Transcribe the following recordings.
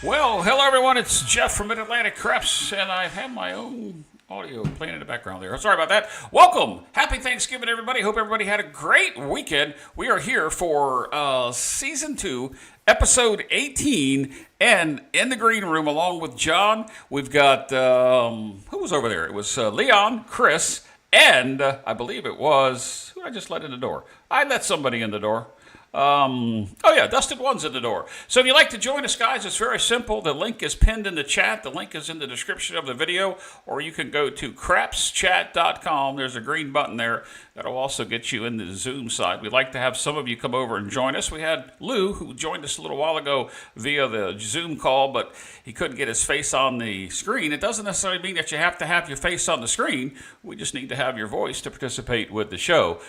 Well, hello everyone. It's Jeff from Mid-Atlantic Craps, and I have my own audio playing in the background there. Sorry about that. Welcome. Happy Thanksgiving, everybody. Hope everybody had a great weekend. We are here for Season 2, Episode 18, and in the green room, along with John, we've got, who was over there? It was Leon, Chris, and I believe it was, who I just let in the door? I let somebody in the door. Dustin One's in the door. So if you'd like to join us, guys, it's very simple. The link is pinned in the chat. The link is in the description of the video, or you can go to crapschat.com. There's a green button there that'll also get you in the Zoom side. We'd like to have some of you come over and join us. We had Lou, who joined us a little while ago via the Zoom call, but he couldn't get his face on the screen. It doesn't necessarily mean that you have to have your face on the screen. We just need to have your voice to participate with the show.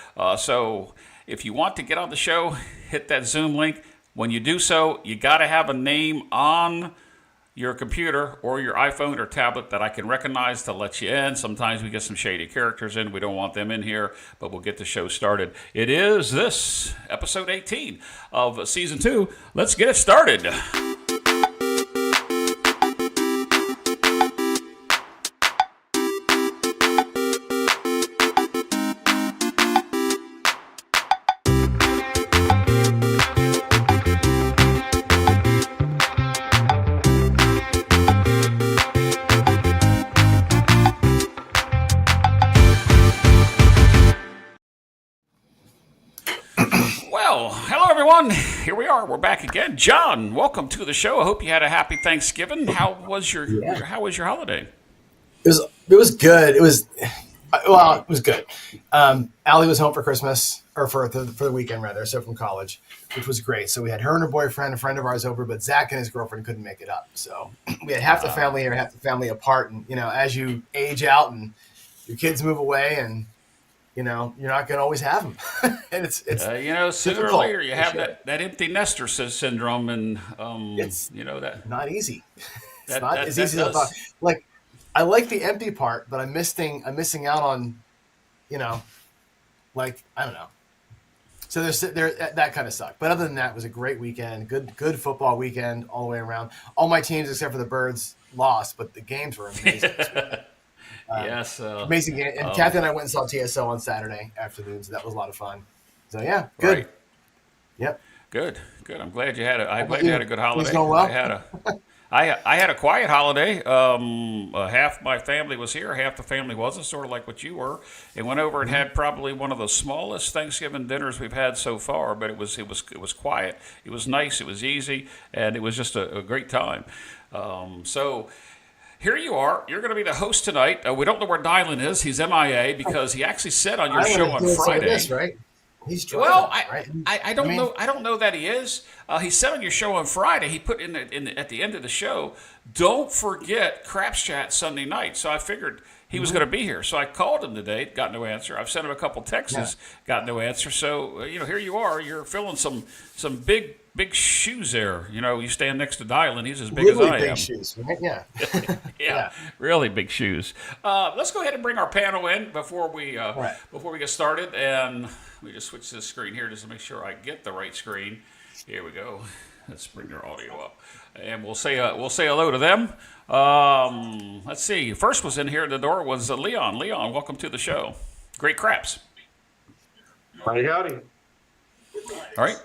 If you want to get on the show, hit that Zoom link. When you do so, you got to have a name on your computer or your iPhone or tablet that I can recognize to let you in. Sometimes we get some shady characters in. We don't want them in here, but we'll get the show started. It is this, episode 18 of Season 2. Let's get it started. Here we are. We're back again. John, welcome to the show. I hope you had a happy Thanksgiving. How was your holiday? It was good. It was good. Allie was home for Christmas, or for the weekend rather, so from college, which was great. So we had her and her boyfriend, a friend of ours, over, but Zach and his girlfriend couldn't make it up. So we had half the family here, half the family apart. And as you age out and your kids move away, and you're not going to always have them. And it's sooner or later you have that empty nester syndrome, and it's that not easy. It's not as easy as I thought. Like, I like the empty part, but I'm missing out on, I don't know. So that kind of sucked. But other than that, it was a great weekend. Good football weekend all the way around. All my teams except for the Birds lost, but the games were amazing this weekend. Yes. Amazing game. And Kathy and I went and saw TSO on Saturday afternoon, so that was a lot of fun. So, yeah, good. Right. Yep. Good. I'm glad you had you had a good holiday. Things going well? I had a quiet holiday. Half my family was here, half the family wasn't, sort of like what you were, and went over and had probably one of the smallest Thanksgiving dinners we've had so far. But it was quiet. It was nice. It was easy, and it was just a great time. So here you are. You're going to be the host tonight. We don't know where Dylan is. He's MIA because he actually said on your show on Friday. This, right? He's driving, well, right? I don't know. I don't know that he is. He said on your show on Friday. He put at the end of the show, "Don't forget Craps Chat Sunday night." So I figured he was going to be here. So I called him today. Got no answer. I've sent him a couple texts. Got no answer. So here you are. You're filling some big shoes there. You stand next to Dylan. He's as big really as I am. Big shoes, right? Yeah. yeah, really big shoes. Let's go ahead and bring our panel in before we get started. And let me just switch this screen here just to make sure I get the right screen. Here we go. Let's bring their audio up, and we'll say hello to them. Let's see. First was in here at the door was Leon. Leon, welcome to the show. Great craps. Howdy. All right.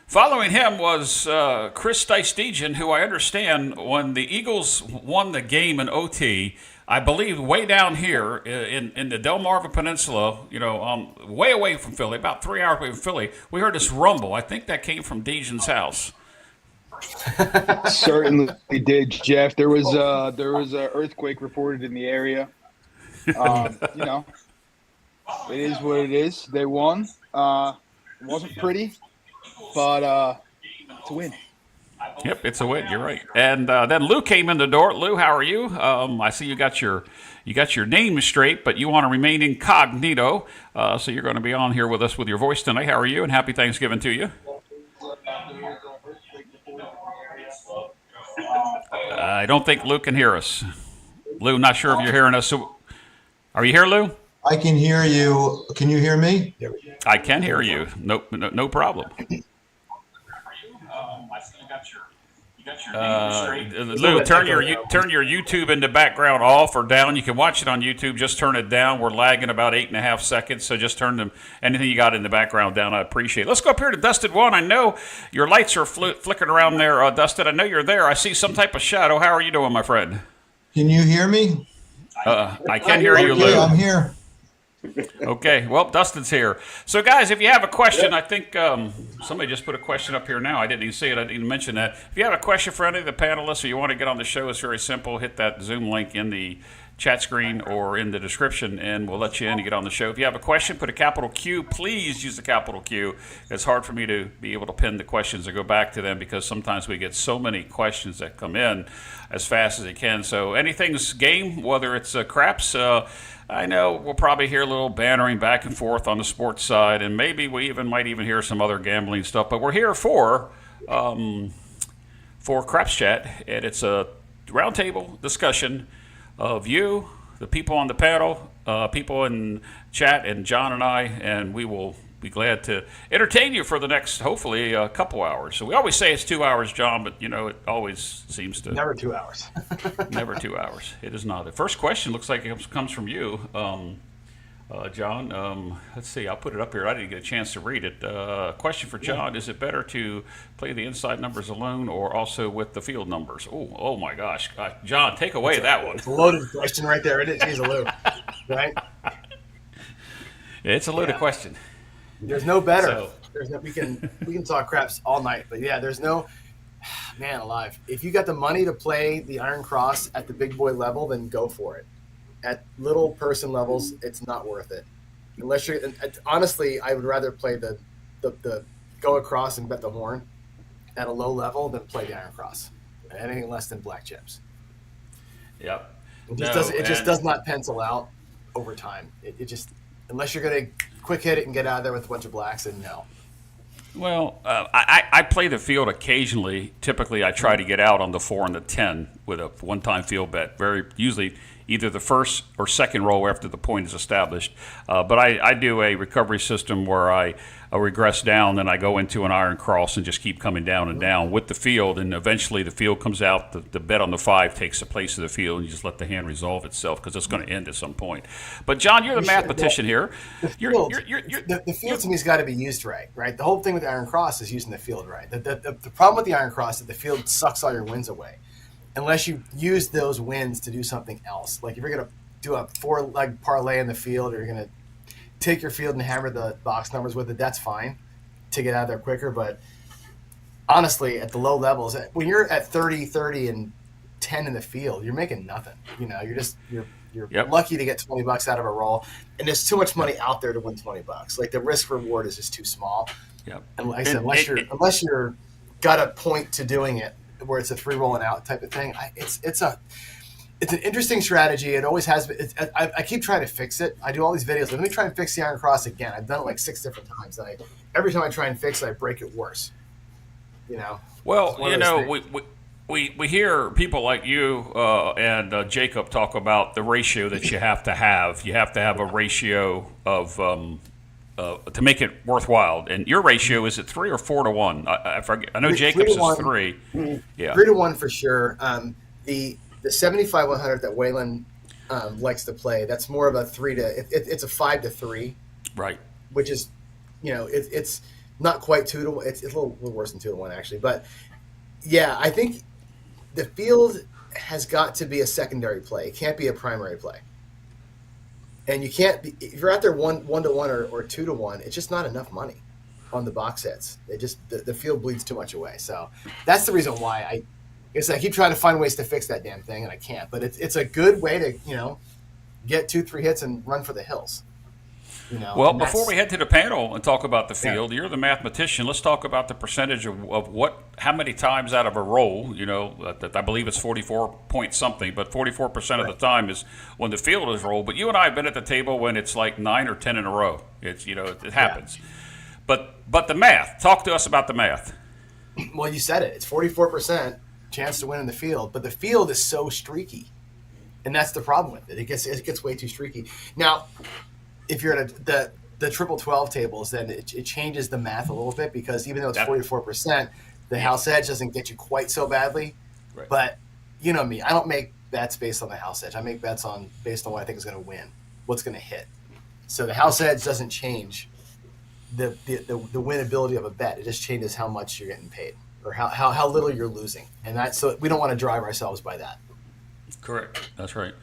Following him was Chris Steistigen, who I understand when the Eagles won the game in OT, I believe way down here in the Delmarva Peninsula, way away from Philly, about 3 hours away from Philly, we heard this rumble. I think that came from Dejan's house. Certainly did, Jeff. There was a earthquake reported in the area. It is what it is. They won. It wasn't pretty. But it's a win. Yep, it's a win. You're right. And then Lou came in the door. Lou, how are you? I see you got your name straight, but you want to remain incognito. So you're going to be on here with us with your voice tonight. How are you? And happy Thanksgiving to you. I don't think Lou can hear us. Lou, not sure if you're hearing us. So, are you here, Lou? I can hear you. Can you hear me? I can hear you. No problem. Lou, turn your YouTube into background off or down. You can watch it on YouTube. Just turn it down. We're lagging about 8.5 seconds, so just turn them. Anything you got in the background down, I appreciate it. Let's go up here to Dustin One. I know your lights are flickering around there, Dustin. I know you're there. I see some type of shadow. How are you doing, my friend? Can you hear me? I can hear you, Lou. Okay, I'm here. Okay, well, Dustin's here. So, guys, if you have a question, I think somebody just put a question up here now. I didn't even see it. I didn't even mention that. If you have a question for any of the panelists or you want to get on the show, it's very simple. Hit that Zoom link in the chat screen or in the description, and we'll let you in to get on the show. If you have a question, put a capital Q. Please use the capital Q. It's hard for me to be able to pin the questions or go back to them because sometimes we get so many questions that come in as fast as they can. So anything's game, whether it's craps, I know we'll probably hear a little bantering back and forth on the sports side, and maybe we might even hear some other gambling stuff. But we're here for Craps Chat, and it's a roundtable discussion of you, the people on the panel, people in chat, and John and I, and we will be glad to entertain you for the next, hopefully, a couple hours. So we always say it's 2 hours, John, but, it always seems to... Never 2 hours. Never 2 hours. It is not. The first question looks like it comes from you, John. Let's see. I'll put it up here. I didn't get a chance to read it. Question for John. Is it better to play the inside numbers alone or also with the field numbers? Oh my gosh. John, take away that one. It's a loaded question right there. It is. He's a Lou, right? It's a loaded question. There's no better. So, we can talk craps all night, but yeah, there's no man alive. If you got the money to play the Iron Cross at the big boy level, then go for it. At little person levels, it's not worth it. Unless you're honestly, I would rather play the go across and bet the horn at a low level than play the Iron Cross. Anything less than black chips. Yep. It just does not pencil out over time. It just unless you're going to quick hit it and get out of there with a bunch of blacks, and no. Well, I play the field occasionally. Typically, I try to get out on the 4 and the 10 with a one-time field bet. Usually either the first or second roll after the point is established. But I do a recovery system where I regress down, then I go into an Iron Cross and just keep coming down and down with the field, and eventually the field comes out. The bet on the 5 takes the place of the field, and you just let the hand resolve itself because it's going to end at some point. But John, you're the mathematician here. The field to me has got to be used right? The whole thing with the Iron Cross is using the field right. The problem with the Iron Cross is that the field sucks all your wins away unless you use those wins to do something else. Like if you're going to do a 4-leg parlay in the field, or you're going to take your field and hammer the box numbers with it, that's fine to get out of there quicker. But honestly, at the low levels, when you're at 30 and 10 in the field, you're making nothing. You're lucky to get $20 out of a roll, and there's too much money out there to win $20. Like the risk reward is just too small. Yep. And like I said, unless you're got a point to doing it where it's a 3 rolling out type of thing, it's an interesting strategy. It always has been. I keep trying to fix it. I do all these videos. Let me try and fix the Iron Cross again. I've done it like 6 different times. And every time I try and fix it, I break it worse. Well, we hear people like you and Jacob talk about the ratio that you have to have. You have to have a ratio of to make it worthwhile. And your ratio is it 3 or 4 to 1? I forget. I know Jacob's is 3. Yeah, 3 to 1 for sure. The 75-100 that Waylon likes to play, that's more of a 3 to it's a 5 to 3, right? Which is, it's not quite 2 to 1. It's a little worse than 2 to 1 actually. But yeah, I think the field has got to be a secondary play. It can't be a primary play. And you can't be, if you're out there 1 to 1 or 2 to 1, it's just not enough money on the box hits. The field bleeds too much away. So that's the reason why I keep trying to find ways to fix that damn thing, and I can't. But it's a good way to get 2-3 hits and run for the hills. Well, before we head to the panel and talk about the field, you're the mathematician. Let's talk about the percentage of how many times out of a roll. I believe it's 44 point something, but 44% of the time is when the field is rolled. But you and I have been at the table when it's like 9 or 10 in a row. It's it happens. Yeah. But the math. Talk to us about the math. Well, you said it. It's 44% chance to win in the field, but the field is so streaky, and that's the problem with it. It gets way too streaky. Now, if you're at the triple 12 tables, then it changes the math a little bit, because even though it's 44%, The house edge doesn't get you quite so badly, Right. but you know me, I don't make bets based on the house edge. I make bets based on what I think is going to win, what's going to hit. So the house edge doesn't change the winnability of a bet. It just changes how much you're getting paid or how little you're losing, and so we don't want to drive ourselves by that. Correct. That's right.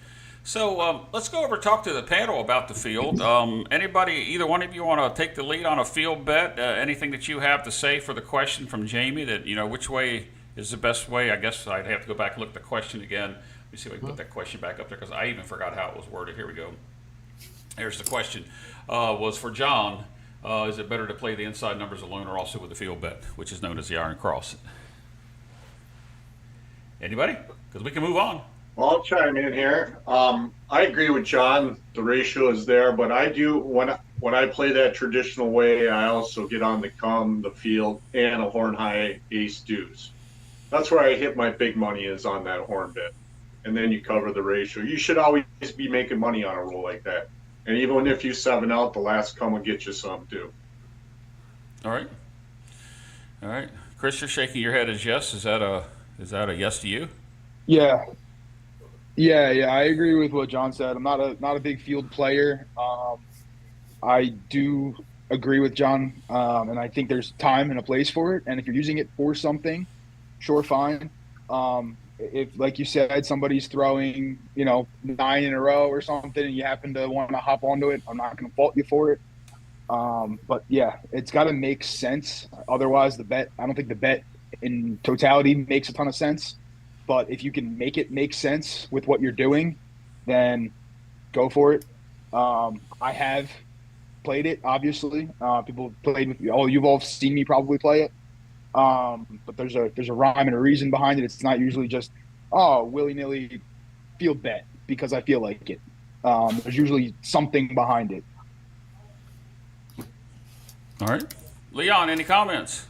So let's go over and talk to the panel about the field. Anybody, either one of you, want to take the lead on a field bet? Anything that you have to say for the question from Jamie? That which way is the best way? I guess I'd have to go back and look at the question again. Let me see if I can put that question back up there because I even forgot how it was worded. Here we go. Here's the question. Was for John. Is it better to play the inside numbers alone or also with the field bet, which is known as the Iron Cross? Anybody? Because we can move on. Well, I'll chime in here. I agree with John. The ratio is there, but I do when I play that traditional way, I also get on the field, and a horn high ace deuce. That's where I hit my big money is on that horn bit, and then you cover the ratio. You should always be making money on a roll like that, and even if you 7 out, the last come will get you some too. All right. All right. Chris, you're shaking your head as yes. Is that a yes to you? Yeah. I agree with what John said. I'm not a big field player. I do agree with John, and I think there's time and a place for it. And if you're using it for something, sure, fine. If, like you said, somebody's throwing 9 in a row or something, and you happen to want to hop onto it, I'm not going to fault you for it. But yeah, it's got to make sense. Otherwise, I don't think the bet in totality makes a ton of sense. But if you can make it make sense with what you're doing, then go for it. I have played it, obviously. People played with me. Oh, you've all seen me probably play it. But there's a rhyme and a reason behind it. It's not usually just, willy-nilly field bet because I feel like it. There's usually something behind it. All right. Leon, any comments?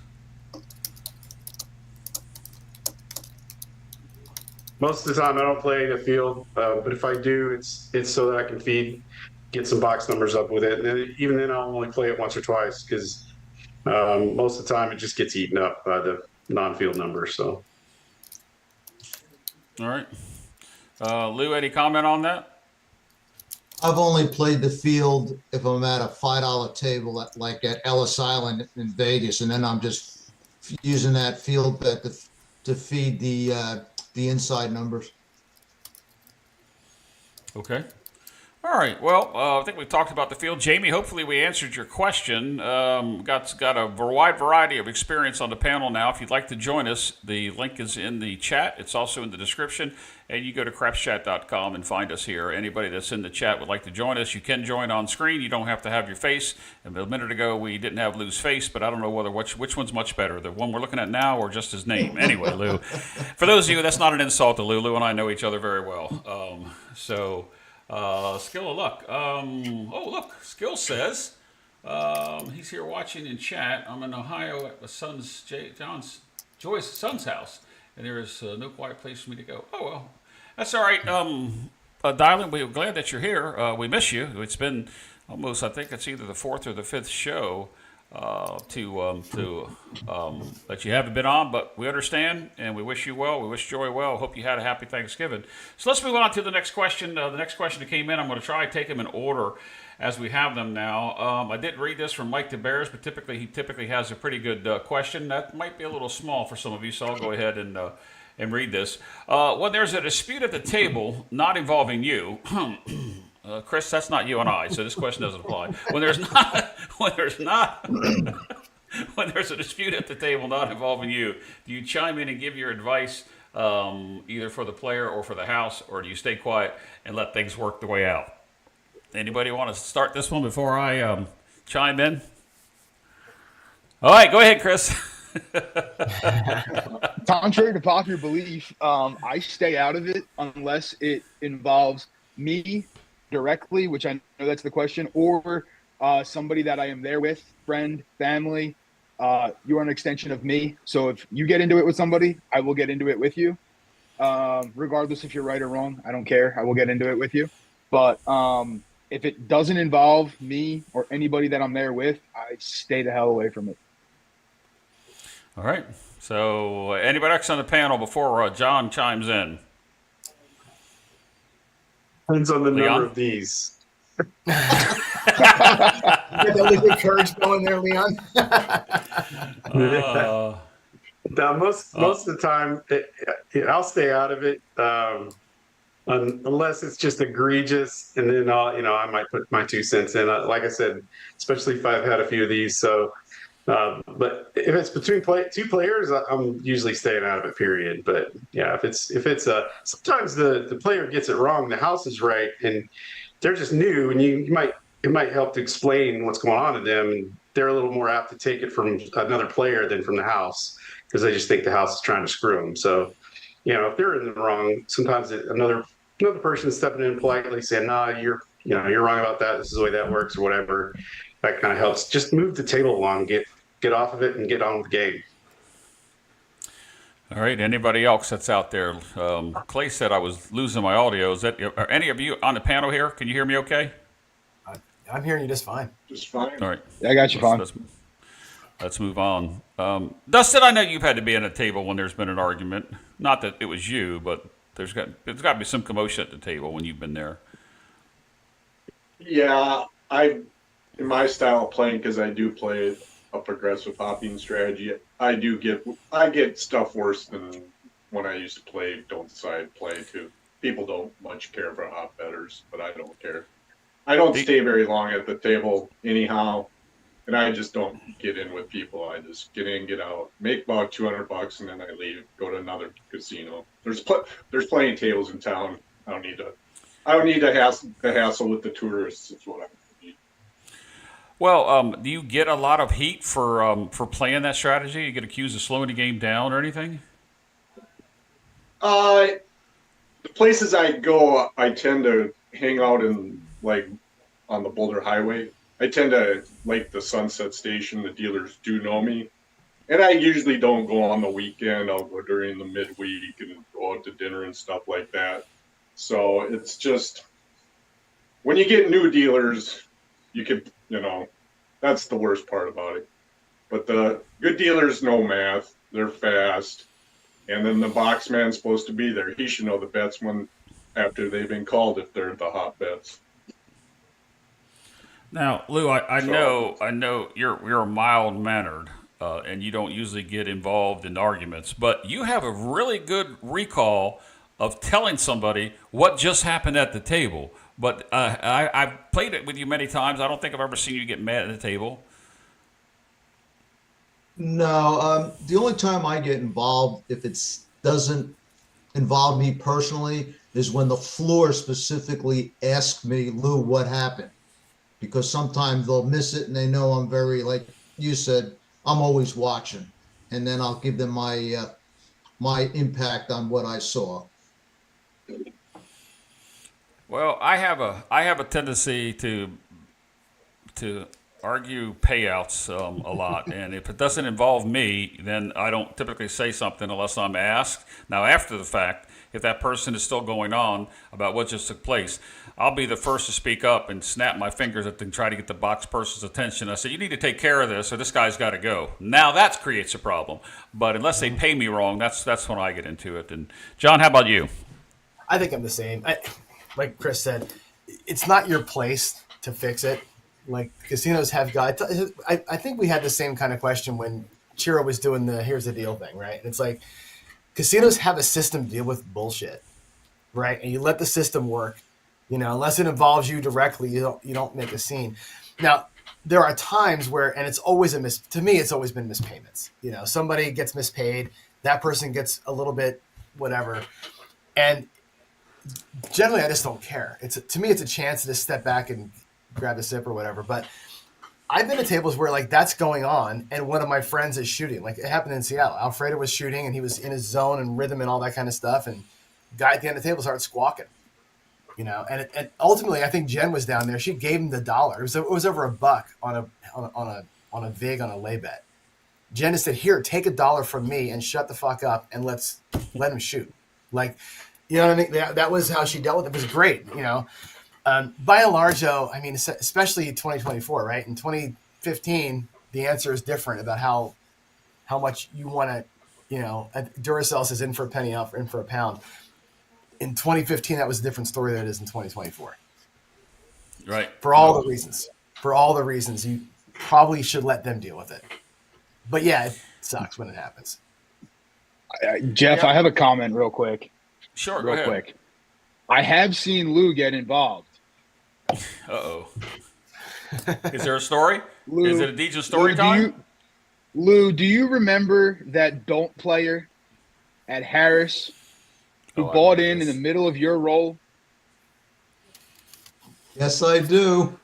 Most of the time, I don't play the field, but if I do, it's so that I can get some box numbers up with it. And then, even then, I'll only play it once or twice because most of the time it just gets eaten up by the non-field numbers. So, All right. Lou, any comment on that? I've only played the field if I'm at a $5 table like at Ellis Island in Vegas, and then I'm just using that field bet to feed the inside numbers. Okay. All right. Well, I think we've talked about the field. Jamie, hopefully we answered your question. Got a wide variety of experience on the panel now. If you'd like to join us, the link is in the chat. It's also in the description. And you go to crapschat.com and find us here. Anybody that's in the chat would like to join us, you can join on screen. You don't have to have your face. And a minute ago, we didn't have Lou's face, but I don't know which one's much better, the one we're looking at now or just his name. Anyway, Lou, for those of you, that's not an insult to Lou. Lou and I know each other very well. Skill of luck. Look, Skill says he's here watching in chat. I'm in Ohio at my Joy's son's house, and there is no quiet place for me to go. Oh well, that's all right. Dylan, we're glad that you're here. We miss you. It's been almost, I think it's either the 4th or the 5th show that you haven't been on, but we understand and we wish you well. We wish Joy well. Hope you had a happy Thanksgiving. So let's move on to the next question. The next question that came in, I'm going to try to take them in order as we have them now. I did read this from Mike DeBears, but he typically has a pretty good question. That might be a little small for some of you, so I'll go ahead and read this. When there's a dispute at the table not involving you, Chris, that's not you and I, so this question doesn't apply. When there's a dispute at the table not involving you, do you chime in and give your advice either for the player or for the house, or do you stay quiet and let things work the way out? Anybody want to start this one before I chime in? All right, go ahead, Chris. Contrary to popular belief, I stay out of it unless it involves me directly, which I know that's the question, or somebody that I am there with, friend, family. You are an extension of me. So if you get into it with somebody, I will get into it with you. Regardless if you're right or wrong, I don't care. I will get into it with you. But if it doesn't involve me or anybody that I'm there with, I stay the hell away from it. All right. So, anybody else on the panel before John chimes in? Depends on the number Leon? of these. You got that liquid courage going there, Leon. Now, most of the time, I'll stay out of it unless it's just egregious, and then I might put my 2 cents in. Like I said, especially if I've had a few of these. So, but if it's between two players, I'm usually staying out of it. Period. But yeah, if it's sometimes the player gets it wrong, the house is right, and they're just new, and it might help to explain what's going on to them, and they're a little more apt to take it from another player than from the house because they just think the house is trying to screw them. So, if they're in the wrong, sometimes another person is stepping in politely saying, "Nah, you're wrong about that. This is the way that works," or whatever. That kind of helps. Just move the table along, get off of it, and get on with the game. All right. Anybody else that's out there? Clay said I was losing my audio. Are any of you on the panel here? Can you hear me okay? I'm hearing you just fine. Just fine. All right. I got you, fine. Let's move on. Dustin, I know you've had to be at a table when there's been an argument. Not that it was you, but there's got to be some commotion at the table when you've been there. Yeah, in my style of playing, because I do play a progressive hopping strategy, I get stuff worse than when I used to play don't side play too. People don't much care for hop betters, but I don't care. I don't stay very long at the table anyhow, and I just don't get in with people. I just get in, get out, make about $200, and then I leave, go to another casino. There's plenty of tables in town. I don't need to hassle with the tourists. Is what I need. Well, do you get a lot of heat for playing that strategy? You get accused of slowing the game down or anything? The places I go, I tend to hang out in on the Boulder Highway. I tend to like the Sunset Station. The dealers do know me, and I usually don't go on the weekend. I'll go during the midweek and go out to dinner and stuff like that. So it's just when you get new dealers, you could, that's the worst part about it. But the good dealers know math. They're fast. And then the box man's supposed to be there. He should know the bets after they've been called if they're the hot bets. Now, Lou, I know you're mild mannered, and you don't usually get involved in arguments, but you have a really good recall of telling somebody what just happened at the table. But I've played it with you many times. I don't think I've ever seen you get mad at the table. No, the only time I get involved, if it doesn't involve me personally, is when the floor specifically asks me, "Lou, what happened?" Because sometimes they'll miss it and they know I'm very, like you said, I'm always watching, and then I'll give them my impact on what I saw. Well, I have a tendency to argue payouts a lot, and if it doesn't involve me, then I don't typically say something unless I'm asked. Now, after the fact, if that person is still going on about what just took place, I'll be the first to speak up and snap my fingers at them, try to get the box person's attention. I say, you need to take care of this, or this guy's got to go. Now that creates a problem. But unless they pay me wrong, that's when I get into it. And John, how about you? I think I'm the same. Like Chris said, it's not your place to fix it. Like casinos have got. I think we had the same kind of question when Chiro was doing the "here's the deal" thing, right? It's like casinos have a system to deal with bullshit, right? And you let the system work. Unless it involves you directly, you don't make a scene. Now, there are times where, and it's always to me, it's always been mispayments. Somebody gets mispaid, that person gets a little bit whatever, and generally I just don't care. To me, it's a chance to just step back and grab a sip or whatever. But I've been at tables where that's going on, and one of my friends is shooting. Like it happened in Seattle. Alfredo was shooting, and he was in his zone and rhythm and all that kind of stuff. And the guy at the end of the table started squawking. And ultimately, I think Jen was down there. She gave him the $1. It was over $1 on a vig on a lay bet. Jen just said, "Here, take $1 from me and shut the fuck up and let him shoot." You know what I mean? That was how she dealt with it. It was great. By and large, though, I mean, especially 2024, right? In 2015, the answer is different about how much you want to Duracell says in for a penny, out in for a pound. In 2015, that was a different story than it is in 2024. Right. For all the reasons. For all the reasons, you probably should let them deal with it. But yeah, it sucks when it happens. Jeff, Yeah. I have a comment real quick. Sure. Go Real ahead. quick. I have seen Lou get involved. Uh-oh. Is there a story? Lou, Is it a DJ story time? Lou, do you remember that don't player at Harris who Oh, I bought remember in this. the middle of your roll? Yes, I do.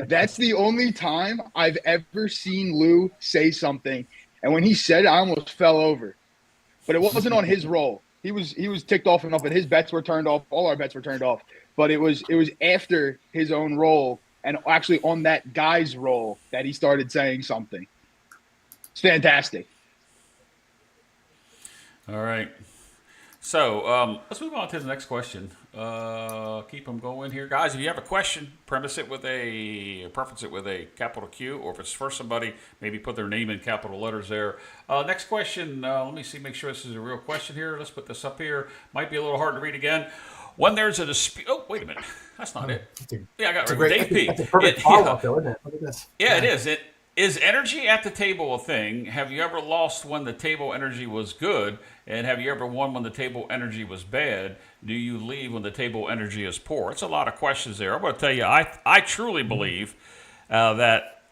That's the only time I've ever seen Lou say something. And when he said it, I almost fell over. But it wasn't on his roll. He was ticked off enough, and his bets were turned off. All our bets were turned off. But it was after his own roll, and actually on that guy's roll, that he started saying something. It's fantastic. All right. So let's move on to the next question. Keep them going here, guys. If you have a question, preface it with a capital Q, or if it's for somebody, maybe put their name in capital letters there. Next question. Let me see. Make sure this is a real question here. Let's put this up here. Might be a little hard to read again. When there's a dispute. Oh, wait a minute. That's not it. Yeah, I got it. Dave P. That's a perfect follow-up, though, isn't it? Look at this. Yeah, it is. Is energy at the table a thing? Have you ever lost when the table energy was good? And have you ever won when the table energy was bad? Do you leave when the table energy is poor? It's a lot of questions there. I'm going to tell you, I truly believe that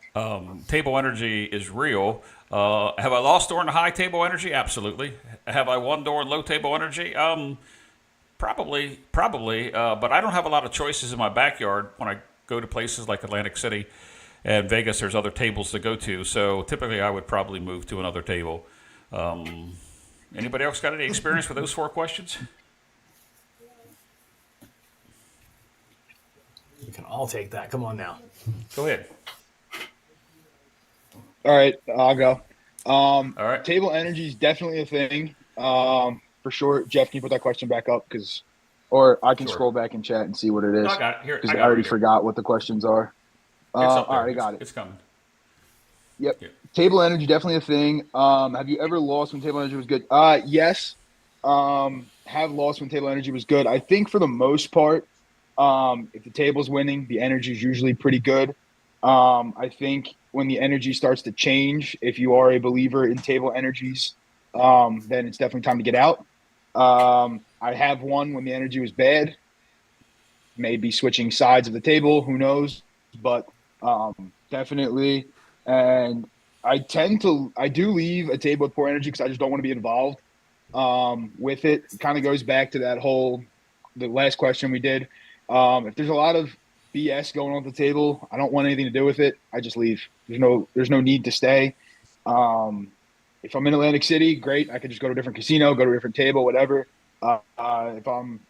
table energy is real. Have I lost during the high table energy? Absolutely. Have I won during low table energy? Probably. But I don't have a lot of choices in my backyard when I go to places like Atlantic City and Vegas. There's other tables to go to, so typically I would probably move to another table. Anybody else got any experience with those 4 questions? You can all take that. Come on now. Go ahead. All right, I'll go. All right. Table energy is definitely a thing, for sure. Jeff, can you put that question back up? Or I can Sure. scroll back in chat and see what it is. No, I got it. Here, Because I I got it already here. forgot what the questions are. It's up there. All right, I got it. It's coming. Yep. Yeah. Table energy, definitely a thing. Have you ever lost when table energy was good? Yes. Have lost when table energy was good. I think for the most part, if the table's winning, the energy is usually pretty good. I think when the energy starts to change, if you are a believer in table energies, then it's definitely time to get out. I have won when the energy was bad. Maybe switching sides of the table, who knows? But definitely. And I do leave a table with poor energy because I just don't want to be involved with it. It kind of goes back to the last question we did. If there's a lot of BS going on at the table, I don't want anything to do with it. I just leave. There's no need to stay. If I'm in Atlantic City, great. I could just go to a different casino, go to a different table, whatever. If I'm,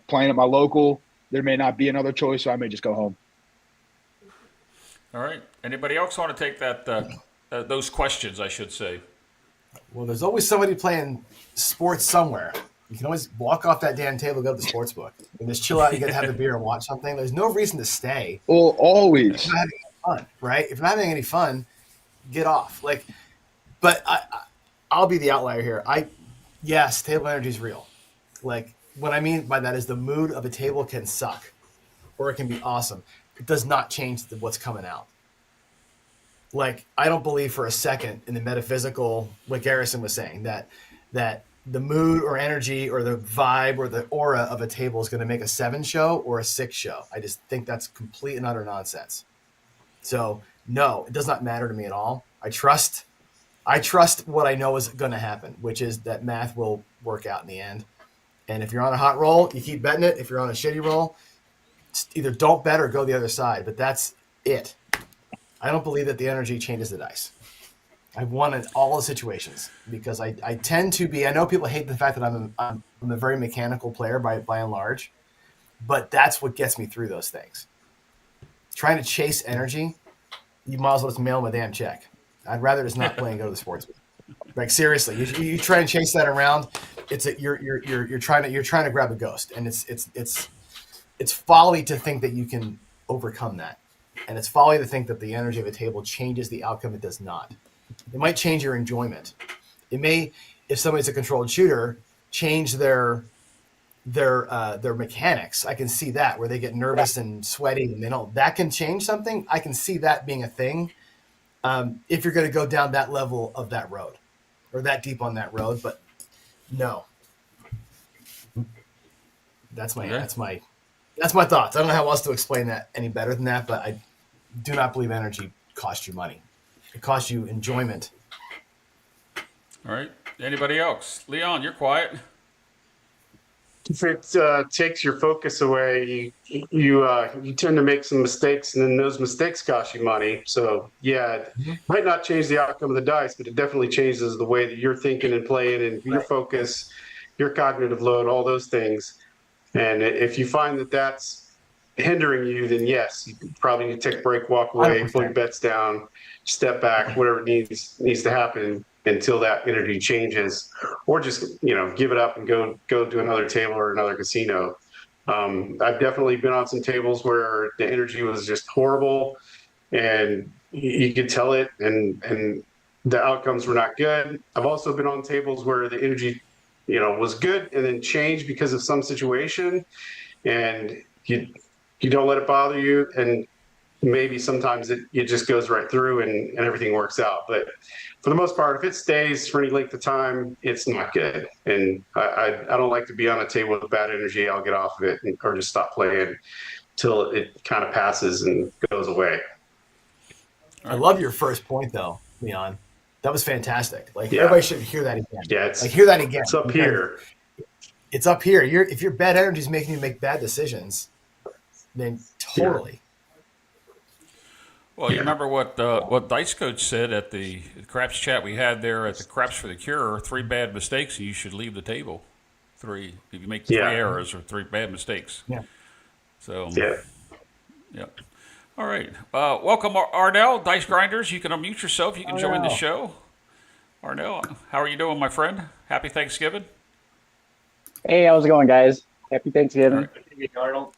playing at my local, there may not be another choice, so I may just go home. All right. Anybody else want to take those questions, I should say? Well, there's always somebody playing sports somewhere. You can always walk off that damn table, go to the sports book, and just chill out and get to have a beer and watch something. There's no reason to stay. Well, always. If you're not having any fun, right? If you're not having any fun, get off. But I'll be the outlier here. Yes, table energy is real. What I mean by that is the mood of a table can suck, or it can be awesome. It does not change what's coming out. I don't believe for a second in the metaphysical, what Garrison was saying, that the mood or energy or the vibe or the aura of a table is going to make a 7 show or a 6 show. I just think that's complete and utter nonsense. So no, it does not matter to me at all. I trust what I know is going to happen, which is that math will work out in the end. And if you're on a hot roll, you keep betting it. If you're on a shitty roll, either don't bet or go the other side. But that's it. I don't believe that the energy changes the dice. I've won in all the situations because I tend to be. I know people hate the fact that I'm a very mechanical player by and large, but that's what gets me through those things. Trying to chase energy, you might as well just mail them a damn check. I'd rather just not play and go to the sports book. Seriously, you try and chase that around. You're trying to grab a ghost, and it's folly to think that you can overcome that, and it's folly to think that the energy of a table changes the outcome. It does not. It might change your enjoyment, It may, if somebody's a controlled shooter, change their mechanics. I can see that where they get nervous and sweaty and they don't. That can change something. I can see that being a thing. If you're going to go down that level of that road or that deep on that road, but no, that's my thoughts. I don't know how else to explain that any better than that, but I do not believe energy costs you money. It costs you enjoyment. All right. Anybody else? Leon, you're quiet. If it takes your focus away, you tend to make some mistakes, and then those mistakes cost you money. So yeah, it might not change the outcome of the dice, but it definitely changes the way that you're thinking and playing, and your focus, your cognitive load, all those things. And if you find that that's hindering you, then yes, you probably need to take a break, walk away, 100%. pull your bets down, step back, whatever needs to happen until that energy changes, or just give it up and go to another table or another casino. I've definitely been on some tables where the energy was just horrible, and you could tell it, and the outcomes were not good. I've also been on tables where the energy was good and then changed because of some situation, and you don't let it bother you, and maybe sometimes it just goes right through and everything works out. But for the most part, if it stays for any length of time, it's not good. And I don't like to be on a table with bad energy. I'll get off of it or just stop playing till it kind of passes and goes away. I love your first point though, Leon. That was fantastic. Like Yeah. everybody should hear that again. Yeah, hear that again. It's up here. It's up here. If your bad energy is making you make bad decisions, then totally. Well, you remember what Dice Coach said at the craps chat we had there at the Craps for the Cure? 3 bad mistakes and you should leave the table. 3. If you make 3 errors or 3 bad mistakes. Yeah. So. Yeah. Yeah. All right. Welcome, Arnell, Dice Grinders. You can unmute yourself. You can join the show. Arnell, how are you doing, my friend? Happy Thanksgiving. Hey, how's it going, guys? Happy Thanksgiving. Arnold.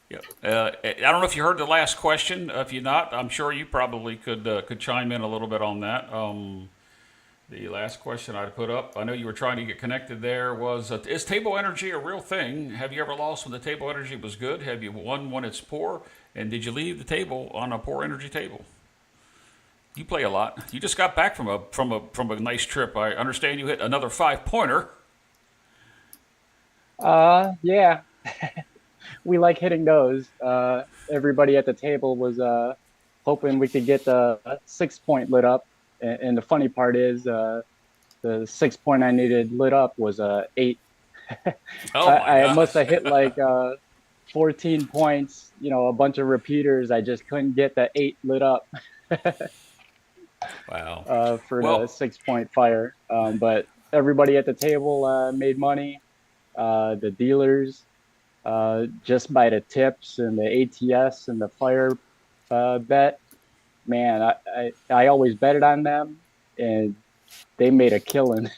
Yeah. I don't know if you heard the last question. If you're not, I'm sure you probably could chime in a little bit on that. The last question I put up, I know you were trying to get connected there, was is table energy a real thing? Have you ever lost when the table energy was good? Have you won when it's poor? And did you leave the table on a poor energy table? You play a lot. You just got back from a nice trip. I understand you hit another 5-pointer. Yeah. We like hitting those. Everybody at the table was hoping we could get the 6-point lit up. And the funny part is the 6-point I needed lit up was 8. Oh my I gosh. must have hit like 14 points, a bunch of repeaters. I just couldn't get the 8 lit up. Wow. For the 6-point fire. But everybody at the table made money. The dealers, just by the tips and the ATS and the fire bet, man, I always betted on them, and they made a killing.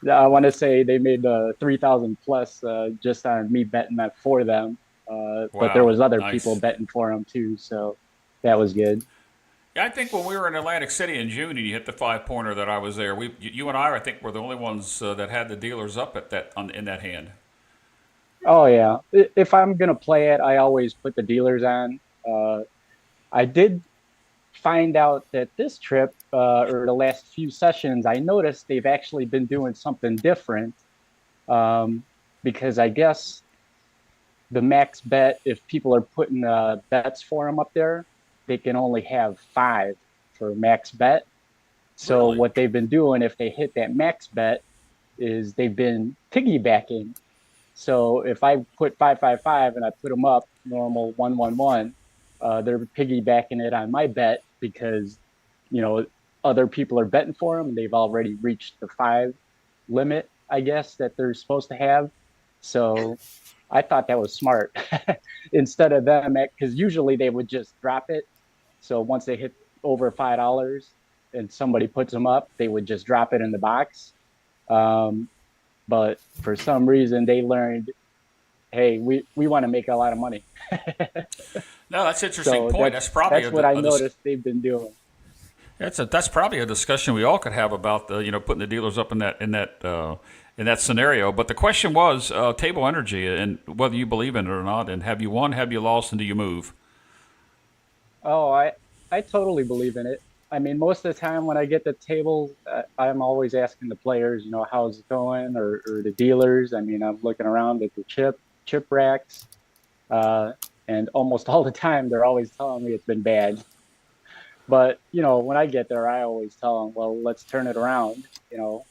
I want to say they made 3,000 plus just on me betting that for them. But there was other people betting for them too, so that was good. Yeah, I think when we were in Atlantic City in June and you hit the 5-pointer that I was there, you and I think, were the only ones that had the dealers up at in that hand. Oh yeah, if I'm gonna play it, I always put the dealers on. I did find out that this trip or the last few sessions, I noticed they've actually been doing something different, because I guess the max bet, if people are putting bets for them up there, they can only have 5 for max bet. So Really? what they've been doing, if they hit that max bet, is they've been piggybacking. So if I put 555 and I put them up normal 111, they're piggybacking it on my bet because, other people are betting for them and they've already reached the 5 limit, I guess, that they're supposed to have. So I thought that was smart. Instead of them, because usually they would just drop it. So once they hit over $5 and somebody puts them up, they would just drop it in the box. But for some reason they learned, hey, we want to make a lot of money. No, that's an interesting So point. That's probably what I noticed they've been doing. That's probably a discussion we all could have about the putting the dealers up in that scenario. But the question was table energy and whether you believe in it or not, and have you won, have you lost, and do you move? Oh, I totally believe in it. I mean, most of the time when I get the tables, I'm always asking the players, how's it going, or the dealers. I mean, I'm looking around at the chip racks, uh, and almost all the time they're always telling me it's been bad. But when I get there, I always tell them, well, let's turn it around.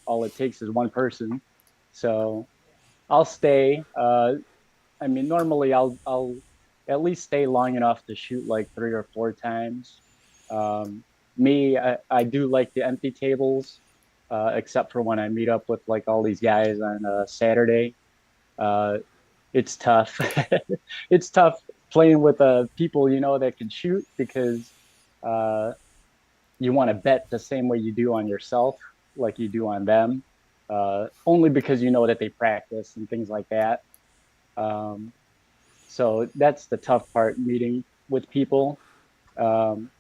All it takes is one person. So I'll stay. I mean, normally I'll at least stay long enough to shoot like 3 or 4 times. Um, I do like the empty tables, except for when I meet up with like all these guys on Saturday. Uh, it's tough. It's tough playing with people that can shoot because uh, you want to bet the same way you do on yourself, like you do on them, only because you know that they practice and things like that. Um, so that's the tough part, meeting with people. Um,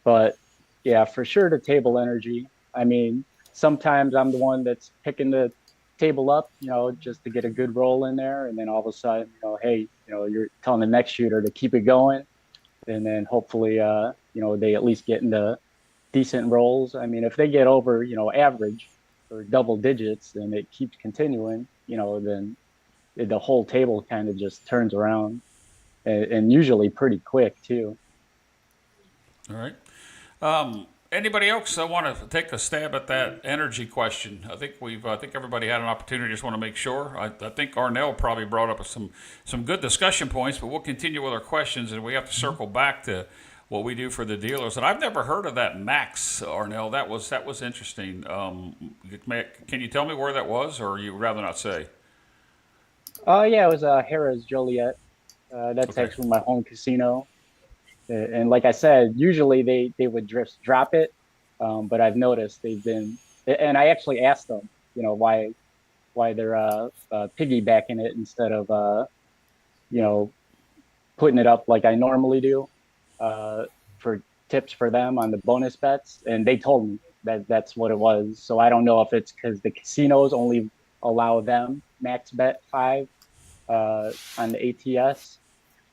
but yeah, for sure, the table energy. I mean, sometimes I'm the one that's picking the table up, just to get a good roll in there. And then all of a sudden, hey, you're telling the next shooter to keep it going. And then hopefully, they at least get into decent rolls. I mean, if they get over, average or double digits and it keeps continuing, then the whole table kind of just turns around, and usually pretty quick too. All right. Anybody else want to take a stab at that energy question? I think everybody had an opportunity. Just want to make sure. I think Arnell probably brought up some good discussion points, but we'll continue with our questions, and we have to circle back to what we do for the dealers. And I've never heard of that max, Arnell. That was interesting. Can you tell me where that was, or you rather not say? Oh yeah, it was Harrah's Joliet. That's Okay. actually my home casino. And like I said, usually they would just drop it, but I've noticed they've been, and I actually asked them, why they're piggybacking it instead of you know putting it up like I normally do, for tips for them on the bonus bets, and they told me that that's what it was. So I don't know if it's because the casinos only allow them max bet 5 on the ATS.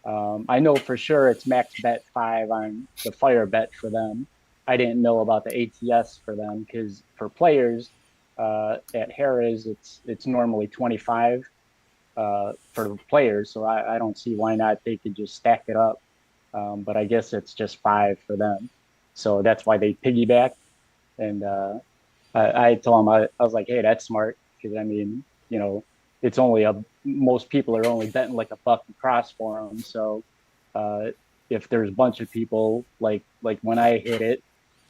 I know for sure it's max bet 5 on the fire bet for them. I didn't know about the ATS for them because for players at Harrah's, it's normally 25 for the players. So I don't see why not they could just stack it up. But I guess it's just 5 for them. So that's why they piggyback. And I told them, I was like, hey, that's smart. Because I mean, it's only most people are only betting like $1 across for them. So if there's a bunch of people like when I hit it,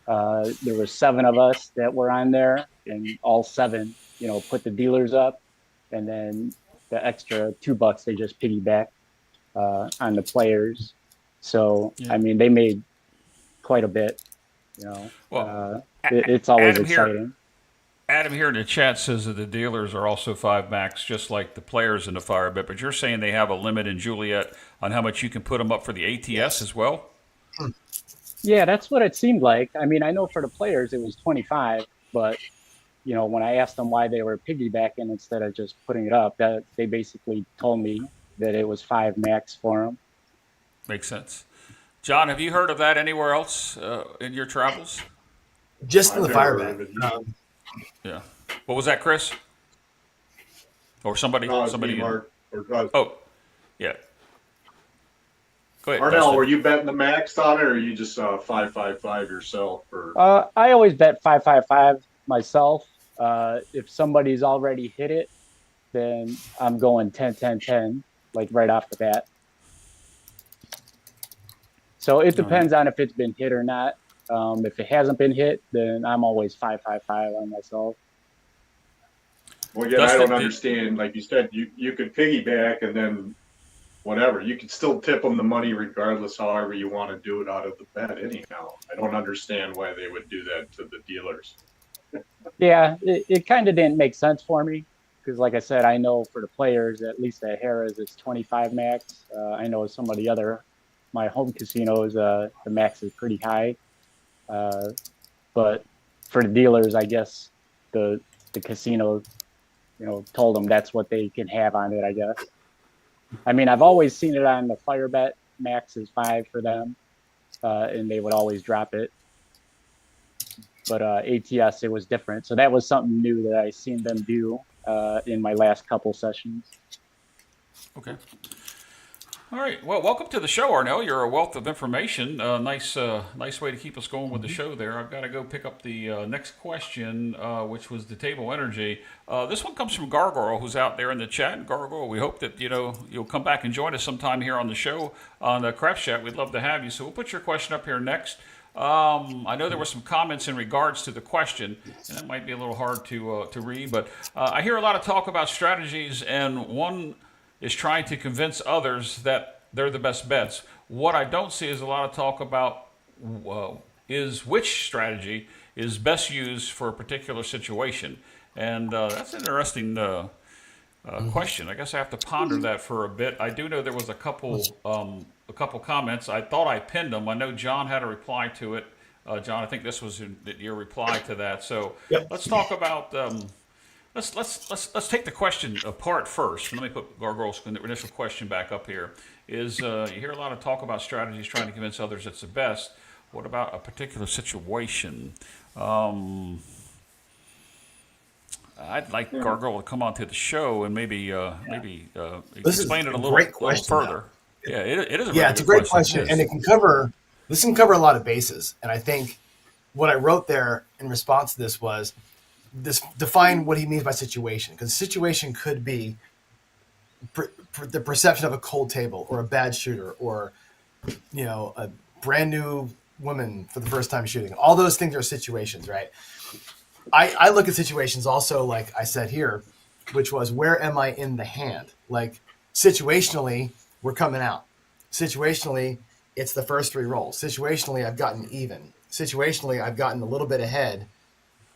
there were 7 of us that were on there, and all 7, put the dealers up, and then the extra $2 they just piggyback on the players. So Yeah. I mean, they made quite a bit. Well, It's always Adam here. exciting. Adam here in the chat says that the dealers are also 5 max, just like the players in the fire bet. But you're saying they have a limit in Juliet on how much you can put them up for the ATS as well? Yeah, that's what it seemed like. I mean, I know for the players it was 25, but when I asked them why they were piggybacking instead of just putting it up, that they basically told me that it was 5 max for them. Makes sense. John, have you heard of that anywhere else in your travels? Just in I've the never fire heard bet. of it. Yeah. What was that, Chris? Or somebody? No, it's Somebody? me, Mark. Or Oh, yeah. Go ahead, Arnell, Dustin. were you betting the max on it, or are you just 555 yourself? Or I always bet 555 myself. If somebody's already hit it, then I'm going 10 10 10, like right off the bat. So it All right. depends on if it's been hit or not. If it hasn't been hit, then I'm always 555 on myself. well, again, I Dustin, don't understand. Like you said, you could piggyback and then whatever. You could still tip them the money regardless, however you want to do it out of the bet. Anyhow, I don't understand why they would do that to the dealers. Yeah, it kind of didn't make sense for me because, like I said, I know for the players, at least at Harrah's, it's 25 max. I know some of the my home casinos, the max is pretty high. But for the dealers, I guess the casino, told them that's what they can have on it, I guess. I mean, I've always seen it on the fire bet. Max is 5 for them, and they would always drop it. But ATS, it was different. So that was something new that I seen them do in my last couple sessions. Okay. All right. Well, welcome to the show, Arnell. You're a wealth of information. Nice way to keep us going with the show there. I've got to go pick up the next question, which was the table energy. This one comes from Gargoyle, who's out there in the chat. Gargoyle, we hope that you'll come back and join us sometime here on the show on the Craps Chat. We'd love to have you. So we'll put your question up here next. I know there were some comments in regards to the question, and that might be a little hard to read, but I hear a lot of talk about strategies, and one is trying to convince others that they're the best bets. What I don't see is a lot of talk about is which strategy is best used for a particular situation, and that's an interesting question. I guess I have to ponder that for a bit. I do know there was a couple comments. I thought I pinned them. I know John had a reply to it. John, I think this was your reply to that. So Yep. let's talk about. Let's take the question apart first. Let me put Gargoyle's initial question back up here. You hear a lot of talk about strategies trying to convince others it's the best. What about a particular situation? I'd like Gargoyle to come onto the show and maybe explain it a little further. Yeah, it is. It's a great question, and this can cover a lot of bases. And I think what I wrote there in response to this was define what he means by situation, because situation could be the perception of a cold table or a bad shooter or a brand new woman for the first time shooting. All those things are situations, right? I look at situations also, like I said here, which was where am I in the hand? Like situationally, we're coming out. Situationally, it's the first 3 rolls. Situationally, I've gotten even. Situationally, I've gotten a little bit ahead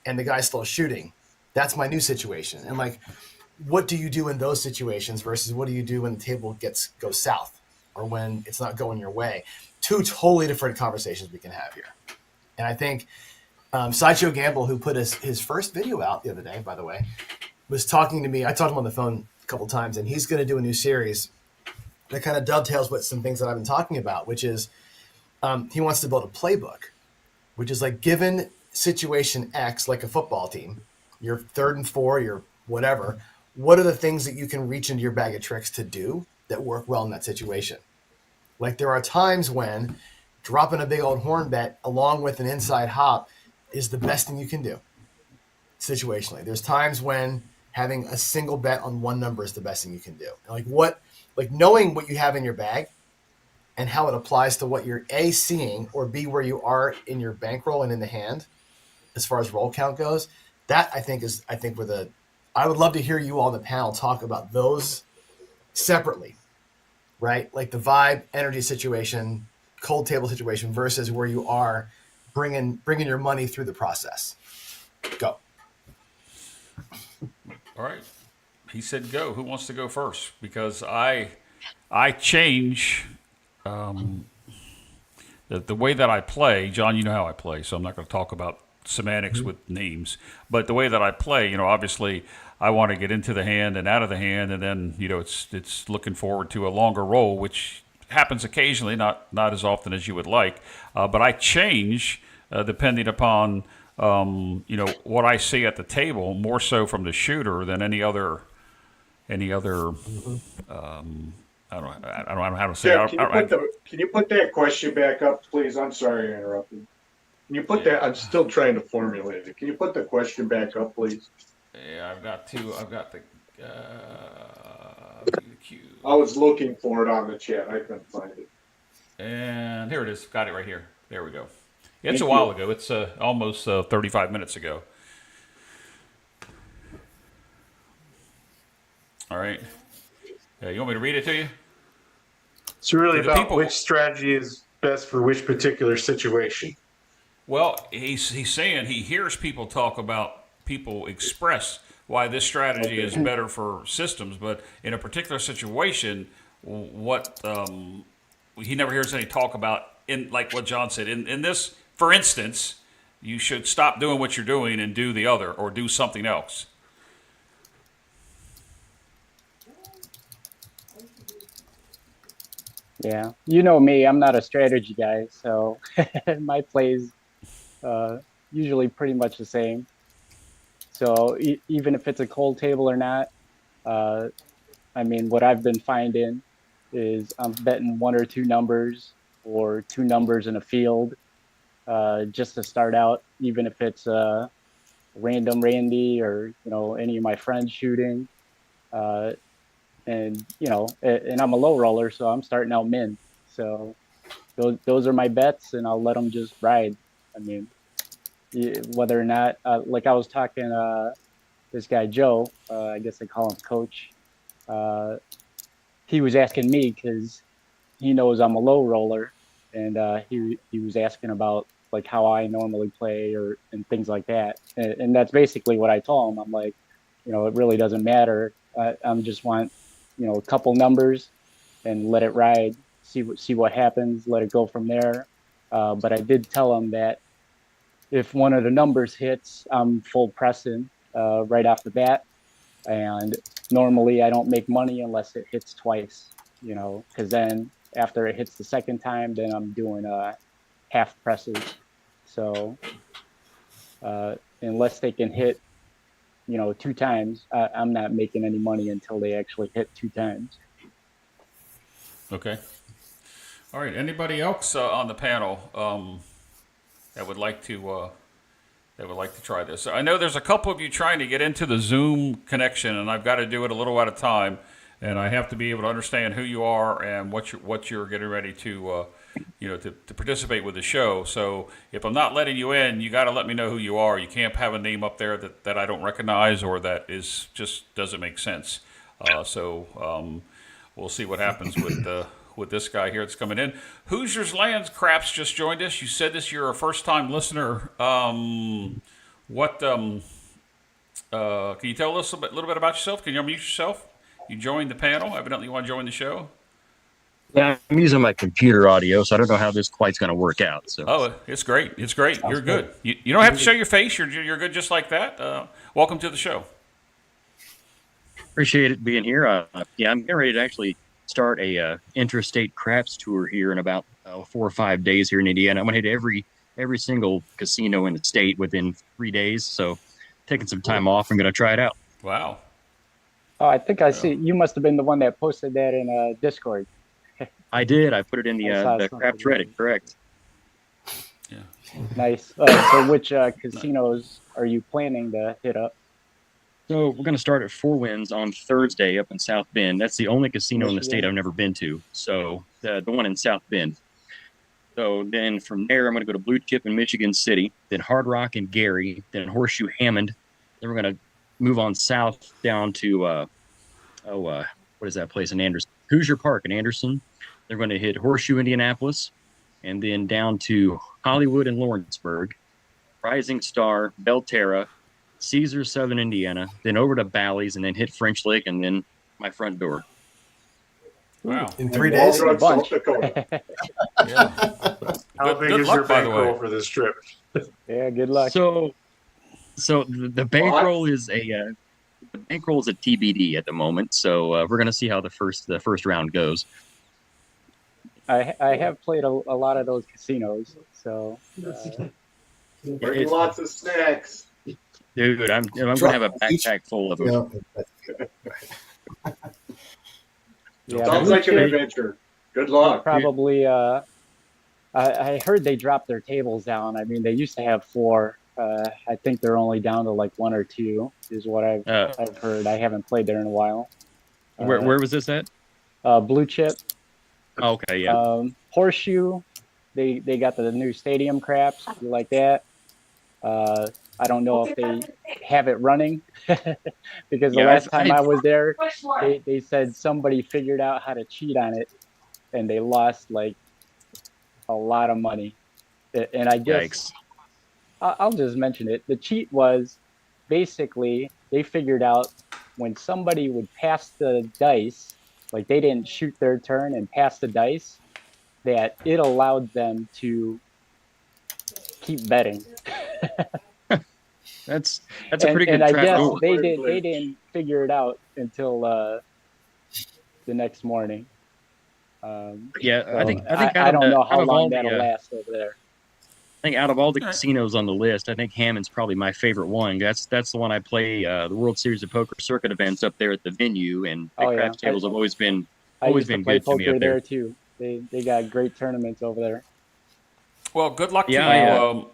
and the guy's still shooting. That's my new situation. And like, what do you do in those situations versus what do you do when the table goes south or when it's not going your way? 2 totally different conversations we can have here. And I think Sideshow Gamble, who put his first video out the other day, by the way, was talking to me. I talked to him on the phone a couple times, and he's going to do a new series that kind of dovetails with some things that I've been talking about, which is he wants to build a playbook, which is like given situation X, like a football team, you're 3rd and 4, you're whatever. What are the things that you can reach into your bag of tricks to do that work well in that situation? Like there are times when dropping a big old horn bet along with an inside hop is the best thing you can do situationally. There's times when having a single bet on one number is the best thing you can do. Like knowing what you have in your bag and how it applies to what you're A, seeing, or B, where you are in your bankroll and in the hand as far as roll count goes. That I think I would love to hear you all on the panel talk about those separately, right? Like the vibe, energy situation, cold table situation versus where you are bringing your money through the process. Go. All right. He said go. Who wants to go first? Because I change the way that I play. John, you know how I play, so I'm not going to talk about semantics with names. But the way that I play, obviously I want to get into the hand and out of the hand, and then it's looking forward to a longer roll, which happens occasionally, not as often as you would like. But I change depending upon what I see at the table, more so from the shooter than any other. I don't know how to say Jeff, it. Can you put that question back up, please? I'm sorry I interrupted. Can you put that? I'm still trying to formulate it. Can you put the question back up, please? Yeah, I've got the queue. I was looking for it on the chat. I couldn't find it. And here it is. Got it right here. There we go. It's a while ago. It's almost 35 minutes ago. All right. You want me to read it to you? It's really about which strategy is best for which particular situation. Well, he's saying he hears people express why this strategy is better for systems, but in a particular situation, he never hears any talk about, in like what John said, in this, for instance, you should stop doing what you're doing and do the other or do something else. Yeah, you know me, I'm not a strategy guy, so my plays usually pretty much the same. So even if it's a cold table or not, uh, I mean, what I've been finding is I'm betting one or two numbers or two numbers in a field just to start out, even if it's random Randy or any of my friends shooting. Uh, and and I'm a low roller, so I'm starting out min. So those are my bets, and I'll let them just ride. I mean, whether or not, like I was talking, this guy Joe, I guess they call him Coach. Uh, he was asking me because he knows I'm a low roller, and he was asking about like how I normally play or and things like that, and that's basically what I told him. I'm like, it really doesn't matter. I'm just want a couple numbers and let it ride. See what happens. Let it go from there. But I did tell him that if one of the numbers hits, I'm full pressing right off the bat. And normally I don't make money unless it hits twice, because then after it hits the second time, then I'm doing half presses. So unless they can hit, two times, I'm not making any money until they actually hit two times. Okay. All right. Anybody else on the panel that would like to try this? I know there's a couple of you trying to get into the Zoom connection, and I've got to do it a little at a time, and I have to be able to understand who you are and what you're getting ready to to participate with the show. So if I'm not letting you in, you got to let me know who you are. You can't have a name up there that I don't recognize or that is just doesn't make sense. We'll see what happens with this guy here that's coming in. Hoosiers Lands Craps just joined us. You said this, you're a first-time listener. Can you tell us a little bit about yourself? Can you unmute yourself? You joined the panel. Evidently you want to join the show. Yeah, I'm using my computer audio, so I don't know how this quite's going to work out. So. Oh, it's great. It's great. You're good. You don't have to show your face. You're good just like that. Welcome to the show. Appreciate it being here. I'm getting ready to actually start a interstate craps tour here in about 4 or 5 days here in Indiana. I'm going to hit every single casino in the state within 3 days. So taking some time off. I'm going to try it out. Wow. Oh, I think I see. You must have been the one that posted that in Discord. I did. I put it in the craps Reddit. Correct. Yeah. Nice. So which casinos are you planning to hit up? So we're going to start at Four Winds on Thursday up in South Bend. That's the only casino in the state I've never been to. So the one in South Bend. So then from there, I'm going to go to Blue Chip in Michigan City, then Hard Rock in Gary, then Horseshoe Hammond. Then we're going to move on south down to, what is that place in Anderson? Hoosier Park in Anderson. They're going to hit Horseshoe, Indianapolis, and then down to Hollywood and Lawrenceburg, Rising Star, Belterra, Caesar, Southern Indiana, then over to Bally's, and then hit French Lick, and then my front door. Wow. In 3 days? Walnut, South Dakota. Yeah. How big good is luck, your by the way. bankroll for this trip? Yeah, good luck. So the bankroll is a TBD at the moment. So we're going to see how the first round goes. I have played a lot of those casinos, so Bring lots of snacks. Dude, I'm going to have a backpack full of them. yeah. Sounds like an adventure. Good luck. Probably. I heard they dropped their tables down. I mean, they used to have 4. I think they're only down to like 1 or 2, is what I've heard. I haven't played there in a while. Where was this at? Blue Chip. Okay, yeah. Horseshoe, they got the new stadium craps. You like that? I don't know if they have it running because the last time I was there, they said somebody figured out how to cheat on it, and they lost like a lot of money. And I guess I'll just mention it. The cheat was basically they figured out when somebody would pass the dice, like they didn't shoot their turn and pass the dice, that it allowed them to keep betting. That's a pretty good and I trap guess door. they didn't figure it out until the next morning. Yeah, So I think I don't know how out of long all the that'll last over there. I think out of all the All right. casinos on the list, I think Hammond's probably my favorite one. That's the one I play the World Series of Poker circuit events up there at the venue, and the Oh yeah, craps tables have I always used to been play good to me poker up there. there too. They got great tournaments over there. Well, good luck to Yeah, you.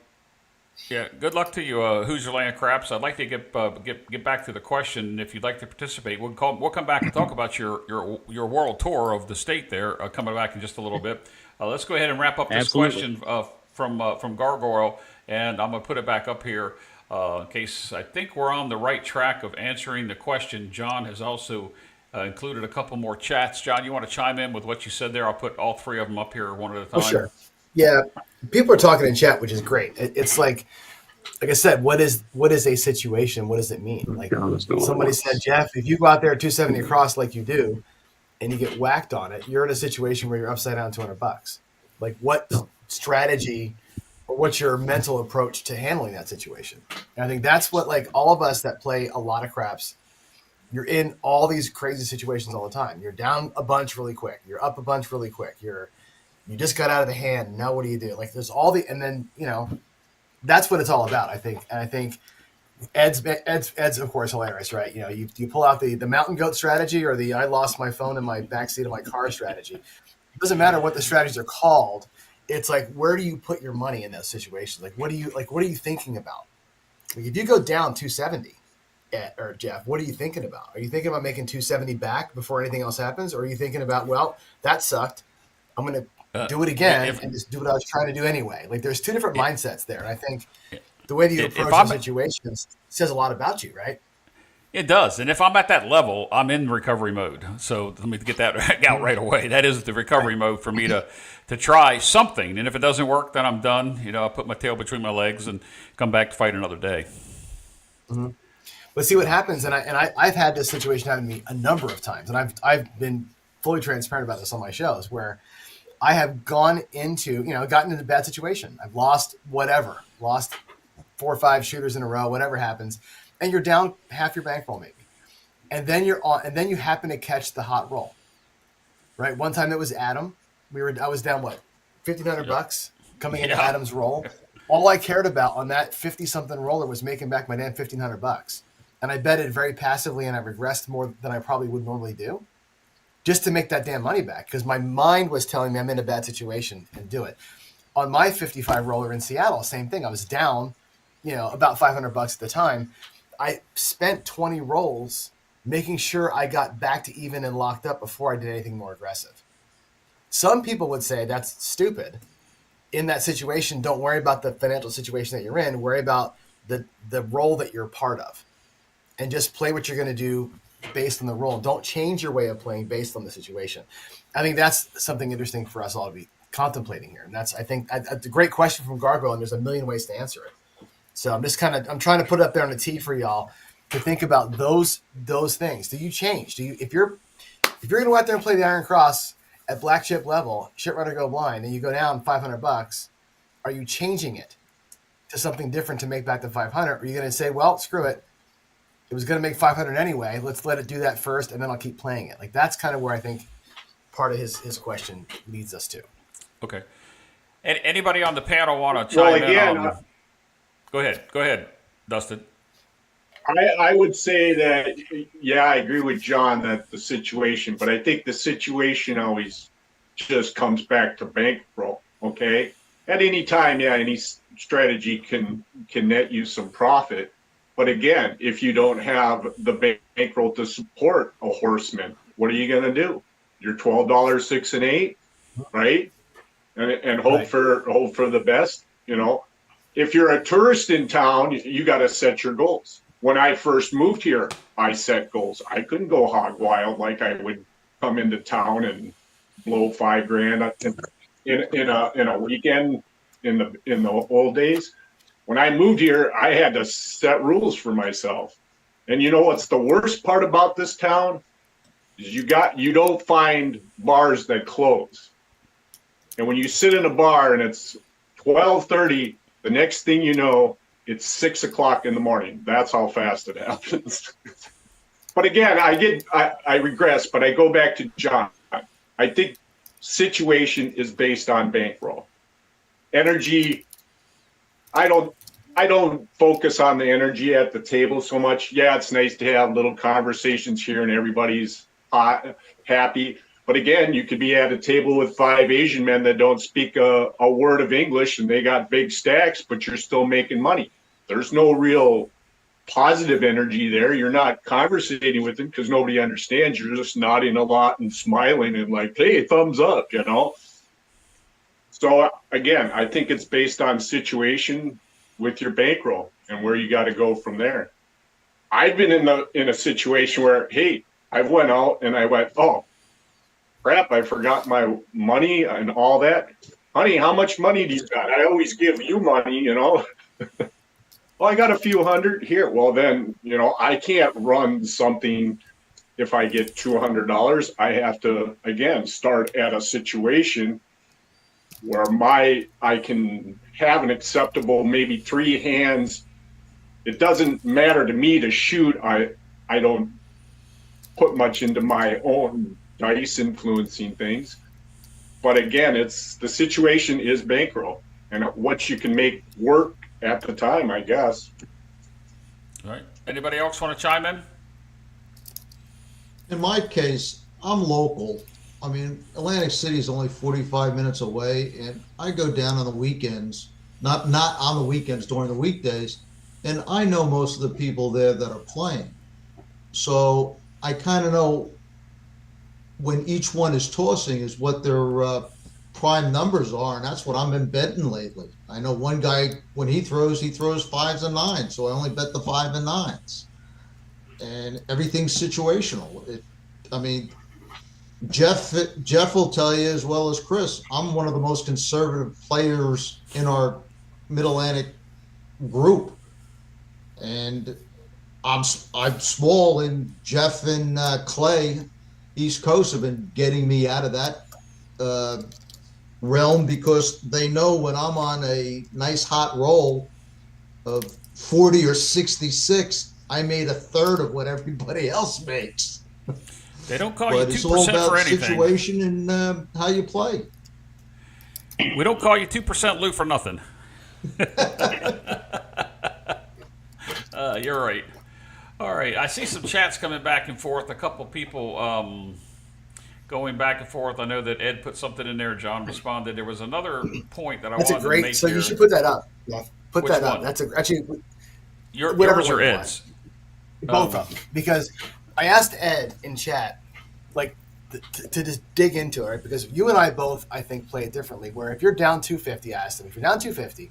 Yeah, good luck to you, Hoosier Land Craps. I'd like to get back to the question. If you'd like to participate, we'll come back and talk about your world tour of the state there. Coming back in just a little bit. Let's go ahead and wrap up this Absolutely. question from Gargoyle, and I'm gonna put it back up here in case I think we're on the right track of answering the question. John has also included a couple more chats. John, you want to chime in with what you said there? I'll put all three of them up here one at a time. Oh, sure. Yeah. People are talking in chat, which is great. It's like I said, what is a situation? What does it mean? Like somebody said, Jeff, if you go out there at 270 across like you do, and you get whacked on it, you're in a situation where you're upside down $200. Like what strategy or what's your mental approach to handling that situation? And I think that's what like all of us that play a lot of craps, you're in all these crazy situations all the time. You're down a bunch really quick. You're up a bunch really quick. You just got out of the hand. Now what do you do? Like there's all the, and then, that's what it's all about, I think. And I think Ed's of course hilarious, right? You pull out the mountain goat strategy or the I lost my phone in my backseat of my car strategy. It doesn't matter what the strategies are called. It's like where do you put your money in those situations? Like what are you thinking about? Like if you go down 270, or Jeff, what are you thinking about? Are you thinking about making 270 back before anything else happens, or are you thinking about, well, that sucked, I'm going to do it again and just do what I was trying to do anyway? Like there's two different mindsets there. And I think the way that you approach the situations says a lot about you, right? It does. And if I'm at that level, I'm in recovery mode. So let me get that out right away. That is the recovery mode for me to try something. And if it doesn't work, then I'm done. I put my tail between my legs and come back to fight another day. Mm-hmm. But see what happens, and I've had this situation happen to me a number of times, and I've been fully transparent about this on my shows, where I have gotten into a bad situation. I've lost 4 or 5 shooters in a row, whatever happens, and you're down half your bankroll maybe, and then you happen to catch the hot roll, right? One time it was Adam. I was down $1,500 coming into Adam's roll. All I cared about on that 50-something roller was making back my damn $1,500. And I betted very passively, and I regressed more than I probably would normally do just to make that damn money back because my mind was telling me I'm in a bad situation and do it. On my 55 roller in Seattle, same thing. I was down, about $500 at the time. I spent 20 rolls making sure I got back to even and locked up before I did anything more aggressive. Some people would say that's stupid. In that situation, don't worry about the financial situation that you're in. Worry about the role that you're part of. And just play what you're going to do based on the role. Don't change your way of playing based on the situation. I think that's something interesting for us all to be contemplating here. And that's, I think, a great question from Gargoyle, and there's a million ways to answer it. So I'm trying to put it up there on the tee for y'all to think about those things. Do you change? If you're going to go out there and play the Iron Cross at black chip level, shit runner go blind, and you go down $500, are you changing it to something different to make back the 500? Or are you going to say, well, screw it. It was going to make 500 anyway. Let's let it do that first, and then I'll keep playing it. Like that's kind of where I think part of his question leads us to. Okay. Anybody on the panel want to chime in on? Go ahead, Dustin. I would say that, I agree with John that the situation, but I think the situation always just comes back to bankroll. Okay. At any time, any strategy can net you some profit. But again, if you don't have the bankroll to support a horseman, what are you going to do? You're $12 6 and 8, right? And hope for the best. If you're a tourist in town, you got to set your goals. When I first moved here, I set goals. I couldn't go hog wild like I would come into town and blow $5,000 in a weekend in the old days. When I moved here, I had to set rules for myself. And what's the worst part about this town is you don't find bars that close. And when you sit in a bar and it's 12:30, the next thing you know, it's 6 o'clock in the morning. That's how fast it happens. But again, I regress, but I go back to John. I think situation is based on bankroll. Energy, I don't focus on the energy at the table so much. Yeah, it's nice to have little conversations here and everybody's hot, happy. But again, you could be at a table with 5 Asian men that don't speak a word of English and they got big stacks, but you're still making money. There's no real positive energy there. You're not conversating with them because nobody understands. You're just nodding a lot and smiling and like, hey, thumbs up, you know? So again, I think it's based on situation with your bankroll and where you got to go from there. I've been in a situation where, hey, I went out and I went, oh, crap, I forgot my money and all that. Honey, how much money do you got? I always give you money, you know? Well, I got a few hundred here. Well, then, you know, I can't run something if I get $200. I have to, again, start at a situation where I can have an acceptable, maybe 3 hands. It doesn't matter to me to shoot. I don't put much into my own dice influencing things. But again, it's the situation is bankroll and what you can make work at the time, I guess. All right. Anybody else want to chime in? In my case, I'm local. I mean, Atlantic City is only 45 minutes away, and I go down on the weekends, not on the weekends, during the weekdays, and I know most of the people there that are playing. So I kind of know when each one is tossing is what their prime numbers are, and that's what I've been betting lately. I know one guy, when he throws 5s and 9s, so I only bet the 5 and 9s. And everything's situational. I mean, Jeff will tell you as well as Chris, I'm one of the most conservative players in our Mid-Atlantic group. And I'm small, and Jeff and Clay, East Coast, have been getting me out of that realm because they know when I'm on a nice hot roll of 40 or 66, I made a third of what everybody else makes. They don't call But you 2% it's all about for the anything. situation and how you play. We don't call you 2% loot for nothing. You're right. All right. I see some chats coming back and forth. A couple people going back and forth. I know that Ed put something in there. John responded. There was another point that I That's wanted a great. to make So here. you should put that up. Yeah, put Which that one? up. That's actually Yours or one you Ed's? both of them, because I asked Ed in chat, like, to just dig into it, right? Because you and I both, I think, play it differently. Where if you're down 250, I asked him if you're down 250,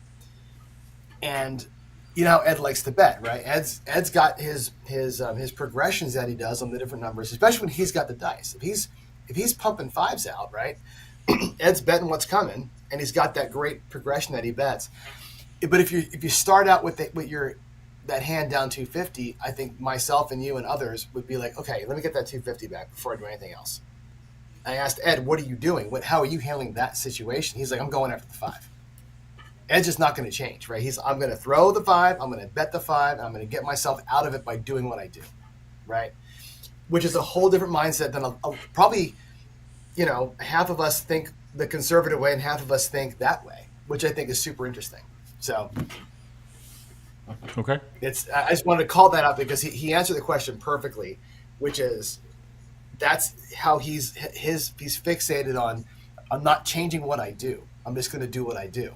and you know how Ed likes to bet, right? Ed's got his progressions that he does on the different numbers, especially when he's got the dice. If he's pumping 5s out, right? Ed's betting what's coming, and he's got that great progression that he bets. But if you start out with that hand down 250, I think myself and you and others would be like, okay, let me get that 250 back before I do anything else. I asked Ed, what are you doing? How are you handling that situation? He's like, I'm going after the 5. Ed's just not going to change, right? I'm going to throw the 5, I'm going to bet the 5, and I'm going to get myself out of it by doing what I do, right? Which is a whole different mindset than probably, you know, half of us think the conservative way and half of us think that way, which I think is super interesting. So Okay. I just wanted to call that out because he answered the question perfectly, which is that's how he's fixated on, I'm not changing what I do. I'm just going to do what I do,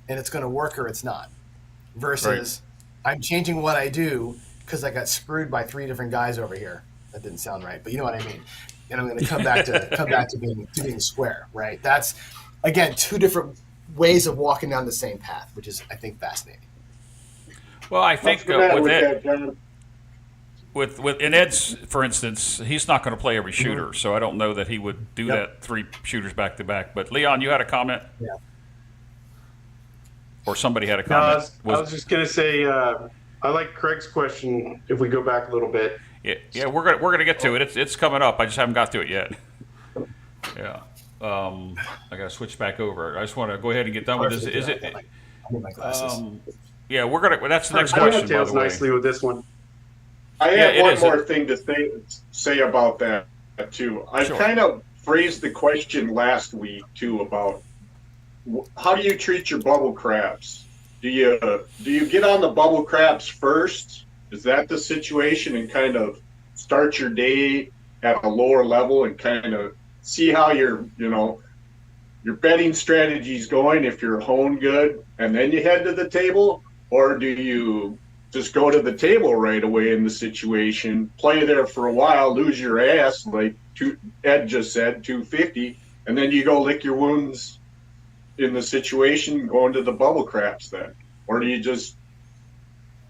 and it's going to work or it's not. Versus I'm changing what I do because I got screwed by 3 different guys over here. That didn't sound right, but you know what I mean. And I'm going to come back to being square, right? That's again 2 different ways of walking down the same path, which is, I think, fascinating. Well, I think What's the matter with with Ed, that, John? with in Ed's, for instance, he's not going to play every shooter, so I don't know that he would do that 3 shooters back to back. But Leon, you had a comment? Yeah. Or somebody had a No, comment? I was just gonna say I like Craig's question. If we go back a little bit, Yeah, we're gonna get to it. It's coming up. I just haven't got to it yet. Yeah. I got to switch back over. I just want to go ahead and get done with this. Is it? I need my glasses. Yeah, we're gonna. That's the next That question. By dovetails the way. nicely with this one. I Yeah, have it one is. more thing to say about that too. I Sure. kind of phrased the question last week too about how do you treat your bubble craps? Do you get on the bubble craps first? Is that the situation, and kind of start your day at a lower level and kind of see how your betting strategy is going if you're honed good, and then you head to the table? Or do you just go to the table right away in the situation, play there for a while, lose your ass, like Ed just said, 250, and then you go lick your wounds in the situation going to the bubble craps then? Or do you just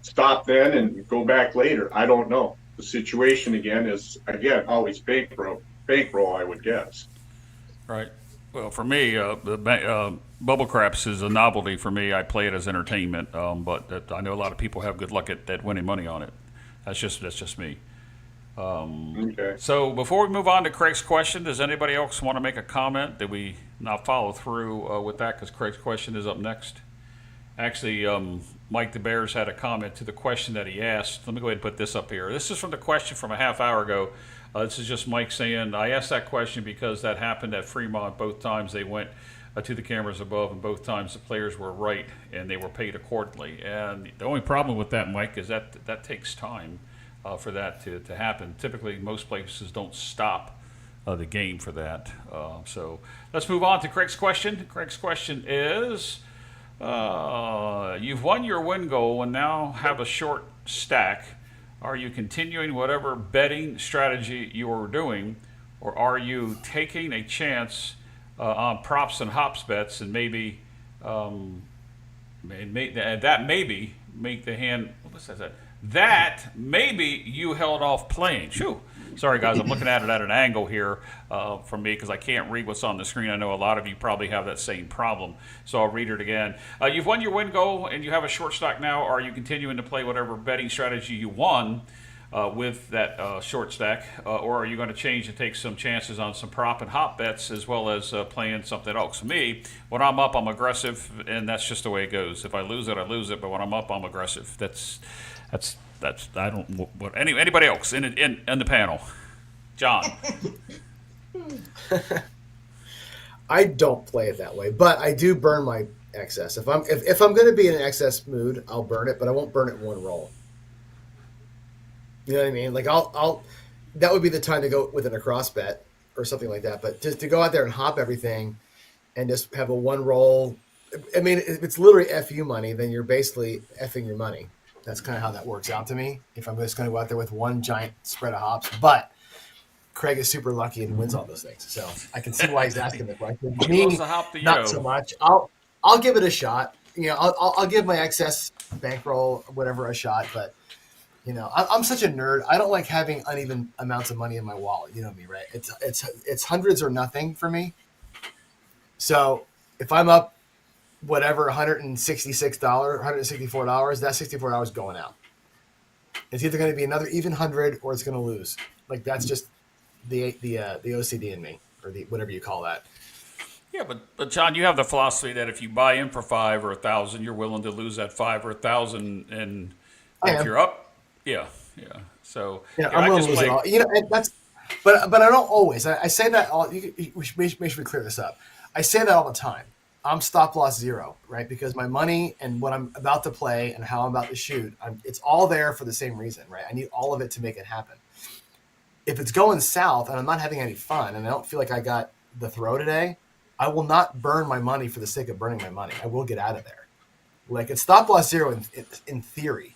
stop then and go back later? I don't know. The situation again is always bankroll, I would guess. Right. Well, for me, bubble craps is a novelty for me. I play it as entertainment, but I know a lot of people have good luck at winning money on it. That's just me. Okay. So before we move on to Craig's question, does anybody else want to make a comment? Did we not follow through with that? Because Craig's question is up next. Actually, Mike the Bears had a comment to the question that he asked. Let me go ahead and put this up here. This is from the question from a half hour ago. This is just Mike saying, I asked that question because that happened at Fremont. Both times they went to the cameras above, and both times the players were right, and they were paid accordingly. And the only problem with that, Mike, is that takes time for that to happen. Typically, most places don't stop the game for that. So let's move on to Craig's question. Craig's question is, you've won your win goal and now have a short stack. Are you continuing whatever betting strategy you're doing, or are you taking a chance on props and hops bets and maybe that maybe make the hand? What says that? That maybe you held off playing. Shoo. Sorry, guys, I'm looking at it at an angle here from me because I can't read what's on the screen. I know a lot of you probably have that same problem, so I'll read it again. You've won your win goal and you have a short stack now. Are you continuing to play whatever betting strategy you won with that short stack, or are you going to change and take some chances on some prop and hop bets as well as playing something else? For me, when I'm up, I'm aggressive, and that's just the way it goes. If I lose it, I lose it, but when I'm up, I'm aggressive. That's I don't what anybody else in the panel. John. I don't play it that way, but I do burn my excess. If I'm going to be in an excess mood, I'll burn it, but I won't burn it in one roll. You know what I mean? Like I'll that would be the time to go with an across bet or something like that. But just to go out there and hop everything and just have a one roll. I mean, if it's literally FU money, then you're basically effing your money. That's kind of how that works out to me. If I'm just going to go out there with one giant spread of hops, but Craig is super lucky and wins all those things, so I can see why he's asking the question. Me, not so much. I'll give it a shot. You know, I'll give my excess bankroll or whatever a shot, but you know, I'm such a nerd. I don't like having uneven amounts of money in my wallet. You know me, right? It's hundreds or nothing for me. So if I'm up whatever $166, $164, that $64 going out. It's either going to be another even 100 or it's going to lose. Like that's just the OCD in me, or the whatever you call that. Yeah, but John, you have the philosophy that if you buy in for 5 or 1,000, you're willing to lose that 5 or 1,000, and if you're up, yeah. So yeah, I'm willing to lose it all. You know, and that's, but I don't always. I say that all. Make sure we clear this up. I say that all the time. I'm stop loss zero, right? Because my money and what I'm about to play and how I'm about to shoot, it's all there for the same reason, right? I need all of it to make it happen. If it's going south and I'm not having any fun and I don't feel like I got the throw today, I will not burn my money for the sake of burning my money. I will get out of there. Like it's stop loss zero in theory,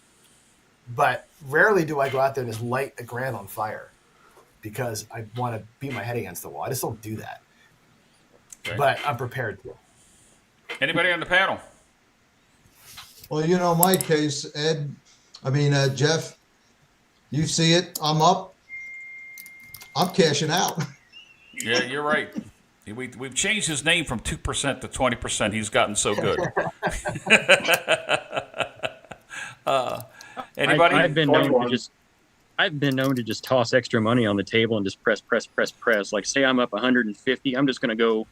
but rarely do I go out there and just light a grand on fire because I want to beat my head against the wall. I just don't do that. Okay. But I'm prepared to. Anybody on the panel? Well, you know, my case, Jeff, you see it. I'm up. I'm cashing out. Yeah, you're right. We've changed his name from 2% to 20%. He's gotten so good. Anybody? I've been known to just toss extra money on the table and just press. Like say I'm up 150, I'm just going to go,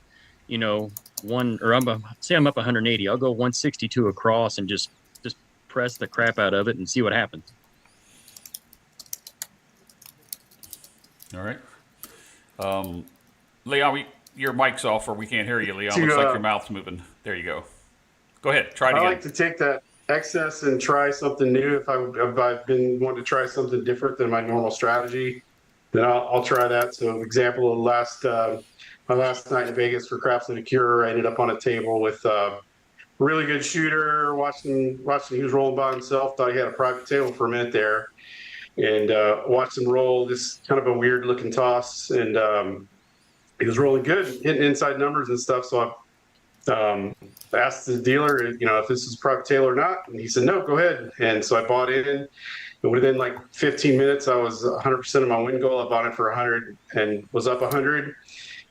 say I'm up 180. I'll go 162 across and just press the crap out of it, and see what happens. All right. Leon, your mic's off, or we can't hear you, Leon. To, Looks like your mouth's moving. There you go. Go ahead. Try it I again. like to take that excess and try something new. If I've been wanting to try something different than my normal strategy, then I'll try that. So, example of my last night in Vegas for Craps and a Cure, I ended up on a table with a really good shooter. Watching he was rolling by himself. Thought he had a private table for a minute there, and watched him roll this kind of a weird looking toss, and he was rolling good, hitting inside numbers and stuff. So I asked the dealer, if this is private table or not, and he said no, go ahead. And so I bought in. And within like 15 minutes, I was 100% of my win goal. I bought it for 100 and was up 100,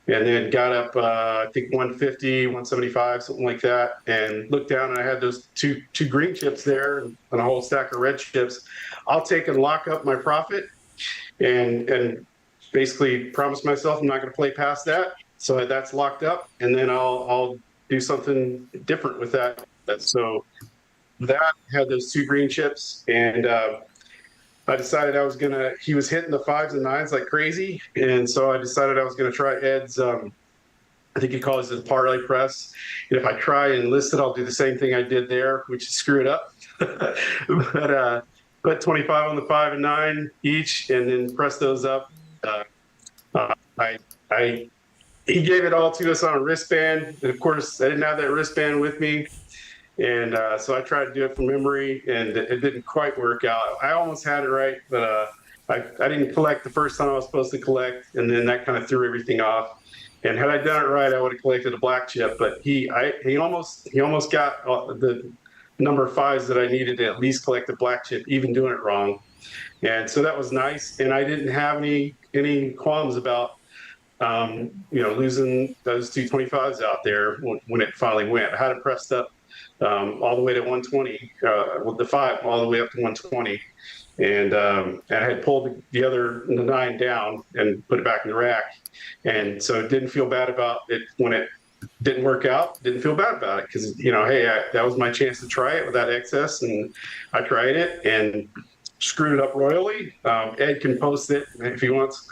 and then got up I think 150, 175, something like that. And looked down, and I had those two green chips there and a whole stack of red chips. I'll take and lock up my profit, and basically promise myself I'm not going to play past that. So that's locked up, and then I'll do something different with that. So that had those two green chips, and I decided he was hitting the 5s and 9s like crazy. And so I decided I was going to try Ed's, I think he calls it parlay press. And if I try and list it, I'll do the same thing I did there, which is screw it up. But put 25 on the 5 and 9 each, and then press those up. He gave it all to us on a wristband. And of course, I didn't have that wristband with me. And so I tried to do it from memory, and it didn't quite work out. I almost had it right, but I didn't collect the first time I was supposed to collect, and then that kind of threw everything off. And had I done it right, I would have collected a black chip. But he almost got the number of 5s that I needed to at least collect the black chip, even doing it wrong. And so that was nice, and I didn't have any qualms about losing those 225s out there when it finally went. I had it pressed up all the way to 120, with the 5 all the way up to 120, and I had pulled the 9 down and put it back in the rack, and so didn't feel bad about it when it didn't work out. Didn't feel bad about it because that was my chance to try it without excess, and I tried it and screwed it up royally. Ed can post it if he wants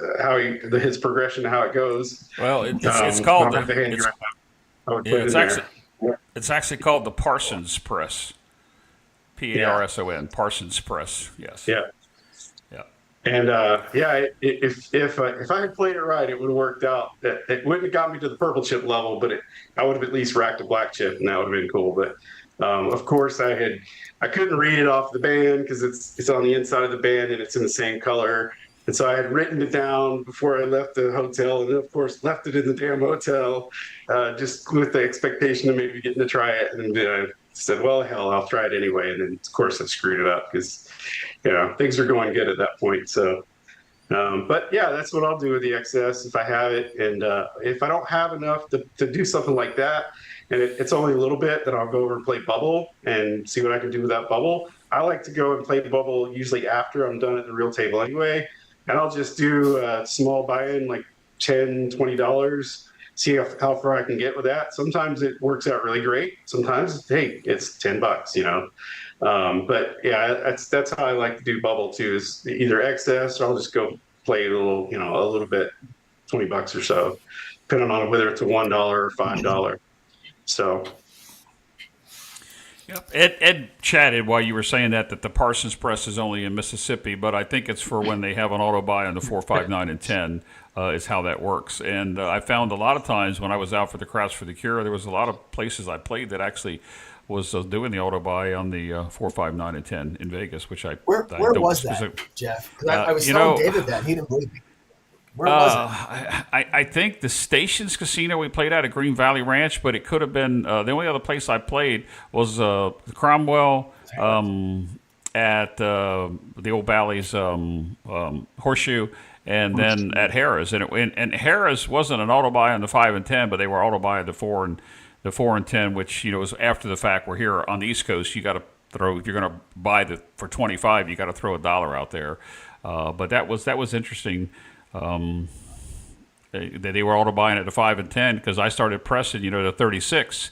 his progression, how it goes. Well, it's called It's actually called the Parsons Press. Parson, Parsons Press. Yes. Yeah. Yeah. And if I had played it right, it would have worked out. It wouldn't have got me to the purple chip level, but I would have at least racked a black chip, and that would have been cool. But of course, I couldn't read it off the band because it's on the inside of the band and it's in the same color. And so I had written it down before I left the hotel, and then of course left it in the damn hotel, just with the expectation of maybe getting to try it. And I said, well, hell, I'll try it anyway. And then of course I screwed it up because, things are going good at that point. So, but yeah, that's what I'll do with the excess if I have it. And if I don't have enough to do something like that, and it's only a little bit, then I'll go over and play bubble and see what I can do with that bubble. I like to go and play the bubble usually after I'm done at the real table anyway. And I'll just do a small buy-in, like $10, $20, see how far I can get with that. Sometimes it works out really great. Sometimes, hey, it's $10, But yeah, that's how I like to do bubble too, is either excess, or I'll just go play a little bit, $20 or so, depending on whether it's a $1 or $5. So. Yep. Ed chatted while you were saying that the Parsons Press is only in Mississippi, but I think it's for when they have an auto buy on the 4, 5, 9, and 10 is how that works. And I found a lot of times when I was out for the Craps for the Cure, there was a lot of places I played that actually was doing the auto buy on the 4, 5, 9, and 10 in Vegas, which Where was that, Jeff? Because I was telling David that he didn't believe me. Where was it? I think the Stations Casino we played at Green Valley Ranch, but it could have been the only other place I played was the Cromwell at the Old Valley's Horseshoe, and then at Harrah's. And Harrah's wasn't an auto buy on the 5 and 10, but they were auto buy on the 4 and 10, which was after the fact. We're here on the East Coast. You got to throw, if you're going to buy for 25, you got to throw $1 out there. But that was interesting. They were auto buying at the 5 and 10 because I started pressing, the 36,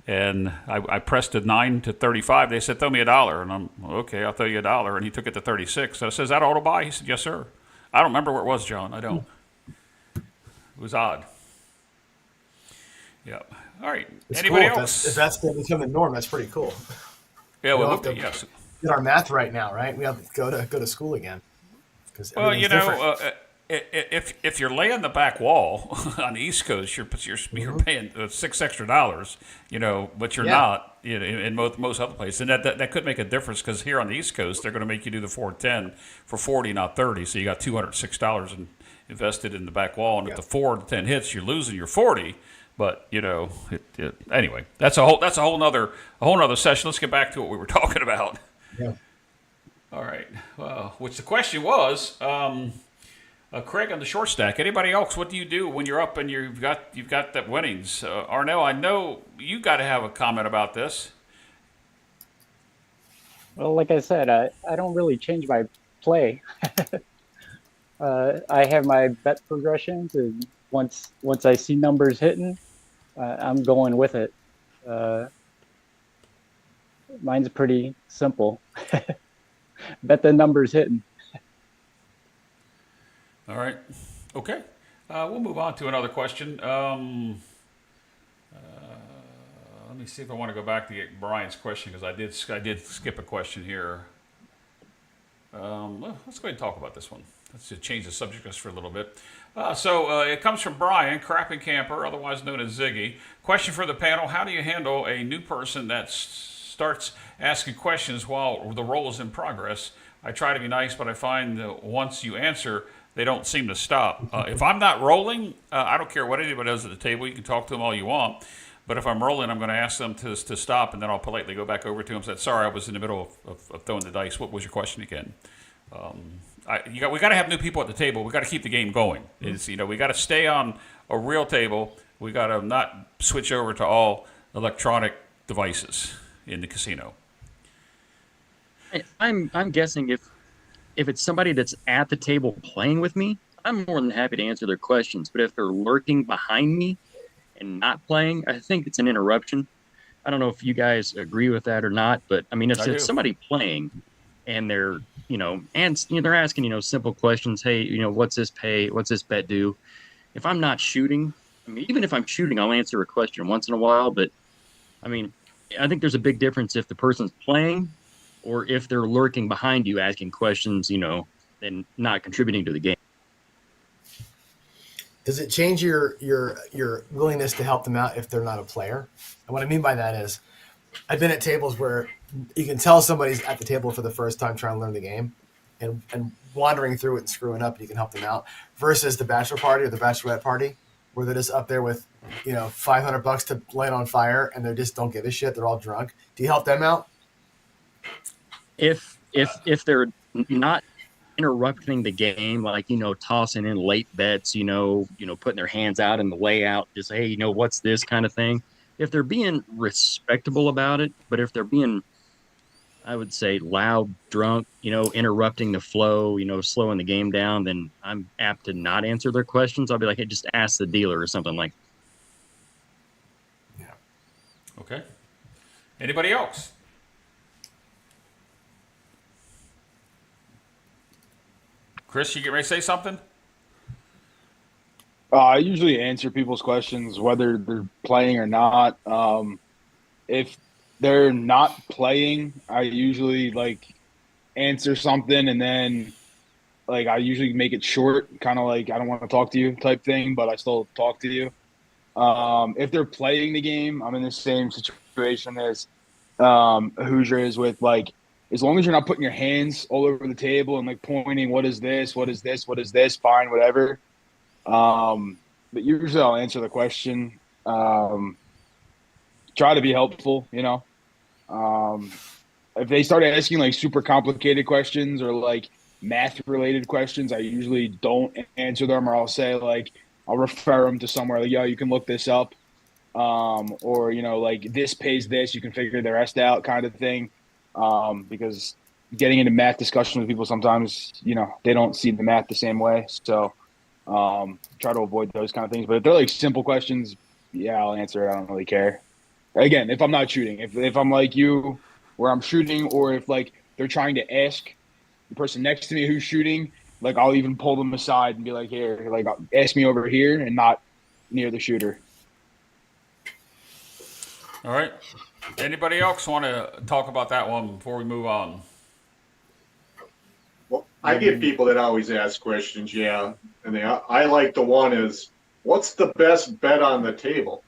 And I pressed a 9 to 35. They said, throw me $1. And I'm, okay, I'll throw you $1. And he took it to 36. So I said, is that auto buy? He said, yes, sir. I don't remember where it was, John. I don't. It was odd. Yep. All right. It's Anybody cool. else? If that's going to become the norm, that's pretty cool. Yeah, We well, don't have to yes. get our math right now, right? We have to go to school again. Well, you know, different. if you're laying the back wall on the East Coast, you're paying $6 extra, you know, but you're not, you know, in most other places, and that could make a difference because here on the East Coast they're going to make you do the 410 for 40, not 30, so you got $206 invested in the back wall, and if the 4 to 10 hits, you're losing your 40. But you know, anyway, that's a whole nother session. Let's get back to what we were talking about. Yeah. All right. Well, which the question was, Craig on the short stack. Anybody else? What do you do when you're up and you've got that winnings? Arnell, I know you got to have a comment about this. Well, like I said, I don't really change my play. I have my bet progressions, and once I see numbers hitting, I'm going with it. Mine's pretty simple. Bet the numbers hitting. All right. Okay. We'll move on to another question. Let me see if I want to go back to get Brian's question because I did skip a question here. Well, let's go ahead and talk about this one. Let's just change the subject just for a little bit. So it comes from Brian, Crapping Camper, otherwise known as Ziggy. Question for the panel: how do you handle a new person that starts asking questions while the roll is in progress? I try to be nice, but I find that once you answer, they don't seem to stop. If I'm not rolling, I don't care what anybody does at the table. You can talk to them all you want. But if I'm rolling, I'm going to ask them to stop, and then I'll politely go back over to them and say, sorry, I was in the middle of throwing the dice. What was your question again? We got to have new people at the table. We got to keep the game going. We got to stay on a real table. We got to not switch over to all electronic devices in the casino. I'm guessing if it's somebody that's at the table playing with me, I'm more than happy to answer their questions. But if they're lurking behind me and not playing, I think it's an interruption. I don't know if you guys agree with that or not, but I mean, if it's somebody playing and they're, they're asking, simple questions. Hey, what's this pay? What's this bet do? If I'm not shooting, I mean, even if I'm shooting, I'll answer a question once in a while. But I mean, I think there's a big difference if the person's playing or if they're lurking behind you asking questions, and not contributing to the game. Does it change your willingness to help them out if they're not a player? And what I mean by that is, I've been at tables where you can tell somebody's at the table for the first time trying to learn the game and wandering through it and screwing up, and you can help them out, versus the bachelor party or the bachelorette party where they're just up there with, $500 to light on fire and they just don't give a shit. They're all drunk. Do you help them out? If they're not interrupting the game, like, tossing in late bets, putting their hands out in the layout, just, hey, what's this kind of thing. If they're being respectable about it, but if they're being, I would say, loud, drunk, interrupting the flow, slowing the game down, then I'm apt to not answer their questions. I'll be like, hey, just ask the dealer or something like that. Yeah. Okay. Anybody else? Chris, you get ready to say something? I usually answer people's questions whether they're playing or not. If they're not playing, I usually answer something, and then I usually make it short, kind of like I don't want to talk to you type thing, but I still talk to you. If they're playing the game, I'm in the same situation as Hoosier is with, as long as you're not putting your hands all over the table and pointing, what is this, what is this, what is this, fine, whatever. But usually I'll answer the question. Try to be helpful, If they start asking super complicated questions or math related questions, I usually don't answer them, or I'll say I'll refer them to somewhere yo, you can look this up. Or, this pays this, you can figure the rest out kind of thing. Because getting into math discussion with people sometimes, they don't see the math the same way. So try to avoid those kind of things. But if they're simple questions, yeah, I'll answer it. I don't really care. Again, if I'm not shooting, if I'm like you, where I'm shooting, or if like they're trying to ask the person next to me who's shooting, like I'll even pull them aside and be like, here, like ask me over here and not near the shooter. All right. Anybody else want to talk about that one before we move on? Well, I get people that always ask questions, yeah, and I like the one is, what's the best bet on the table?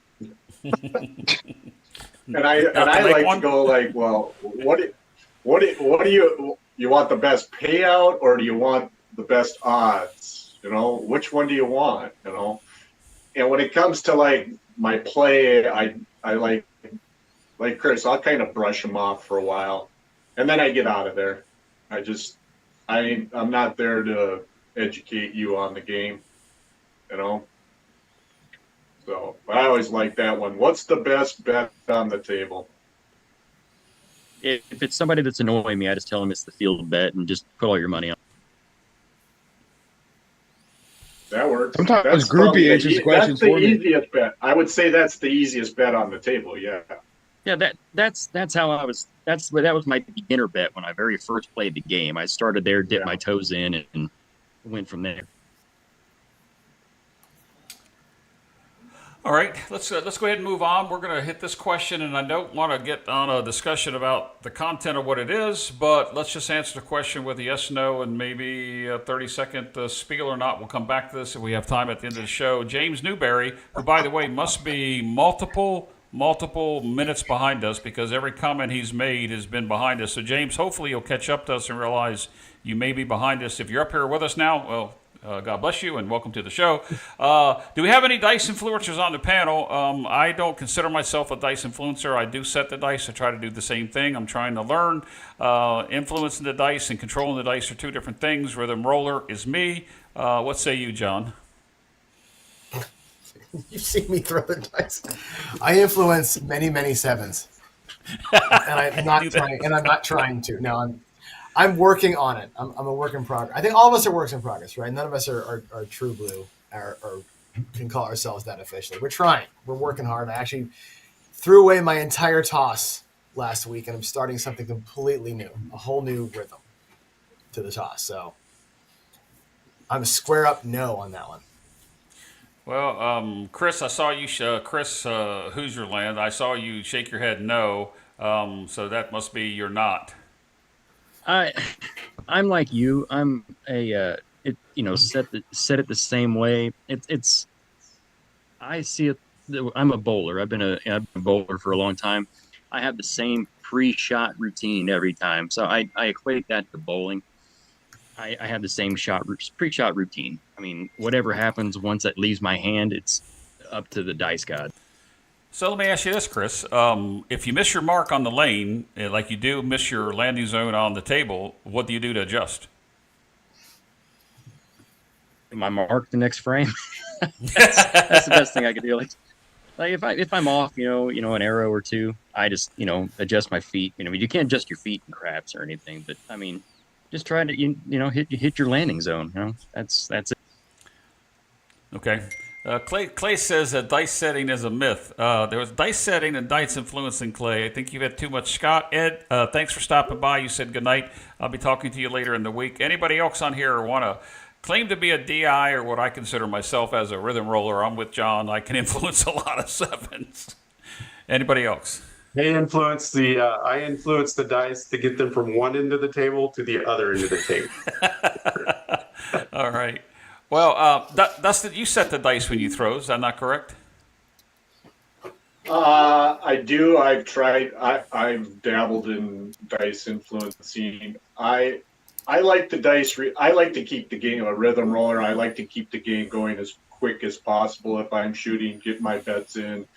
And I like to go like, well, what do you want the best payout or do you want the best odds? You know, which one do you want? You know, and when it comes to like my play, I like Chris, I'll kind of brush him off for a while, and then I get out of there. I'm not there to educate you on the game, you know. So, but I always like that one. What's the best bet on the table? If it's somebody that's annoying me, I just tell them it's the field bet and just put all your money on. That works. Sometimes That's groupie answers the questions That's for the me. easiest bet. I would say that's the easiest bet on the table. Yeah. Yeah, that's how I was. That was my beginner bet when I very first played the game. I started there, dipped my toes in, and went from there. All right, let's go ahead and move on. We're going to hit this question, and I don't want to get on a discussion about the content of what it is, but let's just answer the question with a yes, no, and maybe a 30-second spiel or not. We'll come back to this if we have time at the end of the show. James Newberry, who, by the way, must be multiple minutes behind us because every comment he's made has been behind us. So, James, hopefully you'll catch up to us and realize you may be behind us. If you're up here with us now, well, God bless you and welcome to the show. Do we have any dice influencers on the panel? I don't consider myself a dice influencer. I do set the dice. I try to do the same thing. I'm trying to learn. Influencing the dice and controlling the dice are two different things. Rhythm roller is me. What say you, John? You see me throw the dice. I influence many, many sevens, and I'm not trying to. No, I'm working on it. I'm a work in progress. I think all of us are works in progress, right? None of us are true blue or can call ourselves that officially. We're trying. We're working hard. I actually threw away my entire toss last week, and I'm starting something completely new, a whole new rhythm to the toss. So I'm square up no on that one. Well, Chris, I saw you, Chris Hoosierland, I saw you shake your head no, so that must be you're not. I'm like you. I'm set it the same way. I see it. I'm a bowler. I've been a bowler for a long time. I have the same pre-shot routine every time, so I equate that to bowling. I have the same pre-shot routine. I mean, whatever happens once that leaves my hand, it's up to the dice god. So let me ask you this, Chris. If you miss your mark on the lane, like you do miss your landing zone on the table, what do you do to adjust? My mark the next frame. that's the best thing I could do. Like if I'm off, an arrow or two, I just adjust my feet. You can't adjust your feet in craps or anything, but I mean, just try to hit your landing zone. That's it. Okay. Clay says that dice setting is a myth. There was dice setting and dice influencing, Clay. I think you've had too much. Scott, Ed, thanks for stopping by. You said goodnight. I'll be talking to you later in the week. Anybody else on here want to claim to be a DI or what I consider myself as a rhythm roller? I'm with John. I can influence a lot of sevens. Anybody else? I influence the dice to get them from one end of the table to the other end of the table. All right. Well, Dustin, you set the dice when you throw. Is that not correct? I do. I've tried. I've dabbled in dice influencing. I like the dice. I like to keep the game a rhythm roller. I like to keep the game going as quick as possible if I'm shooting, get my bets in.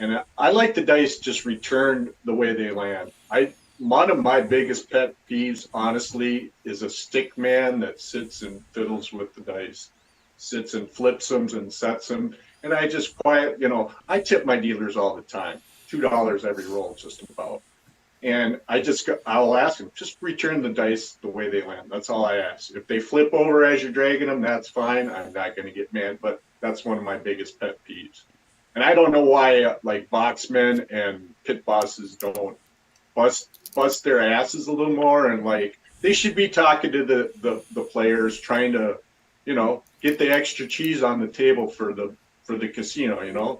And I like the dice just return the way they land. One of my biggest pet peeves, honestly, is a stick man that sits and fiddles with the dice, sits and flips them and sets them. And I just I tip my dealers all the time, $2 every roll, just about. And I'll ask them, just return the dice the way they land. That's all I ask. If they flip over as you're dragging them, that's fine. I'm not going to get mad, but that's one of my biggest pet peeves. And I don't know why like boxmen and pit bosses don't bust their asses a little more, and like they should be talking to the players, trying to, get the extra cheese on the table for the casino,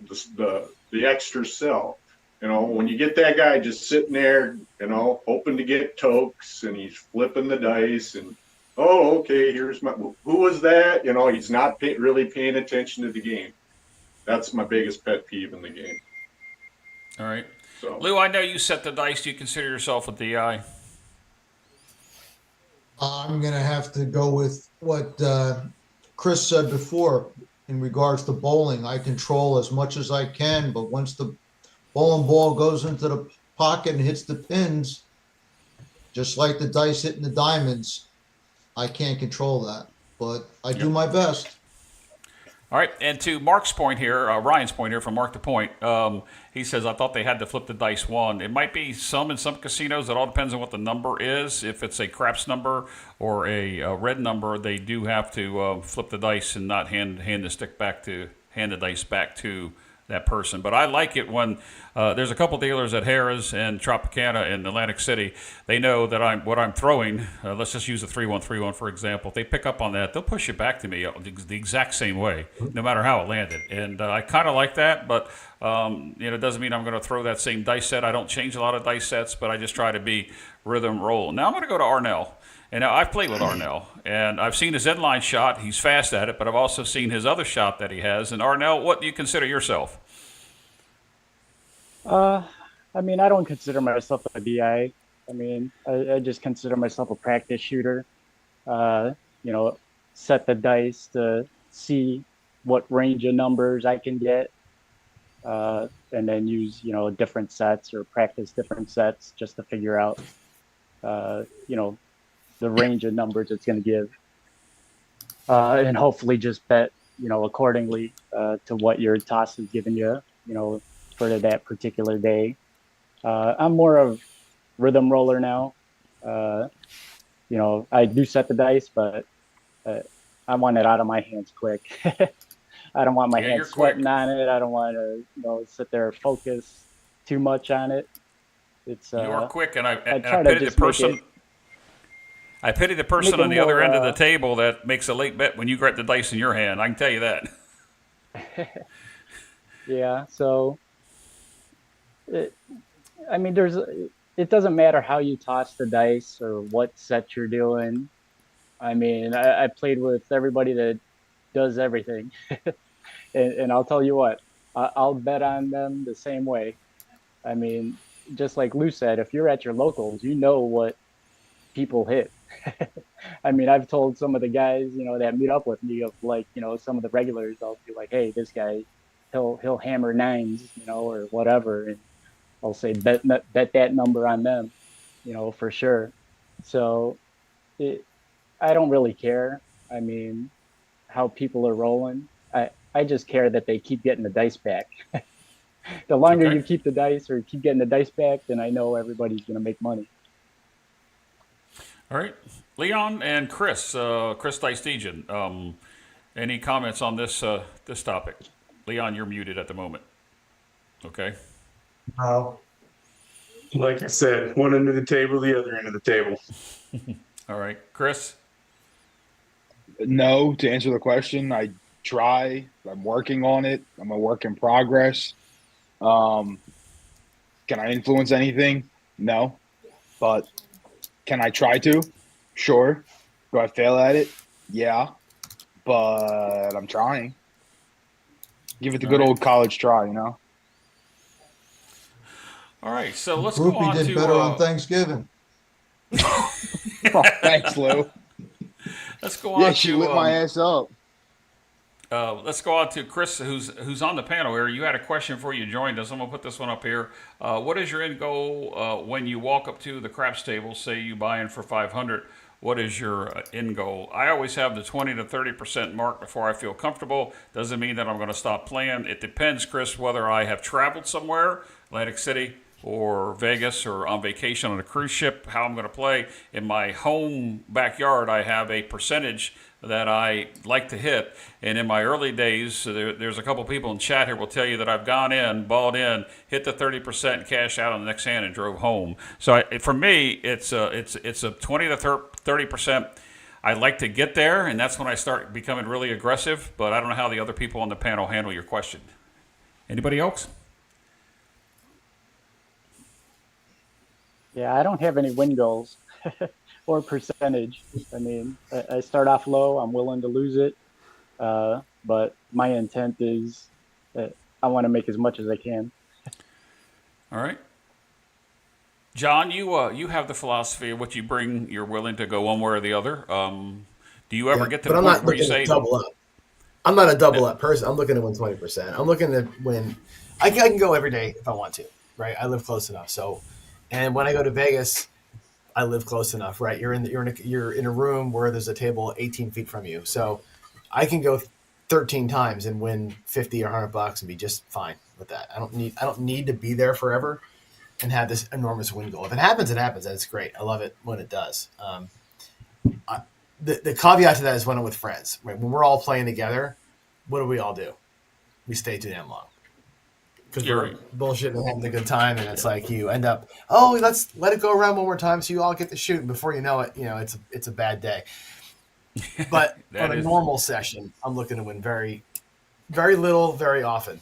the extra sell. When you get that guy just sitting there, hoping to get tokes, and he's flipping the dice, and oh, okay, here's my, who was that? He's not really paying attention to the game. That's my biggest pet peeve in the game. All right. So Lou, I know you set the dice. Do you consider yourself a DI? I'm going to have to go with what Chris said before in regards to bowling. I control as much as I can, but once the bowling ball goes into the pocket and hits the pins, just like the dice hitting the diamonds, I can't control that. But I do my best. All right, and to Mark's point here, Ryan's point here from Mark the Point, he says, I thought they had to flip the dice one. It might be some in some casinos. It all depends on what the number is. If it's a craps number or a red number, they do have to flip the dice and not hand the dice back to that person. But I like it when there's a couple dealers at Harrah's and Tropicana in Atlantic City. They know that what I'm throwing. Let's just use a 3-1-3-1 for example. If they pick up on that, they'll push it back to me the exact same way, no matter how it landed. And I kind of like that, but it doesn't mean I'm going to throw that same dice set. I don't change a lot of dice sets, but I just try to be rhythm roll. Now I'm going to go to Arnell. And now I've played with Arnell, and I've seen his inline shot. He's fast at it, but I've also seen his other shot that he has. And Arnell, what do you consider yourself? I mean, I don't consider myself a DI. I mean, I just consider myself a practice shooter. Set the dice to see what range of numbers I can get, and then use, different sets or practice different sets just to figure out, the range of numbers it's going to give, and hopefully just bet, accordingly to what your toss is giving you, for that particular day. I'm more of rhythm roller now. I do set the dice, but I want it out of my hands quick. I don't want my hands sweating on it. I don't want to, sit there and focus too much on it. It's you are quick, and I try pity to the person. I pity the person on the other end of the more, table that makes a late bet when you grab the dice in your hand. I can tell you that. Yeah. So, it doesn't matter how you toss the dice or what set you're doing. I mean, I played with everybody that does everything. and I'll tell you what, I'll bet on them the same way. I mean, just like Lou said, if you're at your locals, you know what people hit. I mean, I've told some of the guys, that meet up with me of like, some of the regulars, I'll be like, hey, this guy, he'll hammer nines, or whatever. And I'll say, bet that number on them, for sure. So I don't really care. I mean, how people are rolling. I just care that they keep getting the dice back. The longer you keep the dice or keep getting the dice back, then I know everybody's going to make money. All right, Leon and Chris Dice Dejan, any comments on this topic? Leon, you're muted at the moment. Okay. No. Like I said, one end of the table, the other end of the table. All right, Chris. No, to answer the question, I try. I'm working on it. I'm a work in progress. Can I influence anything? No, but can I try to? Sure. Do I fail at it? Yeah, but I'm trying. Give it the good old college try, All right, so let's go on Groupie did better on Thanksgiving. Oh, thanks, Lou. Let's go on. Yeah, she lit my ass up. Let's go on to Chris, who's on the panel here. You had a question before you joined us. I'm gonna put this one up here. What is your end goal when you walk up to the craps table? Say you buy in for 500. What is your end goal? I always have the 20 to 30% mark before I feel comfortable. Doesn't mean that I'm going to stop playing. It depends, Chris, whether I have traveled somewhere, Atlantic City or Vegas, or on vacation on a cruise ship, how I'm going to play. In my home backyard, I have a percentage that I like to hit. And in my early days, there's a couple people in chat here will tell you that I've gone in, balled in, hit the 30% and cash out on the next hand and drove home. So for me, it's a 20 to 30%. I like to get there, and that's when I start becoming really aggressive. But I don't know how the other people on the panel handle your question. Anybody else? Yeah, I don't have any win goals or percentage. I mean, I start off low. I'm willing to lose it, but my intent is that I want to make as much as I can. All right. John, you have the philosophy of what you bring. You're willing to go one way or the other. Do you ever get to the but I'm point not where you looking say, to double up. I'm not a double up person. I'm looking to win 20%. I'm looking to win. I can go every day if I want to, right? I live close enough. So, and when I go to Vegas, I live close enough, right? You're in a room where there's a table 18 feet from you. So I can go 13 times and win 50 or $100 and be just fine with that. I don't need to be there forever and have this enormous win goal. If it happens, it happens. That's great. I love it when it does. The caveat to that is when I'm with friends, right? When we're all playing together, what do we all do? We stay too damn long because we're bullshitting and having a good time, and it's like you end up, let's let it go around one more time so you all get to shoot, and before you know it, it's a bad day. But on a normal session, I'm looking to win very, very little, very often,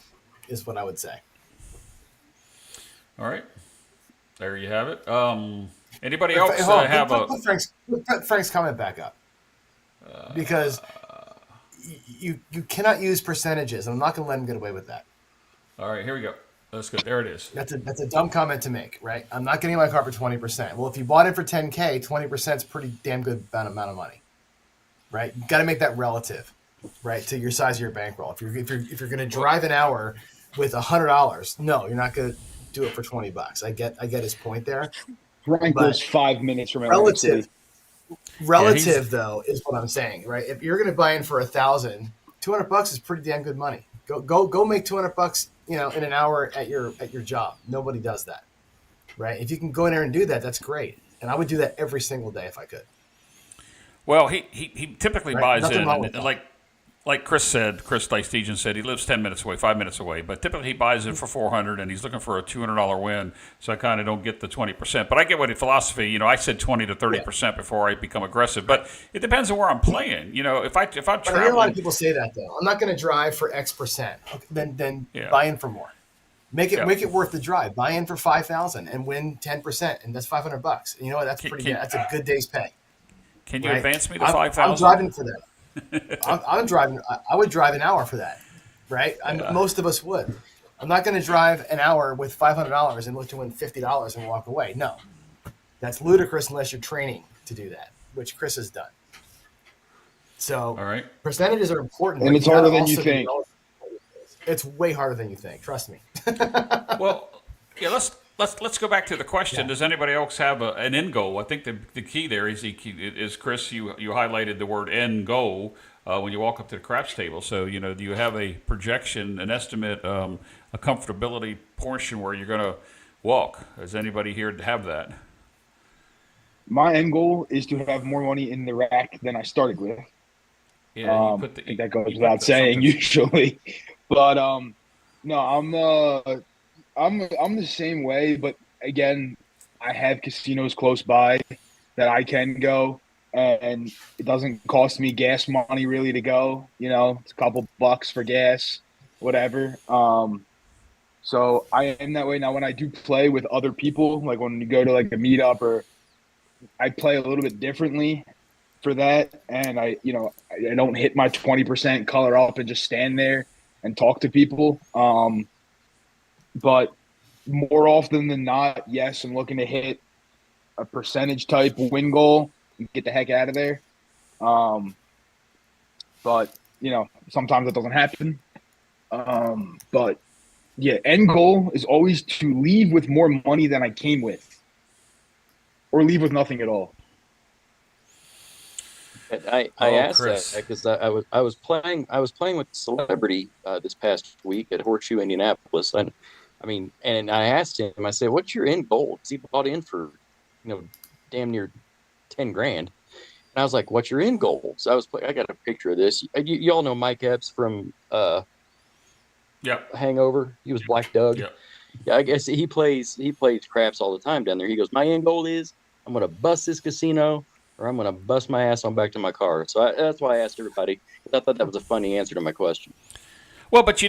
is what I would say. all right, there you have it. Anybody else have put Frank's comment back up because you cannot use percentages. I'm not going to let him get away with that. All right, here we go. That's good. There it is. That's a dumb comment to make, right? I'm not getting my car for 20%. Well, if you bought it for 10K, 20% is pretty damn good amount of money, right? You got to make that relative, right, to your size of your bankroll. If you're going to drive an hour with $100, no, you're not going to do it for $20. I get his point there. Frank was 5 minutes from relative though is what I'm saying, right? If you're going to buy in for $1,000, $200 is pretty damn good money. Go make $200, in an hour at your job. Nobody does that, right? If you can go in there and do that, that's great. And I would do that every single day if I could. Well, he typically buys Nothing in, wrong with and that. like Chris Dystegian said, he lives 10 minutes away, 5 minutes away, but typically he buys it for $400 and he's looking for a $200 win. So I kind of don't get the 20%, but I get what his philosophy. I said 20 to 30% before I become aggressive, but it depends on where I'm playing. If I'm But I hear a lot traveling, of people say that though. I'm not going to drive for X%. Okay, then buy in for more. Make it worth the drive. Buy in for 5,000 and win 10%, and that's $500. You know what? That's pretty good. That's a good day's pay. Can you advance me to I'm 5,000? driving for that. I'm driving. I would drive an hour for that, right? Most of us would. I'm not going to drive an hour with $500 and look to win $50 and walk away. No, that's ludicrous unless you're training to do that, which Chris has done. So, All right. percentages are important, And but it's you gotta harder than you also be think. relative. It's way harder than you think. Trust me. Well, yeah. Let's go back to the question. Yeah. Does anybody else have an end goal? I think the key there is Chris. You highlighted the word end goal when you walk up to the craps table. So do you have a projection, an estimate, a comfortability portion where you're going to walk? Does anybody here have that? My end goal is to have more money in the rack than I started with. Yeah, I think that goes without saying usually, but no, I'm the same way, but again, I have casinos close by that I can go, and it doesn't cost me gas money really to go. It's a couple bucks for gas, whatever. So I am that way now. When I do play with other people, like when you go to like a meetup, or I play a little bit differently for that, and I don't hit my 20% color up and just stand there and talk to people. But more often than not, yes, I'm looking to hit a percentage type win goal and get the heck out of there. But sometimes that doesn't happen. But yeah, end goal is always to leave with more money than I came with, or leave with nothing at all. I asked Chris. That because I was playing with Celebrity this past week at Horseshoe, Indianapolis, and I asked him. I said, "What's your end goal?" Because he bought in for damn near $10,000, I was like, "What's your end goal?" So I got a picture of this. You all know Mike Epps from Yep. Hangover. He was Black Doug. Yep. Yeah, I guess he plays craps all the time down there. He goes, "My end goal is I'm going to bust this casino, or I'm going to bust my ass on back to my car." So that's why I asked everybody, because I thought that was a funny answer to my question. Well, but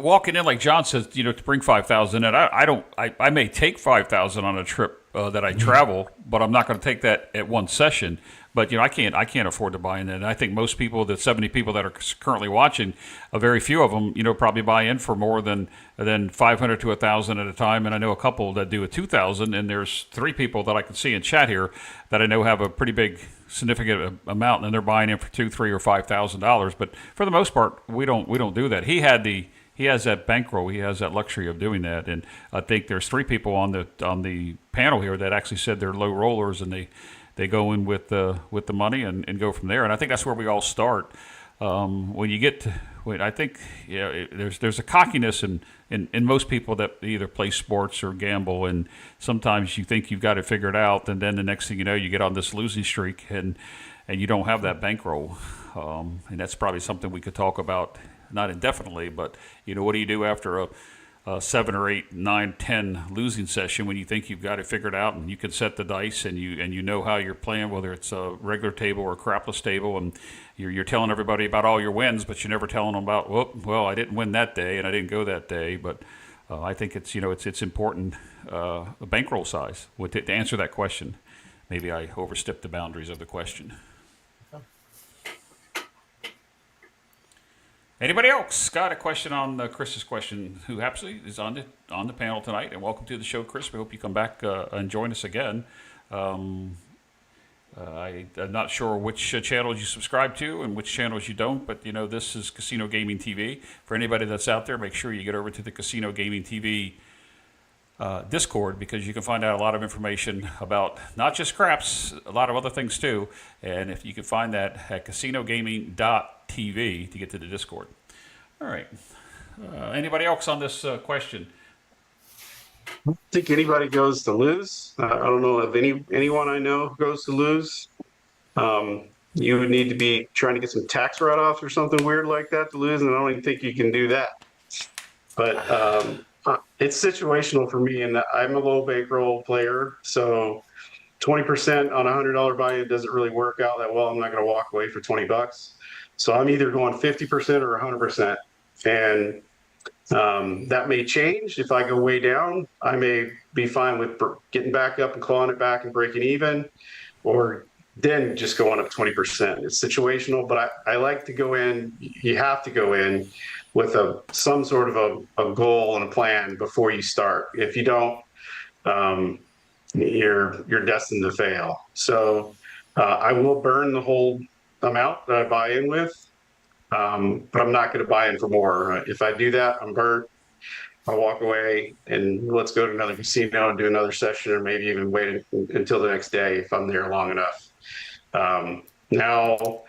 walking in like John says, to bring 5,000, and I may take 5,000 on a trip that I travel, but I'm not going to take that at one session. But I can't afford to buy in. And I think most people, the 70 people that are currently watching, very few of them, probably buy in for more than 500 to 1,000 at a time. And I know a couple that do a 2,000. And there's 3 people that I can see in chat here that I know have a pretty big, significant amount, and they're buying in for $2,000, $3,000, or $5,000. But for the most part, we don't do that. He has that bankroll. He has that luxury of doing that. And I think there's 3 people on the panel here that actually said they're low rollers, and they go in with the money and go from there. And I think that's where we all start. When you get to, I think there's a cockiness in most people that either play sports or gamble, and sometimes you think you've got it figured out, and then the next thing you know, you get on this losing streak, and you don't have that bankroll. And that's probably something we could talk about, not indefinitely, but what do you do after a 7 or 8, 9, 10 losing session when you think you've got it figured out, and you can set the dice, and you know how you're playing, whether it's a regular table or a crapless table, and you're telling everybody about all your wins, but you're never telling them about, well, I didn't win that day and I didn't go that day. But I think it's it's important, a bankroll size to answer that question. Maybe I overstepped the boundaries of the question. Anybody else got a question on Chris's question? Who absolutely is on the panel tonight? And welcome to the show, Chris. We hope you come back and join us again. I'm not sure which channels you subscribe to and which channels you don't, but this is Casino Gaming TV. For anybody that's out there, make sure you get over to the Casino Gaming TV Discord, because you can find out a lot of information about not just craps, a lot of other things too. And if you can find that at casinogaming.tv to get to the Discord. All right. Anybody else on this question? I don't think anybody goes to lose. I don't know of anyone I know who goes to lose. You would need to be trying to get some tax write-offs or something weird like that to lose, and I don't even think you can do that. But it's situational for me, and I'm a low bankroll player, so 20% on a $100 buy-in doesn't really work out that well. I'm not going to walk away for $20. So I'm either going 50% or 100%. And that may change. If I go way down, I may be fine with getting back up and clawing it back and breaking even, or then just going up 20%. It's situational, but I like to go in. You have to go in with some sort of a goal and a plan before you start. If you don't, you're destined to fail. So I will burn the whole amount that I buy in with, but I'm not going to buy in for more. If I do that, I'm burnt. I'll walk away and let's go to another casino and do another session, or maybe even wait until the next day if I'm there long enough. Now,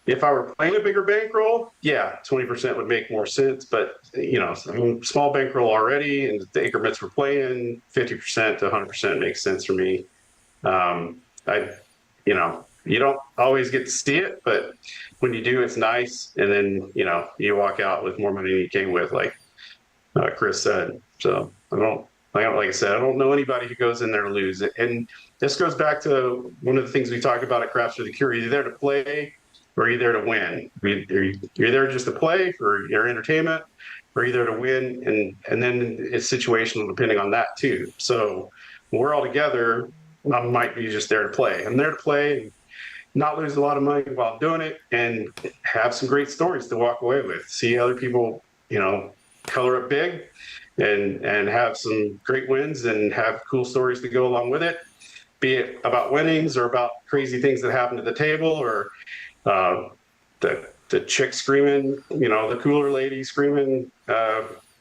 if I were playing a bigger bankroll, yeah, 20% would make more sense. But I'm small bankroll already, and the increments we're playing, 50% to 100% makes sense for me. You don't always get to see it, but when you do, it's nice. And then you walk out with more money than you came with, like Chris said. So like I said, I don't know anybody who goes in there to lose it. And this goes back to one of the things we talked about at Craps for the Cure. You're there to play, or you're there to win. You're there just to play for your entertainment, or you're there to win. And then it's situational depending on that too. So when we're all together, I might be just there to play. I'm there to play and not lose a lot of money while doing it, and have some great stories to walk away with. See other people, color it big and have some great wins and have cool stories to go along with it, be it about winnings or about crazy things that happen at the table, or the chick screaming, the cooler lady screaming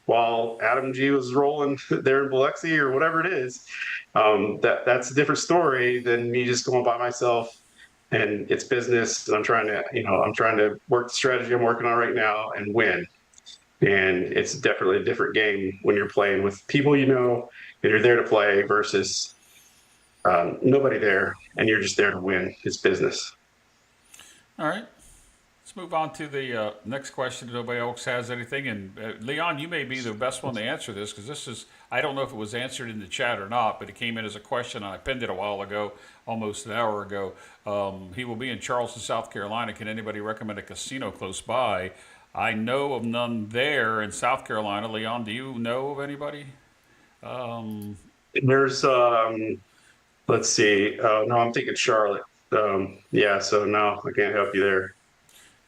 while Adam G was rolling there in Biloxi, or whatever it is. That's a different story than me just going by myself, and it's business. And I'm trying to work the strategy I'm working on right now and win. And it's definitely a different game when you're playing with people and you're there to play versus nobody there and you're just there to win. It's business. All right. Let's move on to the next question. If nobody else has anything. And Leon, you may be the best one to answer this because this is, I don't know if it was answered in the chat or not, but it came in as a question. And I pinned it a while ago, almost an hour ago. He will be in Charleston, South Carolina. Can anybody recommend a casino close by? I know of none there in South Carolina. Leon, do you know of anybody? There's let's see. No, I'm thinking Charlotte. Yeah, so no, I can't help you there.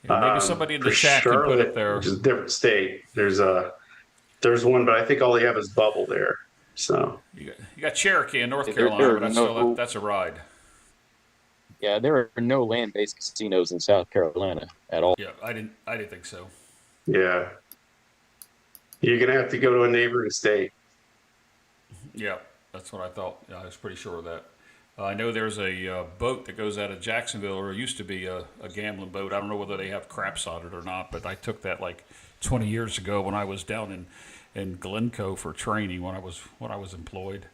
Yeah, maybe somebody in the For chat can put it Charlotte, there. which is a different state. There's one, but I think all they have is Bubble there. So You got Cherokee in North There- Carolina, there but are that's no- still that's a ride. Yeah, there are no land-based casinos in South Carolina at all. Yeah, I didn't think so. yeah, you're gonna have to go to a neighboring state. Yeah, that's what I thought. Yeah, I was pretty sure of that. I know there's a boat that goes out of Jacksonville, or used to be a gambling boat. I don't know whether they have craps on it or not, but I took that like 20 years ago when I was down in Glencoe for training when I was employed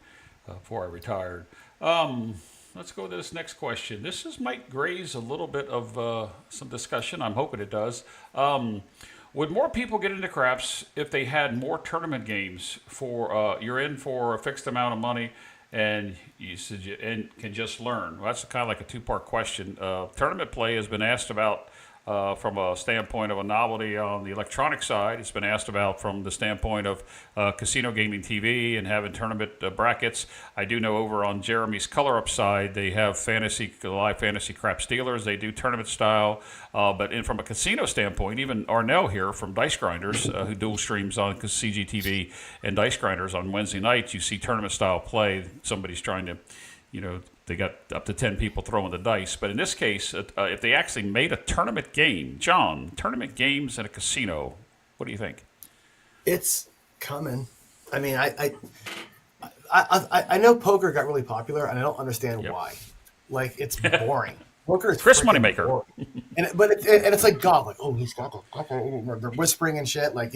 before I retired. Let's go to this next question. This might graze a little bit of some discussion. I'm hoping it does. Would more people get into craps if they had more tournament games? For you're in for a fixed amount of money, and and can just learn. Well, that's kind of like a two-part question. Tournament play has been asked about from a standpoint of a novelty on the electronic side. It's been asked about from the standpoint of casino gaming TV and having tournament brackets. I do know over on Jeremy's Color Up side, they have live fantasy craps dealers. They do tournament style. But from a casino standpoint, even Arnell here from Dice Grinders, who dual streams on CGTV and Dice Grinders on Wednesday nights, you see tournament style play. Somebody's trying to, they got up to 10 people throwing the dice. But in this case, if they actually made a tournament game, John, tournament games in a casino, what do you think? It's coming. I mean, I know poker got really popular, and I don't understand why. Like, it's boring. Poker is Chris freaking Moneymaker. boring. And it's like God, like, oh, he's got the they're whispering and shit, like,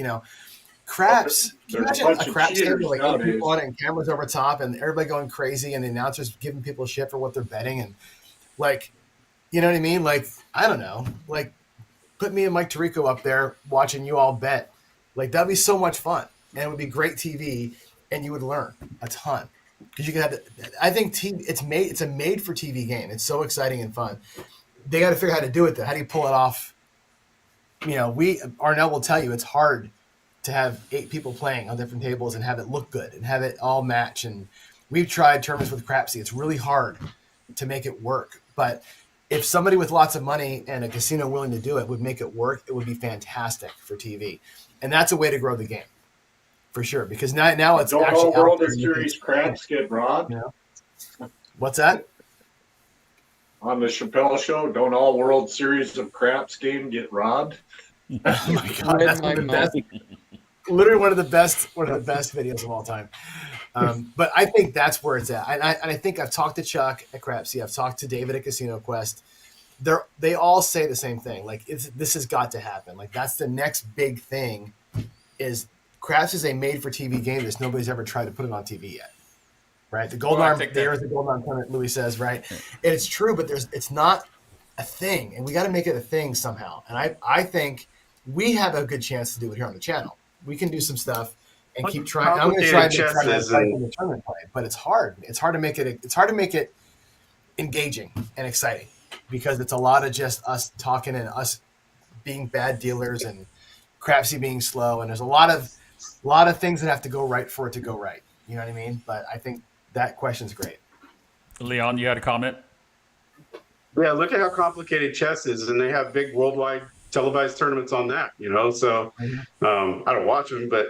craps. Can you There's a imagine bunch a of craps game cheaters with like 8 nowadays. people on it and cameras over top and everybody going crazy and the announcers giving people shit for what they're betting and like, you know what I mean? Like, I don't know. Like, put me and Mike Tirico up there watching you all bet. Like, that'd be so much fun. And it would be great TV and you would learn a ton. Because you could have I think TV, it's a made for TV game. It's so exciting and fun. They got to figure out how to do it though. How do you pull it off? Arnell will tell you it's hard to have 8 people playing on different tables and have it look good and have it all match. And we've tried tournaments with Crapsy. It's really hard to make it work. But if somebody with lots of money and a casino willing to do it would make it work, it would be fantastic for TV. And that's a way to grow the game for sure. Because now it's Don't actually all World out there. Series craps get robbed What's that? on the Chappelle Show? Don't all World Series of craps game get robbed? Oh my God, that's one of the best. Literally one of the best videos of all time. But I think that's where it's at. And I think I've talked to Chuck at Crapsy. I've talked to David at Casino Quest. They all say the same thing. Like, this has got to happen. Like, that's the next big thing. Is Craps is a made-for-TV game. There's nobody's ever tried to put it on TV yet. Right? The Golden Arm, there is the Golden Arm tournament, Louis says, right? And it's true, but it's not a thing. And we got to make it a thing somehow. And I think we have a good chance to do it here on the channel. We can do some stuff and keep trying. I'm going to try to the tournament play, but it's hard. It's hard to make it. It's hard to make it engaging and exciting because it's a lot of just us talking and us being bad dealers and Crapsy being slow. And there's a lot of things that have to go right for it to go right. You know what I mean? But I think that question's great. Leon, you had a comment? Yeah, look at how complicated chess is, and they have big worldwide televised tournaments on that. So I don't watch them, but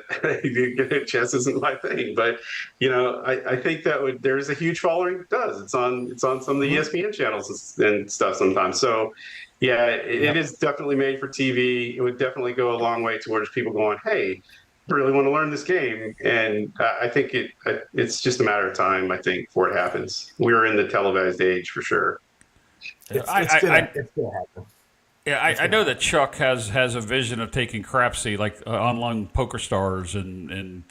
chess isn't my thing. But I think that there's a huge following. It does. It's on some of the ESPN channels and stuff sometimes. So yeah, it is definitely made for TV. It would definitely go a long way towards people going, hey, I really want to learn this game. And I think it's just a matter of time, I think, before it happens. We're in the televised age for sure. It's gonna happen. Yeah, I know that Chuck has a vision of taking Crapsy, like online Poker Stars and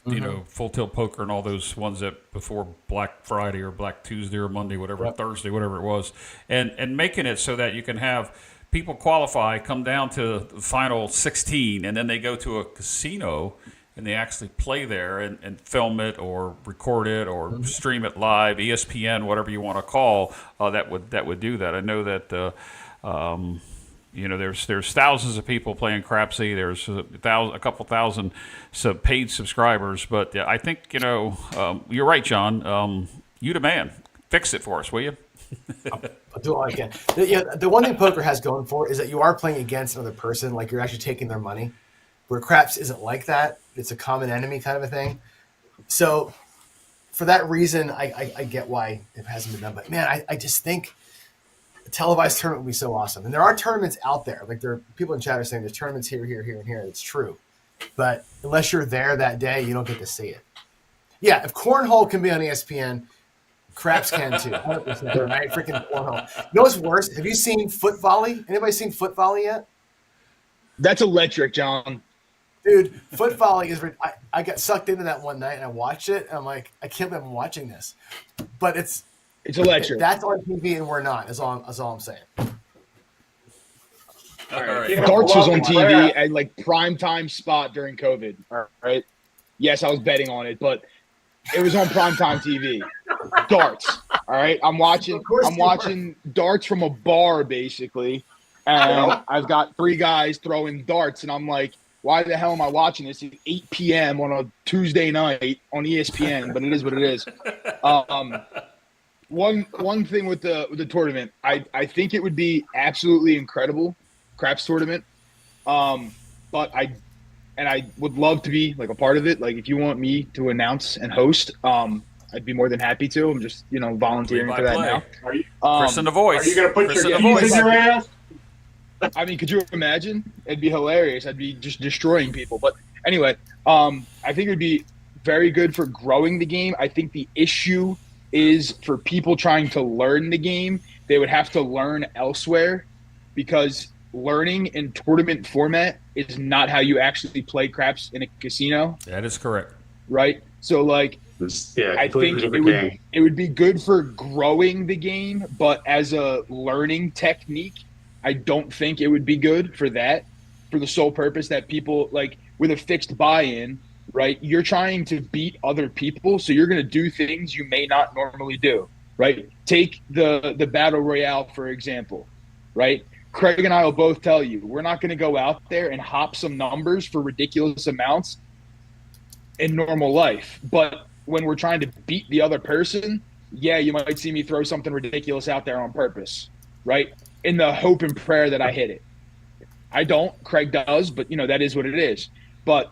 Full Tilt Poker and all those ones that before Black Friday or Black Tuesday or Monday, whatever, Thursday, whatever it was, and making it so that you can have people qualify, come down to the final 16, and then they go to a casino and they actually play there and film it or record it or stream it live, ESPN, whatever you want to call, that would do that. I know that there's thousands of people playing Crapsy. There's a couple thousand paid subscribers, but I think you're right, John. You the man. Fix it for us, will you? I'll do all I can. The one thing poker has going for it is that you are playing against another person, like you're actually taking their money. Where craps isn't like that. It's a common enemy kind of a thing. So for that reason, I get why it hasn't been done. But man, I just think a televised tournament would be so awesome. And there are tournaments out there. Like there are people in chat are saying there's tournaments here, here, here, and here. It's true. But unless you're there that day, you don't get to see it. Yeah, if cornhole can be on ESPN, craps can too. 100%, right? Freaking cornhole. You know what's worse? Have you seen foot volley? Anybody seen foot volley yet? That's electric, John. Dude, foot volley is. I got sucked into that one night and I watched it. And I'm like, I can't believe I'm watching this, but it's electric. That's on TV and we're not. Is all I'm saying. All right. Darts was on TV at like prime time spot during COVID. All right. Yes, I was betting on it, but it was on prime time TV. Darts. All right. I'm watching darts from a bar basically, and I've got 3 guys throwing darts, and I'm like, why the hell am I watching this at 8 p.m. on a Tuesday night on ESPN? But it is what it is. One thing with the tournament, I think it would be absolutely incredible, craps tournament. But I would love to be like a part of it. Like if you want me to announce and host, I'd be more than happy to. I'm just volunteering for that now. Chris in the voice. Are you going to put your keys in your ass? I mean, could you imagine? It'd be hilarious. I'd be just destroying people. But anyway, I think it would be very good for growing the game. I think the issue is for people trying to learn the game, they would have to learn elsewhere, because learning in tournament format is not how you actually play craps in a casino. That is correct. Right? So like, I think it would be good for growing the game, but as a learning technique, I don't think it would be good for that, for the sole purpose that people, like with a fixed buy-in, right? You're trying to beat other people, so you're going to do things you may not normally do, right? Take the Battle Royale, for example, right? Craig and I will both tell you, we're not going to go out there and hop some numbers for ridiculous amounts in normal life. But when we're trying to beat the other person, yeah, you might see me throw something ridiculous out there on purpose, right? In the hope and prayer that I hit it. I don't. Craig does, but that is what it is. But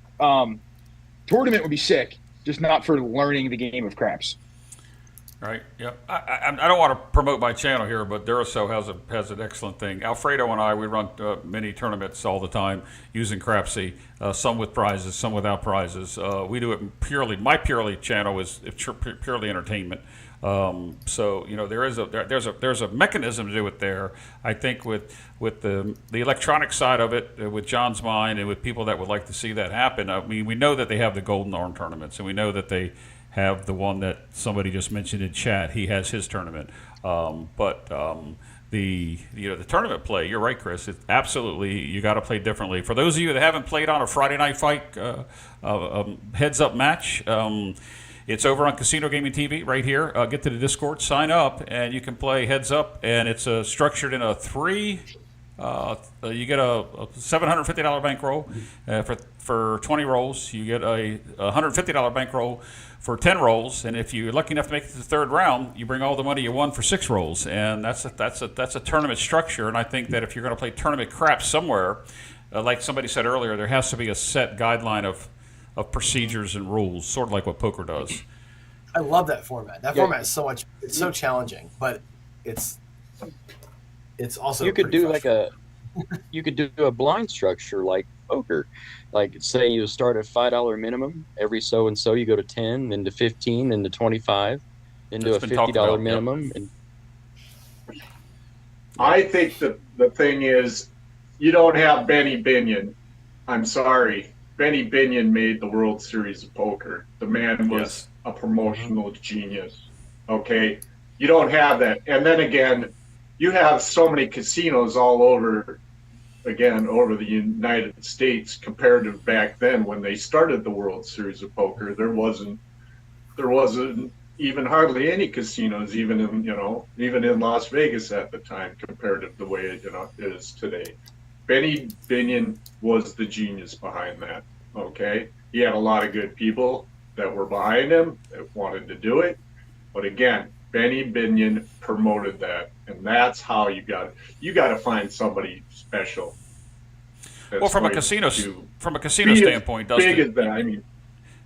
tournament would be sick, just not for learning the game of craps. Right. Yeah. I don't want to promote my channel here, but Duracell has an excellent thing. Alfredo and I, we run mini tournaments all the time using Crapsy, some with prizes, some without prizes. We do it purely. My purely channel is purely entertainment. So there's a mechanism to do it there. I think with the electronic side of it, with John's mind, and with people that would like to see that happen. I mean, we know that they have the Golden Arm tournaments, and we know that they have the one that somebody just mentioned in chat. He has his tournament, but the tournament play. You're right, Chris. It's absolutely, you got to play differently. For those of you that haven't played on a Friday night fight heads up match. It's over on Casino Gaming TV right here. Get to the Discord, sign up, and you can play heads up. And it's structured in a 3. You get a $750 bankroll for 20 rolls. You get a $150 bankroll for 10 rolls. And if you're lucky enough to make it to the 3rd round, you bring all the money you won for 6 rolls. And that's a tournament structure. And I think that if you're going to play tournament craps somewhere, like somebody said earlier, there has to be a set guideline of procedures and rules, sort of like what poker does. I love that format. That format is it's so challenging, but it's also you could do a blind structure like poker. Like say you start at $5 minimum, every so and so you go to 10, then to 15, then to 25, then to a $50 minimum. Yep. And I think the thing is, you don't have Benny Binion. I'm sorry. Benny Binion made the World Series of Poker. The man was a promotional genius. Okay? You don't have that. And then again, you have so many casinos all over, again, over the United States compared to back then when they started the World Series of Poker. There wasn't even hardly any casinos, even in Las Vegas at the time, compared to the way it is today. Benny Binion was the genius behind that. Okay, he had a lot of good people that were behind him that wanted to do it, but again, Benny Binion promoted that, and that's how you got to find somebody special. Well, from a casino standpoint, big as Dustin. that.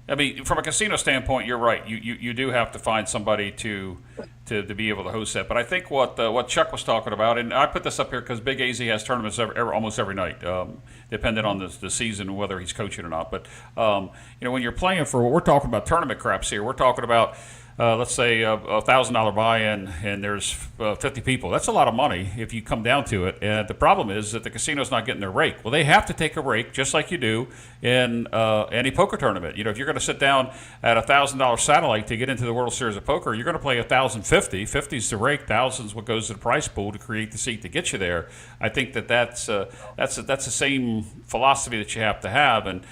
I mean, from a casino standpoint, you're right. You do have to find somebody to be able to host that. But I think what Chuck was talking about, and I put this up here because Big AZ has tournaments almost every night, depending on the season, whether he's coaching or not. But when you're playing for, we're talking about tournament craps here. We're talking about let's say a $1,000 buy-in, and there's 50 people. That's a lot of money if you come down to it. And the problem is that the casino's not getting their rake. Well, they have to take a rake just like you do in any poker tournament. If you're going to sit down at a $1,000 satellite to get into the World Series of Poker, you're going to play 1,050. 50's the rake. 1,000's what goes to the prize pool to create the seat to get you there. I think that's the same philosophy that you have to have. And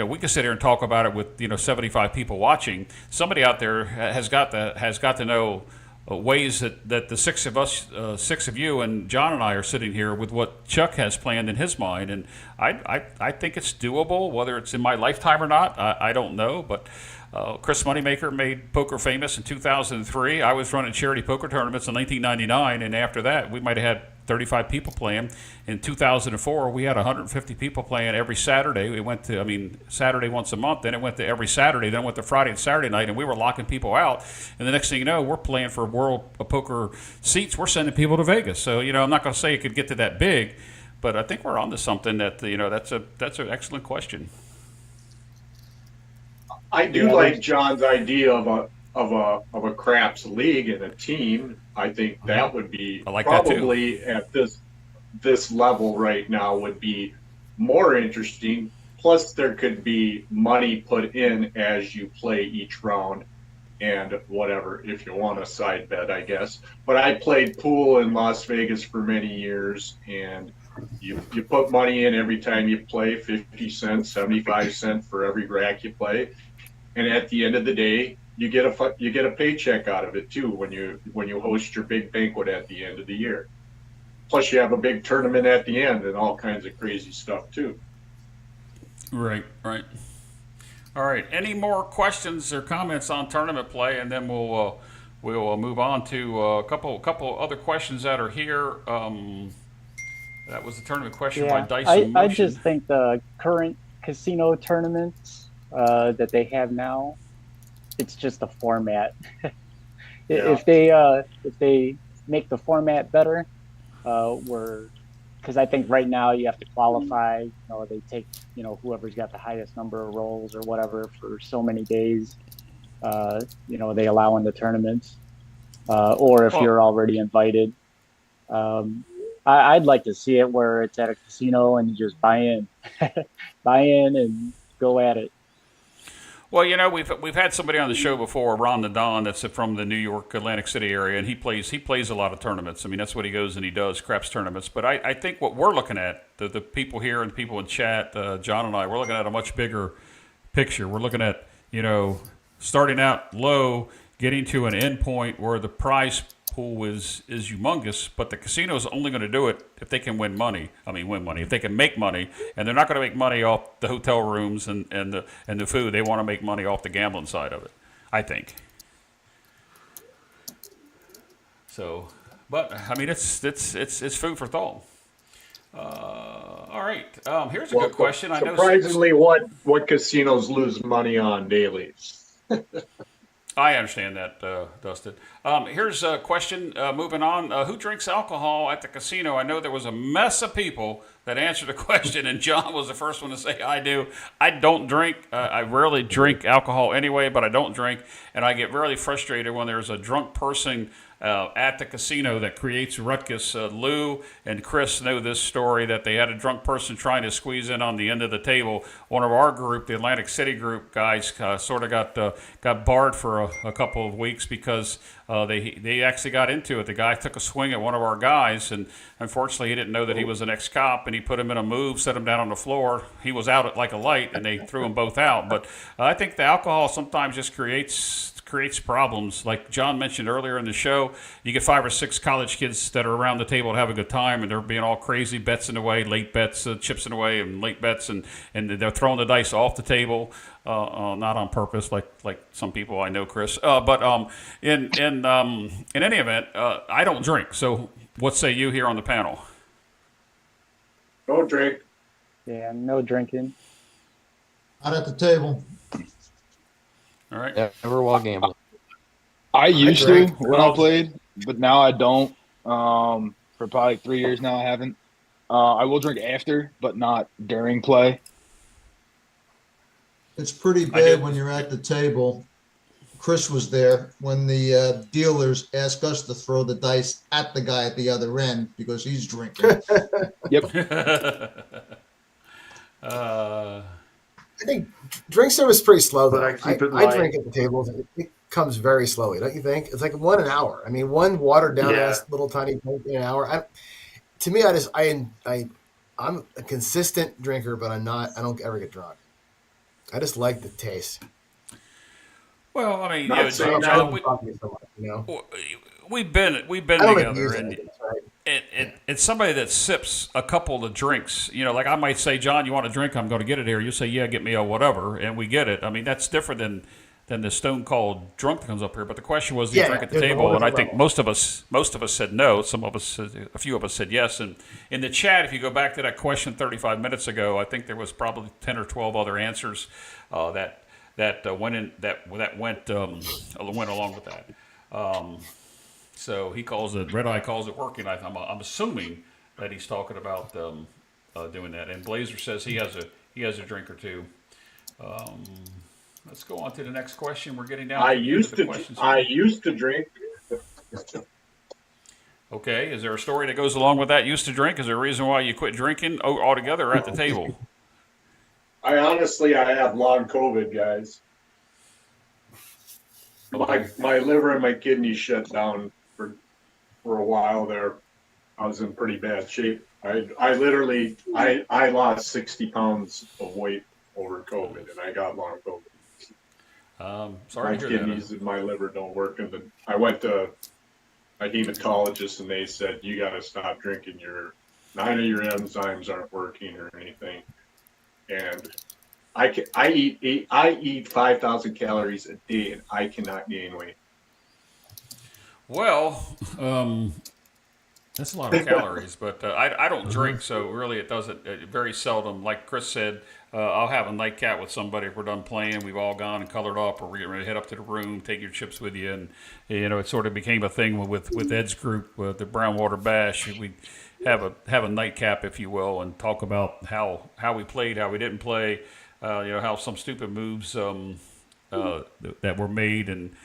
we can sit here and talk about it with 75 people watching. Somebody out there has got to know ways that the six of you and John and I are sitting here with what Chuck has planned in his mind, and I think it's doable. Whether it's in my lifetime or not, I don't know. But Chris Moneymaker made poker famous in 2003. I was running charity poker tournaments in 1999, and after that, we might have had 35 people playing. In 2004, we had 150 people playing every Saturday. We went to, Saturday once a month, then it went to every Saturday, then it went to Friday and Saturday night, and we were locking people out. And the next thing you know, we're playing for World Poker seats. We're sending people to Vegas. So, I'm not going to say it could get to that big, but I think we're onto something that's an excellent question. I do like John's idea of a craps league and a team. I think that would be probably at this level right now would be more interesting. Plus, there could be money put in as you play each round, and whatever if you want a side bet, I guess. But I played pool in Las Vegas for many years, and you put money in every time you play, 50 cents, 75 cents for every rack you play. And at the end of the day, you get a paycheck out of it too when you host your big banquet at the end of the year. Plus, you have a big tournament at the end and all kinds of crazy stuff too. Right. All right. Any more questions or comments on tournament play, and then we'll move on to a couple other questions that are here. That was the tournament question by Dyson. I just think the current casino tournaments that they have now, it's just a format. If they make the format better, because I think right now you have to qualify. They take whoever's got the highest number of rolls or whatever for so many days. They allow in the tournaments, or if you're already invited. I'd like to see it where it's at a casino and you just buy in and go at it. Well, we've had somebody on the show before, Ron the Don, that's from the New York, Atlantic City area, and he plays a lot of tournaments. That's what he goes and he does, craps tournaments. But I think what we're looking at, the people here and the people in chat, John and I, we're looking at a much bigger picture. We're looking at, starting out low, getting to an end point where the prize pool is humongous, but the casino is only going to do it if they can win money. If they can make money, and they're not going to make money off the hotel rooms and the food. They want to make money off the gambling side of it, I think. So, but it's food for thought. All right. Here's a good question. Surprisingly, what casinos lose money on daily? I understand that, Dustin. Here's a question. Moving on. Who drinks alcohol at the casino? I know there was a mess of people that answered the question, and John was the first one to say, I do. I don't drink. I rarely drink alcohol anyway, but I don't drink, and I get really frustrated when there's a drunk person at the casino that creates ruckus. Lou and Chris know this story, that they had a drunk person trying to squeeze in on the end of the table. One of our group, the Atlantic City group guys, sort of got barred for a couple of weeks because they actually got into it. The guy took a swing at one of our guys, and unfortunately he didn't know that he was an ex-cop, and he put him in a move, set him down on the floor. He was out at like a light, and they threw them both out. But I think the alcohol sometimes just creates problems. Like John mentioned earlier in the show, you get 5 or 6 college kids that are around the table to have a good time, and they're being all crazy, bets in the way, late bets, chips in the way, and late bets, and they're throwing the dice off the table, not on purpose, like some people I know, Chris. But in any event, I don't drink. So what say you here on the panel? Don't drink. Yeah, no drinking. Not at the table. All right. Never while gambling. I used to drank. when I played, but now I don't. For probably like 3 years now, I haven't. I will drink after, but not during play. It's pretty bad when you're at the table. Chris was there when the dealers ask us to throw the dice at the guy at the other end because he's drinking. I think drink service is pretty slow, though. But I keep it I light. drink at the table. It comes very slowly, don't you think? It's like one an hour. I mean, one watered down Yeah. ass little tiny drink in an hour. To me, I'm a consistent drinker, but I don't ever get drunk. I just like the taste. Well, I mean, Not you know, saying John, I don't talk to you so much, you know? we've been I don't together, abuse and it, right? it's somebody that sips a couple of drinks. You know, like I might say, John, you want a drink? I'm going to get it here. You say, yeah, get me a whatever, and we get it. I mean, that's different than the stone cold drunk that comes up here. But the question was, do you drink at the it's a table? whole And I different think level. most of us said no. A few of us said yes. And in the chat, if you go back to that question 35 minutes ago, I think there was probably 10 or 12 other answers that went along with that. So he calls it, Red Eye calls it working. I'm assuming that he's talking about doing that. And Blazer says he has a drink or two. Let's go on to the next question. We're getting down. I to used the to. questions. I used to drink. Okay, is there a story that goes along with that? Used to drink? Is there a reason why you quit drinking altogether at the table? I have long COVID, guys. My liver and my kidneys shut down for a while there. I was in pretty bad shape. I literally lost 60 pounds of weight over COVID, and I got long COVID. Sorry My to hear kidneys that. and my liver don't work, and then I went to a hematologist, and they said you got to stop drinking. None of your enzymes aren't working or anything, and I eat 5,000 calories a day, and I cannot gain weight. Well, that's a lot of calories, but I don't drink, so really it doesn't. Very seldom, like Chris said, I'll have a nightcap with somebody if we're done playing. We've all gone and colored up, or we're getting ready to head up to the room, take your chips with you, and it sort of became a thing with Ed's group, the Brownwater Bash. We have a nightcap, if you will, and talk about how we played, how we didn't play, how some stupid moves that were made and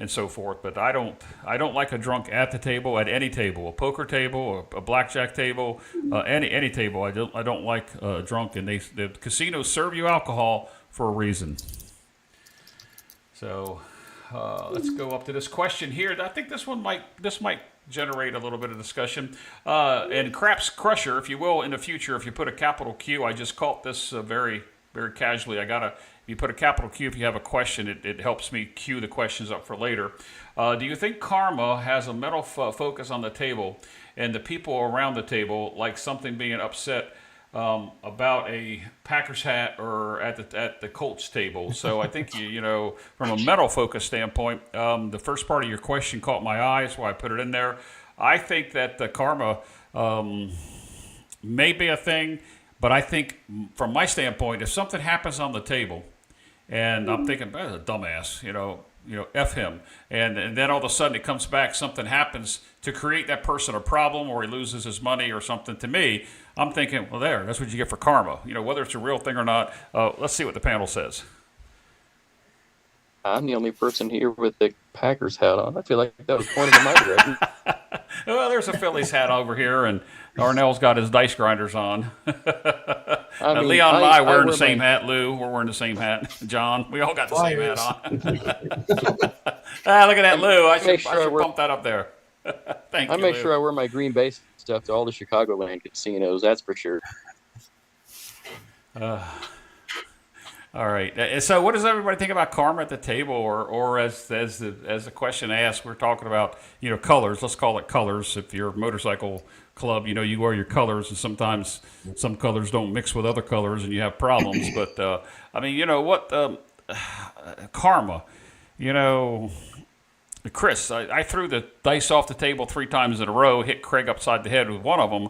so forth. But I don't like a drunk at the table, at any table, a poker table, a blackjack table, any table. I don't like drunk, and the casinos serve you alcohol for a reason. So let's go up to this question here. I think this might generate a little bit of discussion. And Craps Crusher, if you will, in the future, if you put a capital Q, I just caught this very, very casually. If you put a capital Q, if you have a question, it helps me queue the questions up for later. Do you think karma has a mental focus on the table, and the people around the table, like something being upset about a Packers hat or at the Colts table? So I think from a mental focus standpoint, the first part of your question caught my eye, so I put it in there. I think that the karma may be a thing, but I think from my standpoint, if something happens on the table, and I'm thinking, that's a dumbass, F him. And then all of a sudden it comes back, something happens to create that person a problem, or he loses his money or something. To me, I'm thinking, well, that's what you get for karma. Whether it's a real thing or not. Let's see what the panel says. I'm the only person here with the Packers hat on. I feel like that was pointed in my direction. Well, there's a Phillies hat over here, and Darnell's got his dice grinders on. I mean, Leon and I wearing the wear same my- hat. Lou, we're wearing the same hat. John, we all got the same hat on. Look at that, Lou. I should pump that up there. Thank you, I make Lou. sure I wear my Green Bay stuff to all the Chicagoland casinos. That's for sure. All right. So, what does everybody think about karma at the table, or as the question asked, we're talking about colors. Let's call it colors. If you're a motorcycle club, you wear your colors, and sometimes some colors don't mix with other colors, and you have problems. But I mean, karma. Chris, I threw the dice off the table 3 times in a row, hit Craig upside the head with one of them.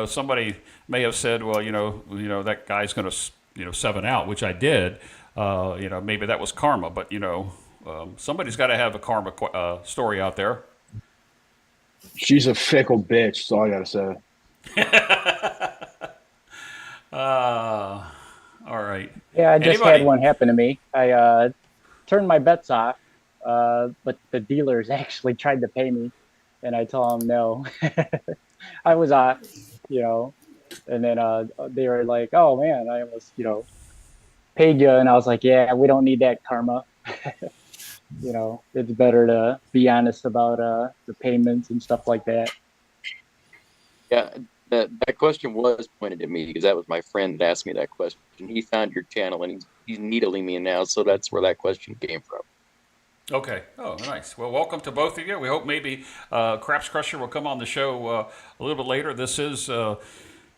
Somebody may have said, well, that guy's going to 7 out, which I did. Maybe that was karma, but somebody's got to have a karma story out there. She's a fickle bitch. That's all I gotta say. All right. Yeah, I just Anybody? had one happen to me. I turned my bets off, but the dealers actually tried to pay me, and I told them no. I was off, and then they were like, "Oh man, I almost paid you," and I was like, "Yeah, we don't need that karma." It's better to be honest about the payments and stuff like that. Yeah, that question was pointed at me because that was my friend that asked me that question. He found your channel and he's needling me now, so that's where that question came from. Okay. Oh, nice. Well, welcome to both of you. We hope maybe Craps Crusher will come on the show a little bit later.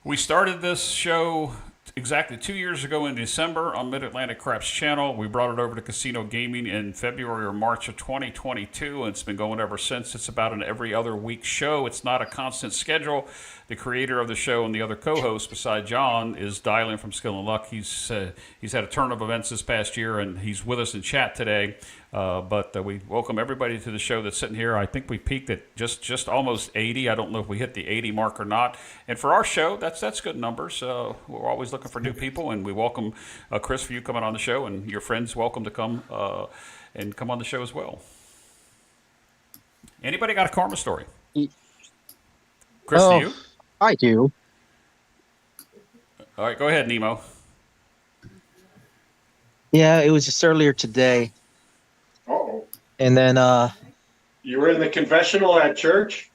We started this show exactly 2 years ago in December on Mid-Atlantic Craps Channel. We brought it over to Casino Gaming in February or March of 2022, and it's been going ever since. It's about an every other week show. It's not a constant schedule. The creator of the show and the other co-host, beside John, is dialing from Skill and Luck. He's had a turn of events this past year, and he's with us in chat today. But we welcome everybody to the show that's sitting here. I think we peaked at just almost 80. I don't know if we hit the 80 mark or not. And for our show, that's good numbers. We're always looking for new people, and we welcome Chris for you coming on the show, and your friends welcome to come and come on the show as well. Anybody got a karma story? Chris, do you? I do. All right, go ahead, Nemo. Yeah, it was just earlier today. Uh-oh. And then You were in the confessional at church?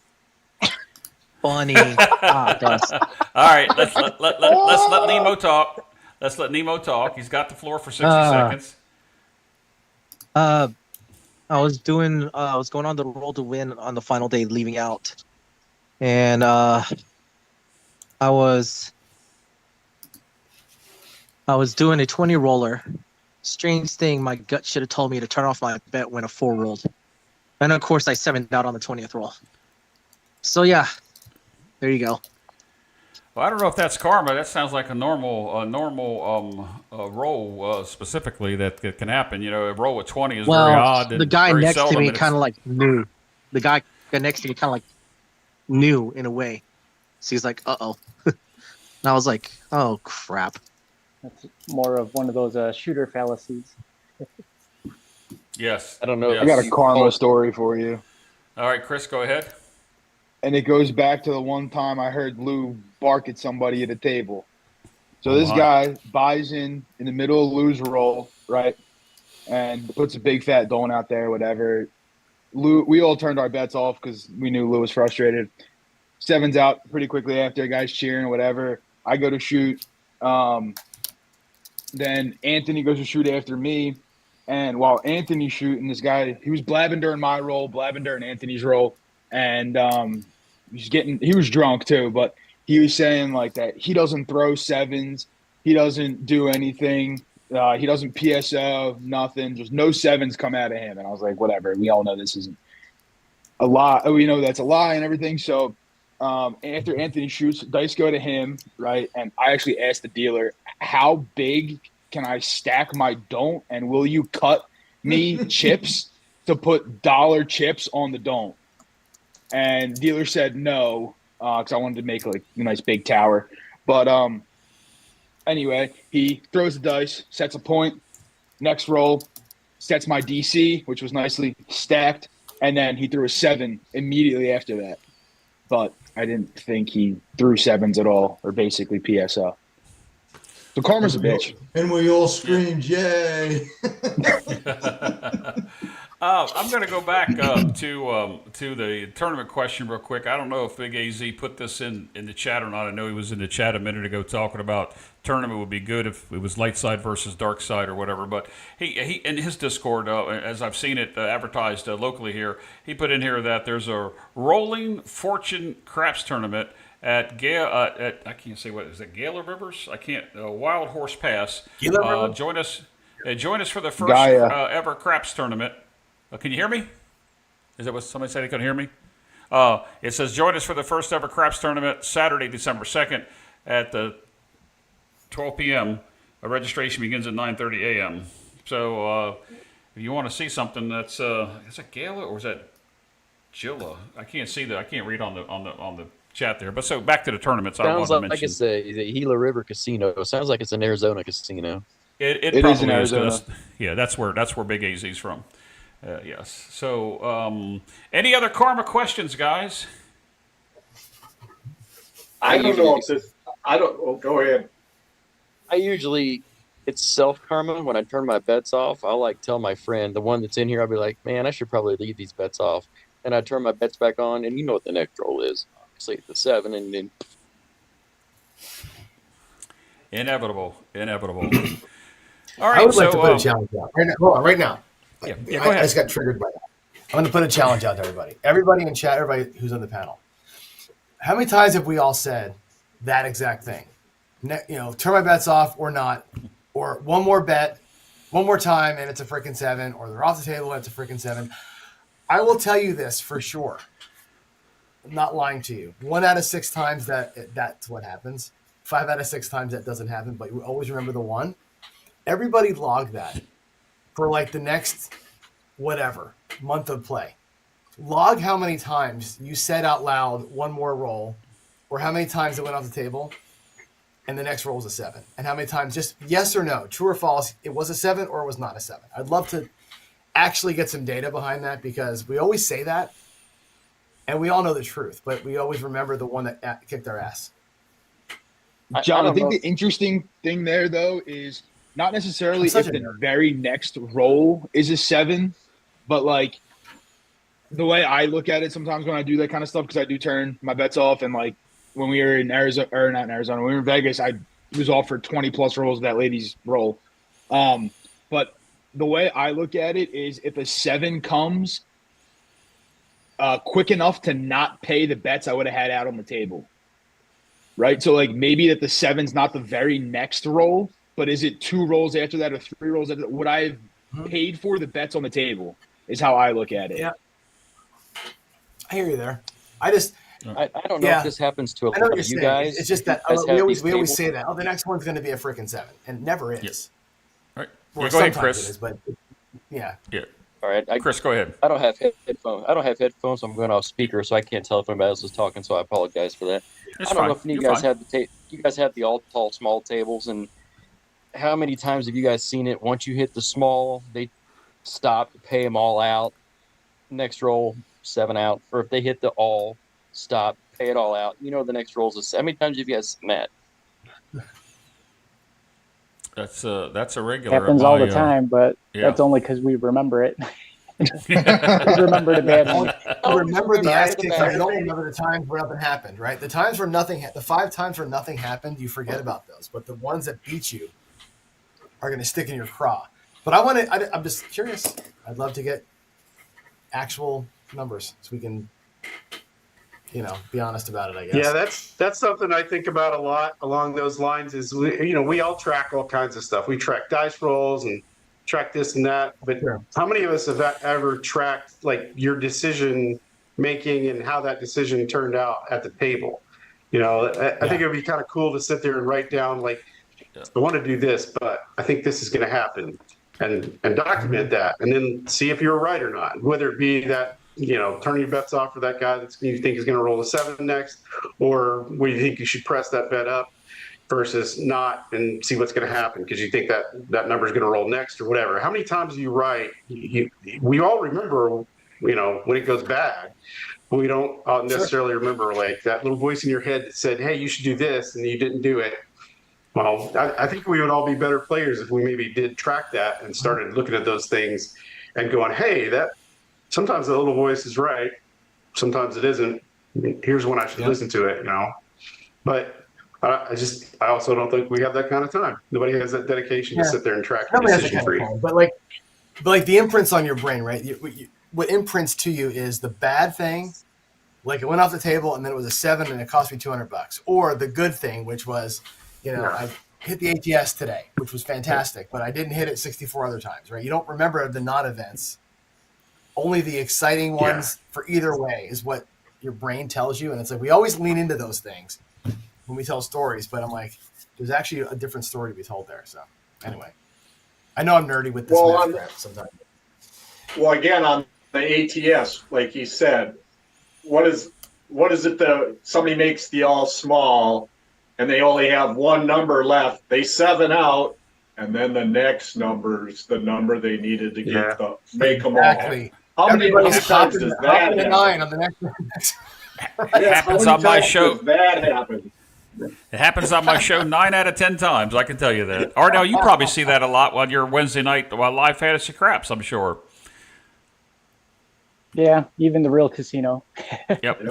funny. Dust. All right, let's let Nemo talk. Let's let Nemo talk. He's got the floor for 60 seconds. I was going on the roll to win on the final day, leaving out, and I was doing a 20 roller. Strange thing, my gut should have told me to turn off my bet when a 4 rolled, and of course I 7'd out on the 20th roll. So yeah, there you go. Well, I don't know if that's karma. That sounds like a normal roll specifically that can happen. A roll with 20 is very odd. The guy very next to seldom, me and kind of like knew. The guy next to me kind of like knew in a way. So he's like, "Uh-oh." And I was like, "Oh, crap." That's more of one of those shooter fallacies. Yes. I don't know. Yes. I got a karma story for you. All right, Chris, go ahead. And it goes back to the one time I heard Lou bark at somebody at a table. So this guy buys in the middle of Lou's roll, right? And puts a big fat don out there, whatever. Lou, we all turned our bets off because we knew Lou was frustrated. 7's out pretty quickly after, guys cheering, whatever. I go to shoot. Then Anthony goes to shoot after me. And while Anthony's shooting, this guy, he was blabbing during my roll, blabbing during Anthony's roll. And he was drunk too, but he was saying like that he doesn't throw 7s. He doesn't do anything. He doesn't PSO, nothing. Just no 7s come out of him. And I was like, whatever. We all know this isn't a lie. We know that's a lie and everything. So after Anthony shoots, dice go to him, right? And I actually asked the dealer, how big can I stack my don't? And will you cut me chips to put dollar chips on the don't? And dealer said no. because I wanted to make like a nice big tower. But anyway, he throws the dice, sets a point. Next roll, sets my DC, which was nicely stacked, and then he threw a 7 immediately after that. But I didn't think he threw 7s at all, or basically PSO. So karma's a bitch. And we all screamed, yay. I'm going to go back to the tournament question real quick. I don't know if Big AZ put this in the chat or not. I know he was in the chat a minute ago talking about tournament would be good if it was light side versus dark side or whatever. But he in his Discord, as I've seen it advertised locally here, he put in here that there's a rolling fortune craps tournament at I can't say what is it, Gala Rivers? I can't. Wild Horse Pass. Join us for the first ever craps tournament. Can you hear me? Is that what somebody said? He couldn't hear me. It says join us for the first ever craps tournament Saturday, December 2nd at 12 p.m. Registration begins at 9:30 a.m. So if you want to see something, that's is that Gala or is that Gilla? I can't see that. I can't read on the chat there. But so back to the tournaments. Sounds like it's the Gila River Casino. Sounds like it's an Arizona casino. It probably is in Arizona. That's where Big AZ's from. Yes. So, any other karma questions, guys? I don't know if this. I don't. Oh, go ahead. It's self karma. When I turn my bets off, I'll like tell my friend, the one that's in here, I'll be like, man, I should probably leave these bets off. And I turn my bets back on, and you know what the next roll is. Obviously, it's the 7, and then. Inevitable. All right. I would like to put a challenge out right now. Hold on, right now. Yeah, go I ahead. just got triggered by that. I'm going to put a challenge out to everybody. Everybody in chat, everybody who's on the panel. How many times have we all said that exact thing? Turn my bets off or not, or one more bet, one more time, and it's a freaking 7, or they're off the table and it's a freaking 7. I will tell you this for sure. I'm not lying to you. 1 out of 6 times that's what happens. 5 out of 6 times that doesn't happen, but you always remember the 1. Everybody log that for like the next whatever month of play. Log how many times you said out loud one more roll, or how many times it went off the table, and the next roll was a 7. And how many times, just yes or no, true or false, it was a 7 or it was not a 7. I'd love to actually get some data behind that, because we always say that, and we all know the truth, but we always remember the one that kicked our ass. John, I think the interesting thing there, though, is not necessarily if the very next roll is a 7, but like the way I look at it sometimes when I do that kind of stuff, because I do turn my bets off, and like when we were in Arizona, or not in Arizona, when we were in Vegas, I was off for 20 plus rolls of that lady's roll. But the way I look at it is if a 7 comes quick enough to not pay the bets I would have had out on the table. Right? So like maybe that the 7's not the very next roll, but is it 2 rolls after that or 3 rolls after that? Would I have paid for the bets on the table is how I look at it. Yeah. I hear you there. I don't know if this happens to a lot of you guys. It's just that we always say that. Oh, the next one's going to be a freaking 7, and it never is. Yes. All right. Well, go ahead, Chris. It is, but yeah. All right, Chris, go ahead. I don't have headphones. So I'm going off speaker, so I can't tell if anybody else is talking. So I apologize for that. I don't know if you guys have the all tall small tables, and how many times have you guys seen it? Once you hit the small, they stop, pay them all out. Next roll, 7 out. Or if they hit the all, stop, pay it all out. You know the next roll is how many times have you guys seen that? That's a regular. Happens all the time, but that's only because we remember it. We remember the bad one. Remember the ass kicks. You don't remember the times where nothing happened, right? The 5 times where nothing happened, you forget about those. But the ones that beat you are going to stick in your craw. But I'm just curious. I'd love to get actual numbers so we can, be honest about it, I guess. Yeah, that's something I think about a lot along those lines is, we all track all kinds of stuff. We track dice rolls and track this and that, but how many of us have ever tracked like your decision making and how that decision turned out at the table? I think it would be kind of cool to sit there and write down like, I want to do this, but I think this is going to happen, and document that, and then see if you're right or not. Whether it be that turn your bets off for that guy you think is going to roll a 7 next, or would you think you should press that bet up versus not and see what's going to happen because you think that number is going to roll next or whatever? How many times do you write? We all remember, when it goes bad. We don't necessarily remember like that little voice in your head that said, "Hey, you should do this," and you didn't do it. Well, I think we would all be better players if we maybe did track that and started looking at those things and going, "Hey, that sometimes the little voice is right, sometimes it isn't. Here's when I should listen to it," But I also don't think we have that kind of time. Nobody has that dedication to sit there and track your decision tree. But like the imprints on your brain, right? What imprints to you is the bad thing, like it went off the table and then it was a 7 and it cost me $200, or the good thing, which was, I hit the ATS today, which was fantastic, but I didn't hit it 64 other times, right? You don't remember the non-events. Only the exciting ones for either way is what your brain tells you. And it's like, we always lean into those things when we tell stories, but I'm like, there's actually a different story to be told there. So anyway, I know I'm nerdy with this crap sometimes. Well, again, on the ATS, like he said, what is it that somebody makes the all small and they only have one number left? They 7 out, and then the next number's the number they needed to get make them all. How many times does that happen? 9 on the next It happens on my show. That happen. It happens on my show 9 out of 10 times. I can tell you that. Arnell, you probably see that a lot on your Wednesday night live fantasy craps, I'm sure. Yeah, even the real casino. Yep.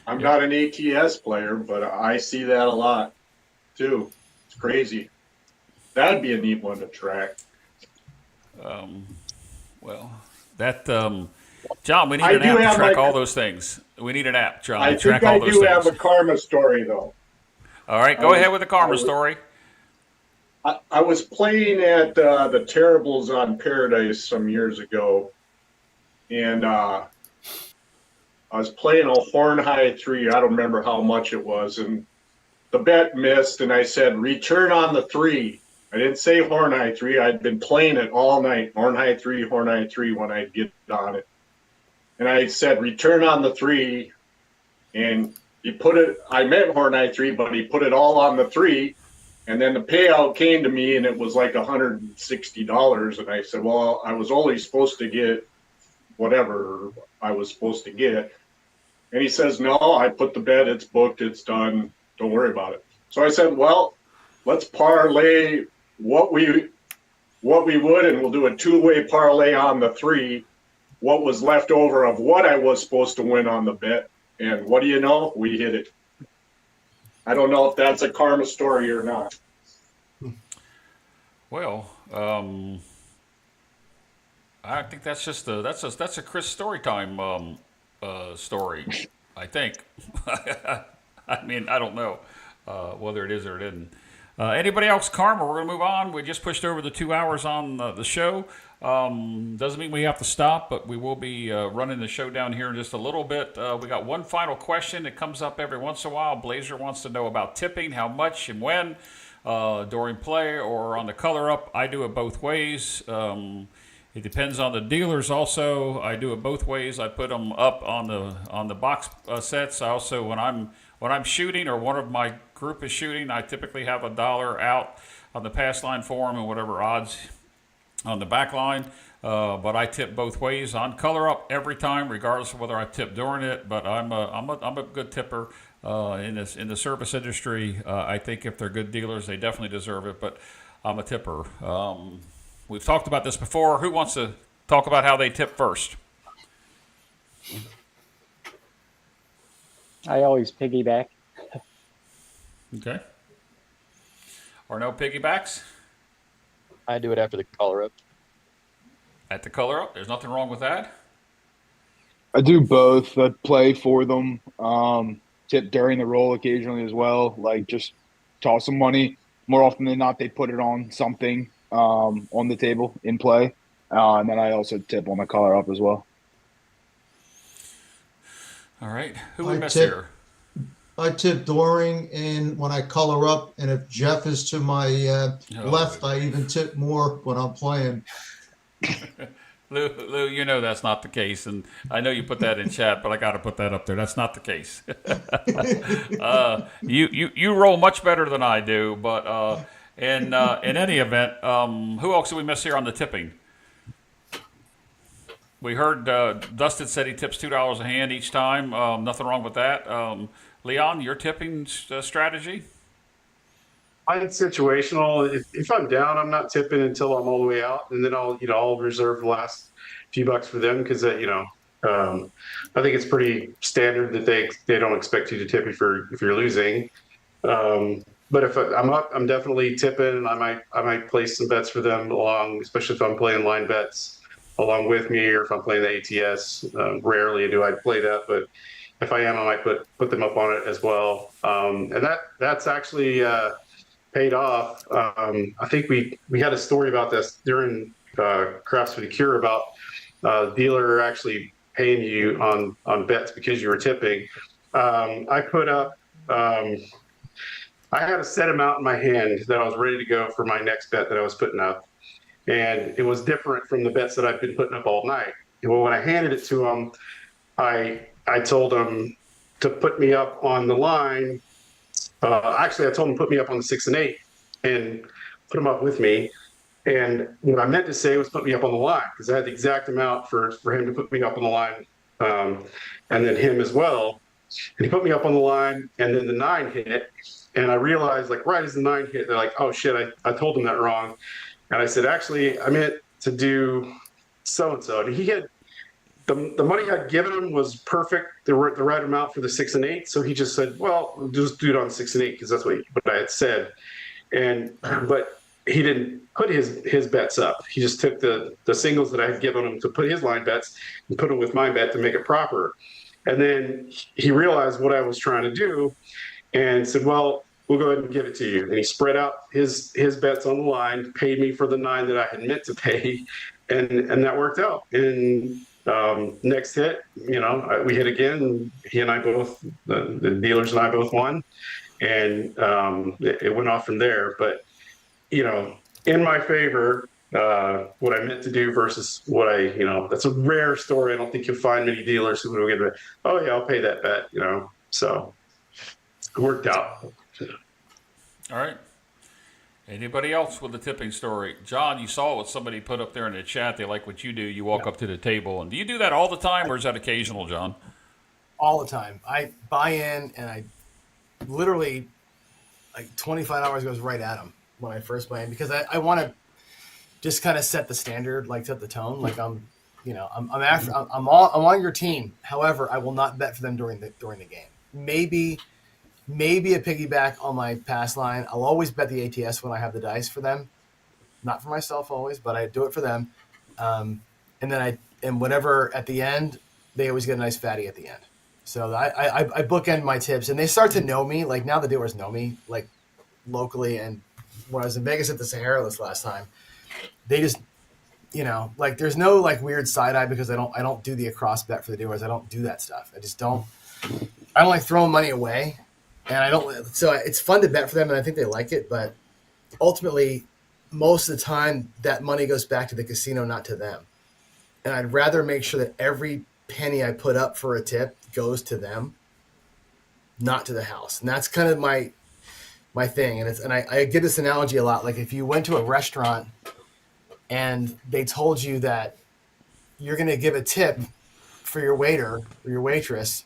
I'm not an ATS player, but I see that a lot too. It's crazy. That'd be a neat one to track. John, we need an app to track all those things. We need an app, John, to track all those things. I do have a karma story, though. All right, go ahead with the karma story. I was playing at the Terribles on Paradise some years ago, and I was playing a horn high 3. I don't remember how much it was, and the bet missed, and I said, return on the 3. I didn't say horn high 3. I'd been playing it all night, horn high 3 when I'd get on it. And I said, return on the 3, and he put it, I meant horn high 3, but he put it all on the 3, and then the payout came to me, and it was like $160, and I said, well, I was only supposed to get whatever I was supposed to get. And he says, no, I put the bet, it's booked, it's done, don't worry about it. So I said, well, let's parlay what we would, and we'll do a 2-way parlay on the 3, what was left over of what I was supposed to win on the bet. And what do you know? We hit it. I don't know if that's a karma story or not. Well, I think that's just that's a Chris Storytime story. I think. I mean, I don't know whether it is or it isn't. Anybody else karma? We're going to move on. We just pushed over the 2 hours on the show. Doesn't mean we have to stop, but we will be running the show down here in just a little bit. We got one final question that comes up every once in a while. Blazer wants to know about tipping, how much and when during play or on the color up. I do it both ways. It depends on the dealers. Also, I do it both ways. I put them up on the box sets. I also, when I'm shooting or one of my group is shooting, I typically have $1 out on the pass line for them and whatever odds on the back line. But I tip both ways on color up every time, regardless of whether I tip during it. But I'm a good tipper in the service industry. I think if they're good dealers, they definitely deserve it. But I'm a tipper. We've talked about this before. Who wants to talk about how they tip first? I always piggyback. Okay. Or no piggybacks? I do it after the color up. At the color up? There's nothing wrong with that? I do both. I play for them. Tip during the roll occasionally as well. Like just toss some money. More often than not, they put it on something on the table in play. And then I also tip on the color up as well. All right. Who we miss here? I tip during and when I color up, and if Jeff is to my left, I even tip more when I'm playing. Lou, you know that's not the case, and I know you put that in chat, but I got to put that up there. That's not the case. You roll much better than I do, but in any event, who else did we miss here on the tipping? We heard Dustin said he tips $2 a hand each time. Nothing wrong with that. Leon, your tipping strategy? Mine's situational. If I'm down, I'm not tipping until I'm all the way out, and then I'll reserve the last few bucks for them because I think it's pretty standard that they don't expect you to tip if you're losing. But if I'm up, I'm definitely tipping. I might place some bets for them along, especially if I'm playing line bets along with me, or if I'm playing the ATS. Rarely do I play that, but if I am, I might put them up on it as well. And that's actually paid off. I think we had a story about this during Crafts for the Cure about dealer actually paying you on bets because you were tipping. I put up. I had a set amount in my hand that I was ready to go for my next bet that I was putting up, and it was different from the bets that I've been putting up all night. Well, when I handed it to him, I told him to put me up on the line. Actually, I told him to put me up on the 6 and 8 and put him up with me. And what I meant to say was put me up on the line, because I had the exact amount for him to put me up on the line, and then him as well. And he put me up on the line, and then the 9 hit. And I realized, like, right as the 9 hit, they're like, oh shit, I told him that wrong. And I said, actually, I meant to do so-and-so. And he had, the money I'd given him was perfect, the right amount for the 6 and 8. So he just said, well, we'll just do it on 6 and 8, because that's what I had said. But he didn't put his bets up. He just took the singles that I had given him to put his line bets and put them with my bet to make it proper. And then he realized what I was trying to do and said, well, we'll go ahead and give it to you. And he spread out his bets on the line, paid me for the 9 that I had meant to pay, and that worked out. And next hit, we hit again, and he and I both, the dealers and I both won, and it went off from there. But in my favor, what I meant to do versus what that's a rare story. I don't think you'll find many dealers who will get it. Oh yeah, I'll pay that bet. So it worked out. All right. Anybody else with a tipping story? John, you saw what somebody put up there in the chat. They like what you do. You walk up to the table. And do you do that all the time, or is that occasional, John? All the time. I buy in, and I literally, like, $25 goes right at them when I first buy in, because I want to just kind of set the standard, like set the tone. Like I'm on your team. However, I will not bet for them during the game. Maybe a piggyback on my pass line. I'll always bet the ATS when I have the dice for them, not for myself always, but I do it for them. And then whatever at the end, they always get a nice fatty at the end. So I bookend my tips, and they start to know me. Like now the dealers know me, like locally. And when I was in Vegas at the Sahara this last time, they just, like there's no like weird side eye, because I don't do the across bet for the dealers. I don't do that stuff. I don't like throwing money away. And so it's fun to bet for them, and I think they like it, but ultimately, most of the time, that money goes back to the casino, not to them. And I'd rather make sure that every penny I put up for a tip goes to them, not to the house. And that's kind of my thing. And I get this analogy a lot. Like if you went to a restaurant and they told you that you're going to give a tip for your waiter or your waitress,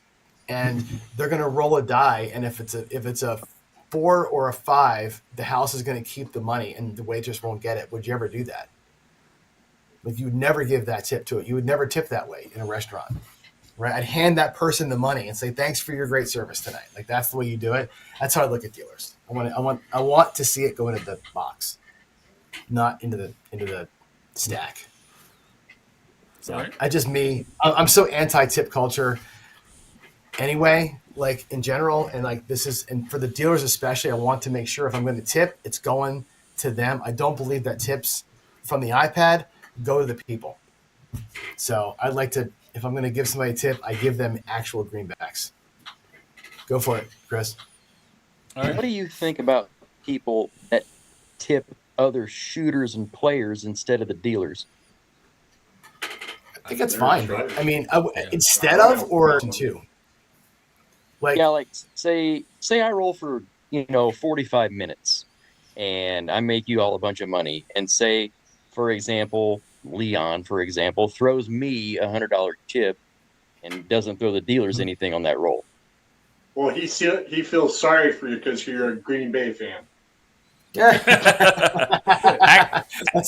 and they're going to roll a die, and if it's a 4 or a 5, the house is going to keep the money and the waitress won't get it. Would you ever do that? Like you would never give that tip to it. You would never tip that way in a restaurant, right? I'd hand that person the money and say, thanks for your great service tonight. Like that's the way you do it. That's how I look at dealers. I want to see it go into the box, not into the stack. So Right. I'm so anti-tip culture anyway, like in general, and like and for the dealers especially, I want to make sure if I'm going to tip, it's going to them. I don't believe that tips from the iPad go to the people. So I'd like to, if I'm going to give somebody a tip, I give them actual greenbacks. Go for it, Chris. All right. What do you think about people that tip other shooters and players instead of the dealers? I think that's fine. But, I mean, instead of or two. Like, Yeah, like say I roll for 45 minutes, and I make you all a bunch of money, and say, for example, Leon, for example, throws me $100 chip and doesn't throw the dealers anything on that roll. Well, he feels sorry for you because you're a Green Bay fan. that's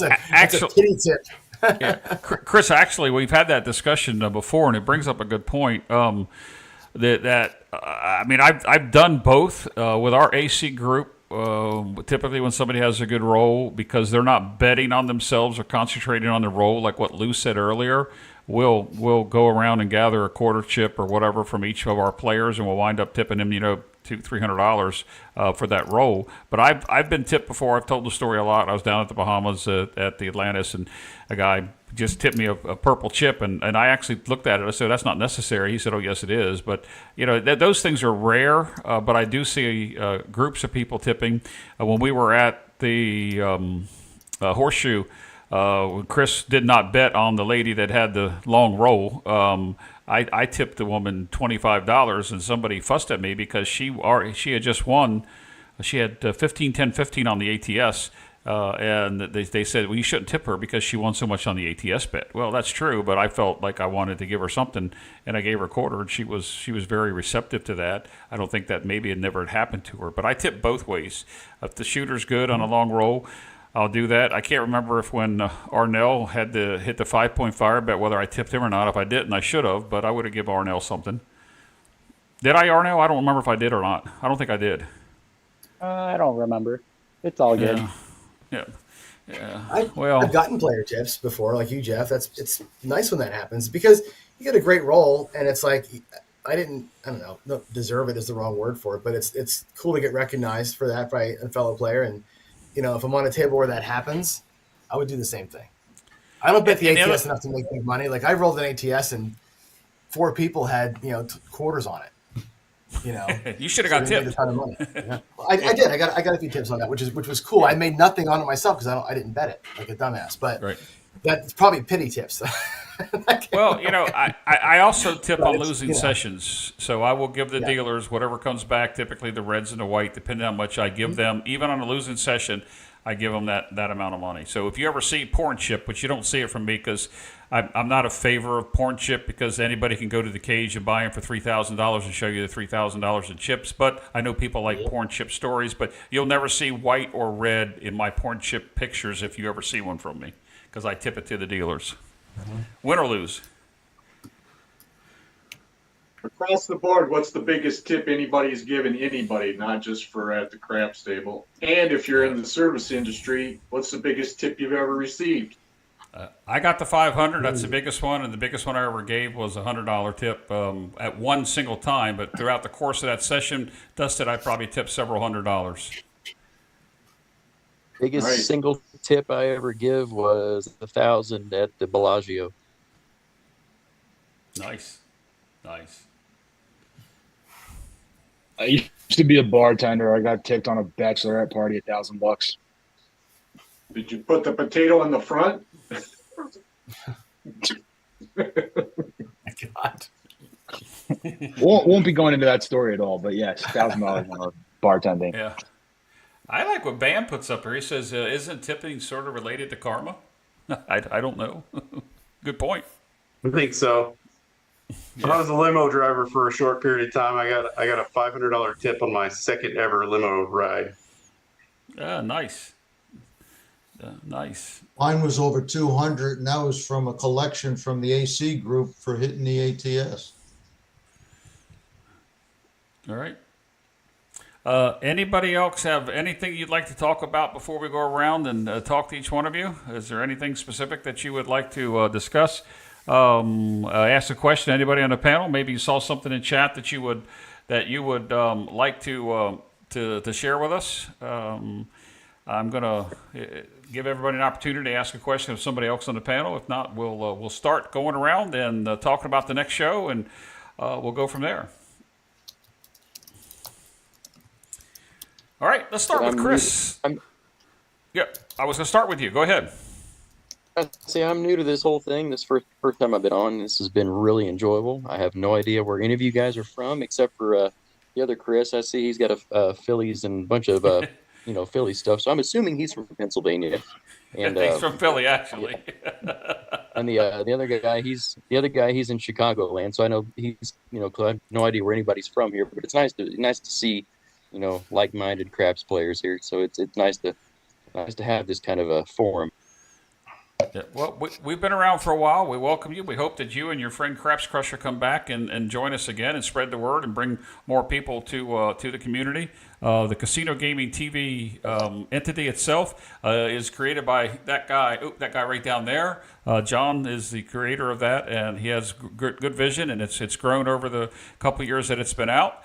a pity tip. Yeah. Chris, actually, we've had that discussion before, and it brings up a good point. I mean, I've done both with our AC group. Typically, when somebody has a good roll, because they're not betting on themselves or concentrating on the roll, like what Lou said earlier, we'll go around and gather a quarter chip or whatever from each of our players, and we'll wind up tipping them, $200-$300 for that roll. But I've been tipped before. I've told the story a lot. I was down at the Bahamas at the Atlantis, and a guy just tipped me a purple chip, and I actually looked at it. I said, "That's not necessary." He said, "Oh, yes, it is." But those things are rare. But I do see groups of people tipping. When we were at the Horseshoe, Chris did not bet on the lady that had the long roll. I tipped the woman $25, and somebody fussed at me because she had just won. She had 15, 10, 15 on the ATS, and they said, well, you shouldn't tip her because she won so much on the ATS bet. Well, that's true, but I felt like I wanted to give her something, and I gave her a quarter, and she was very receptive to that. I don't think that maybe it never had happened to her, but I tip both ways. If the shooter's good on a long roll, I'll do that. I can't remember if when Arnell had to hit the 5-point fire bet whether I tipped him or not. If I didn't, I should have, but I would have given Arnell something. Did I, Arnell? I don't remember if I did or not. I don't think I did. I don't remember. It's all good. Yeah. I've gotten player tips before, like you, Jeff. It's nice when that happens because you get a great roll, and it's like I don't know, no, deserve it is the wrong word for it, but it's cool to get recognized for that by a fellow player. And if I'm on a table where that happens, I would do the same thing. I don't bet the ATS enough to make big money. Like I rolled an ATS and 4 people had quarters on it. You should have got tipped. Made a ton of money. Yeah. Well, I did. I got a few tips on that, which was cool. I made nothing on it myself because I didn't bet it like a dumbass. But that's probably pity tips. Well, I also tip on losing sessions, so I will give the dealers whatever comes back. Typically, the reds and the white, depending on how much I give them. Even on a losing session, I give them that amount of money. So if you ever see porn chip, but you don't see it from me because I'm not a favor of porn chip because anybody can go to the cage and buy them for $3,000 and show you the $3,000 in chips. But I know people like porn chip stories, but you'll never see white or red in my porn chip pictures if you ever see one from me because I tip it to the dealers. Win or lose. Across the board, what's the biggest tip anybody's given anybody, not just for at the craps table? And if you're in the service industry, what's the biggest tip you've ever received? I got the 500. That's the biggest one, and the biggest one I ever gave was a $100 tip at one single time. But throughout the course of that session, Dustin, I probably tipped several $100s. Biggest single tip I ever give was 1,000 at the Bellagio. Nice. I used to be a bartender. I got tipped on a bachelorette party $1,000. Did you put the potato in the front? God. Won't be going into that story at all, but yes, $1,000 on bartending. Yeah. I like what Bam puts up here. He says, isn't tipping sort of related to karma? I don't know. Good point. I think so. Yeah. I was a limo driver for a short period of time. I got a $500 tip on my second ever limo ride. Nice. Nice. Mine was over 200, and that was from a collection from the AC group for hitting the ATS. All right. Anybody else have anything you'd like to talk about before we go around and talk to each one of you? Is there anything specific that you would like to discuss? Ask a question. Anybody on the panel? Maybe you saw something in chat that you would like to share with us. I'm gonna give everybody an opportunity to ask a question of somebody else on the panel. If not, we'll start going around and talking about the next show, and we'll go from there. All right, let's start with Chris. Yeah, I was going to start with you. Go ahead. See, I'm new to this whole thing. This first time I've been on. This has been really enjoyable. I have no idea where any of you guys are from, except for the other Chris. I see he's got a Phillies and a bunch of Philly stuff. So I'm assuming he's from Pennsylvania. And He's from Philly, yeah, actually. and the other guy he's in Chicagoland. So I know he's 'cause I have no idea where anybody's from here. But it's nice to see like-minded craps players here. So it's nice to have this kind of a forum. Yeah, well, we've been around for a while. We welcome you. We hope that you and your friend Craps Crusher come back and join us again and spread the word and bring more people to the community. The Casino Gaming TV entity itself is created by that guy right down there. John is the creator of that, and he has good vision, and it's grown over the couple of years that it's been out.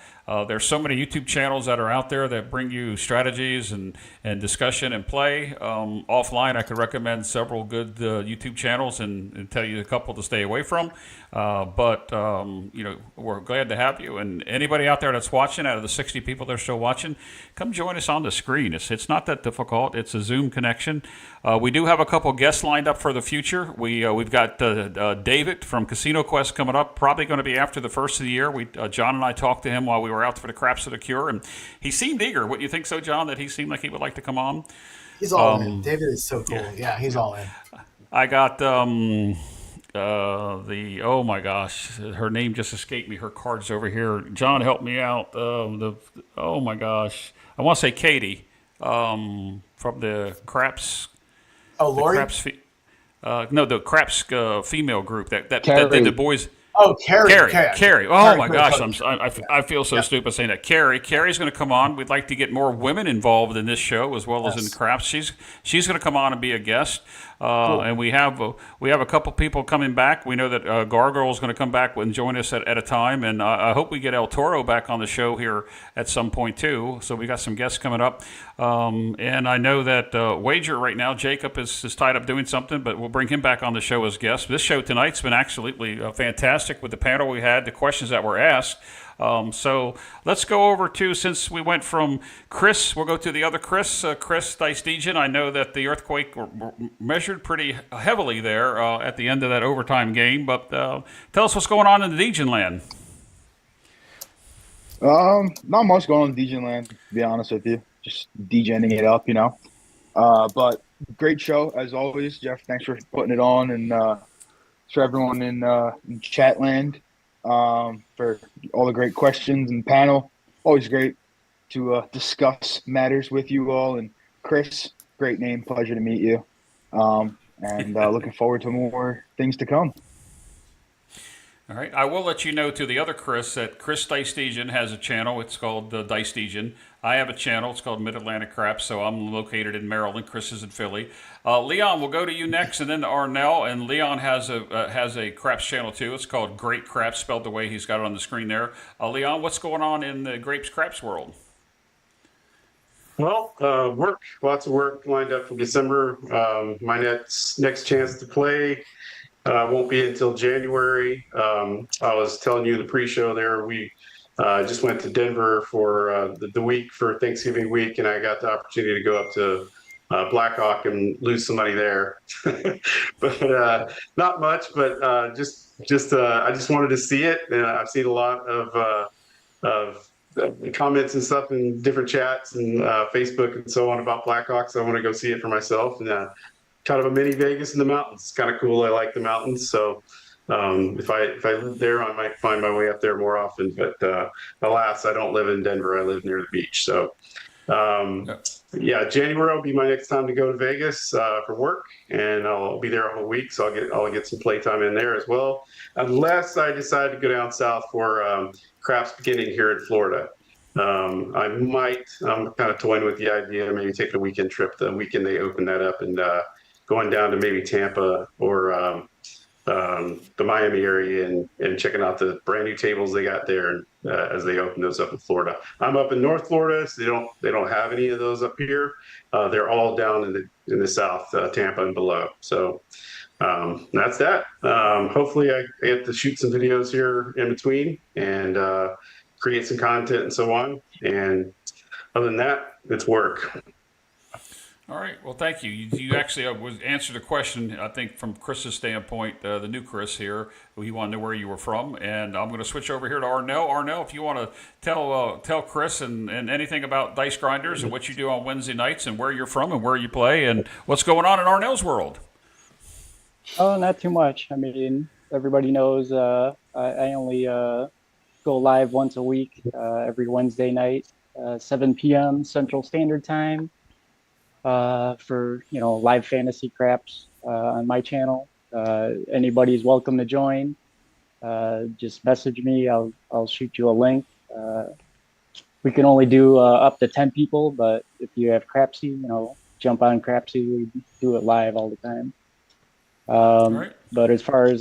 There's so many YouTube channels that are out there that bring you strategies and discussion and play. Offline, I could recommend several good YouTube channels and tell you a couple to stay away from. But we're glad to have you. And anybody out there that's watching, out of the 60 people that are still watching, come join us on the screen. It's not that difficult. It's a Zoom connection. We do have a couple guests lined up for the future. We've got David from Casino Quest coming up, probably going to be after the first of the year. John and I talked to him while we were out for the Craps of the Cure, and he seemed eager. What you think so, John, that he seemed like he would like to come on? He's all in. David is so cool. Yeah, he's all in. I got oh my gosh, her name just escaped me. Her card's over here. John, help me out. Oh my gosh, I want to say Katie from the Craps. Oh, Lori? The Craps female group that Carrie. did the boys. Oh, Carrie. Oh my Carrie, gosh, I feel so stupid saying that. Carrie's going to come on. We'd like to get more women involved in this show as well as in the Craps. She's going to come on and be a guest. Cool. And we have a couple people coming back. We know that Gargoyle is going to come back and join us at a time, and I hope we get El Toro back on the show here at some point too. So we got some guests coming up, and I know that Wager right now, Jacob is tied up doing something, but we'll bring him back on the show as guest. This show tonight's been absolutely fantastic with the panel we had, the questions that were asked. So let's go over to, since we went from Chris, we'll go to the other Chris, Chris Dice-Dejan. I know that the earthquake measured pretty heavily there at the end of that overtime game, but tell us what's going on in the Dejan land. Not much going on in Dejan land, to be honest with you. Just degenning it up, But great show, as always, Jeff. Thanks for putting it on, and for everyone in chat land. For all the great questions and panel. Always great to discuss matters with you all. And Chris, great name. Pleasure to meet you. And looking forward to more things to come. All right. I will let you know to the other Chris that Chris Dice-Dejan has a channel. It's called Dice-Dejan. I have a channel. It's called Mid-Atlantic Craps, so I'm located in Maryland. Chris is in Philly. Leon, we'll go to you next, and then to Arnell. And Leon has a Craps channel, too. It's called Great Craps, spelled the way he's got it on the screen there. Leon, what's going on in the Grapes Craps world? Well, work. Lots of work lined up for December. My next chance to play won't be until January. I was telling you the pre-show there, we just went to Denver for the week for Thanksgiving week, and I got the opportunity to go up to Blackhawk and lose some money there. But not much, but I just wanted to see it. And I've seen a lot of comments and stuff in different chats and Facebook and so on about Blackhawk. So I want to go see it for myself. And kind of a mini Vegas in the mountains. It's kind of cool. I like the mountains. So if I live there, I might find my way up there more often. But alas, I don't live in Denver. I live near the beach. So yeah, January will be my next time to go to Vegas for work, and I'll be there a whole week. So I'll get some playtime in there as well, unless I decide to go down south for craps beginning here in Florida. I'm kind of toying with the idea of maybe taking a weekend trip the weekend they open that up, and going down to maybe Tampa or the Miami area and checking out the brand new tables they got there as they open those up in Florida. I'm up in North Florida, so they don't have any of those up here. They're all down in the south, Tampa and below. So that's that. Hopefully I get to shoot some videos here in between and create some content and so on. And other than that, it's work. All right. Well, thank you. You actually was answered a question, I think, from Chris's standpoint, the new Chris here. He wanted to know where you were from. And I'm going to switch over here to Arnell. Arnell, if you want to tell Chris and anything about Dice Grinders and what you do on Wednesday nights and where you're from and where you play and what's going on in Arnell's world. Oh, not too much. I mean, everybody knows I only go live once a week, every Wednesday night, 7 p.m. Central Standard Time. For live fantasy craps on my channel. Anybody's welcome to join. Just message me. I'll shoot you a link. We can only do up to 10 people, but if you have Crapsy, jump on Crapsy. We do it live all the time. Right. But as far as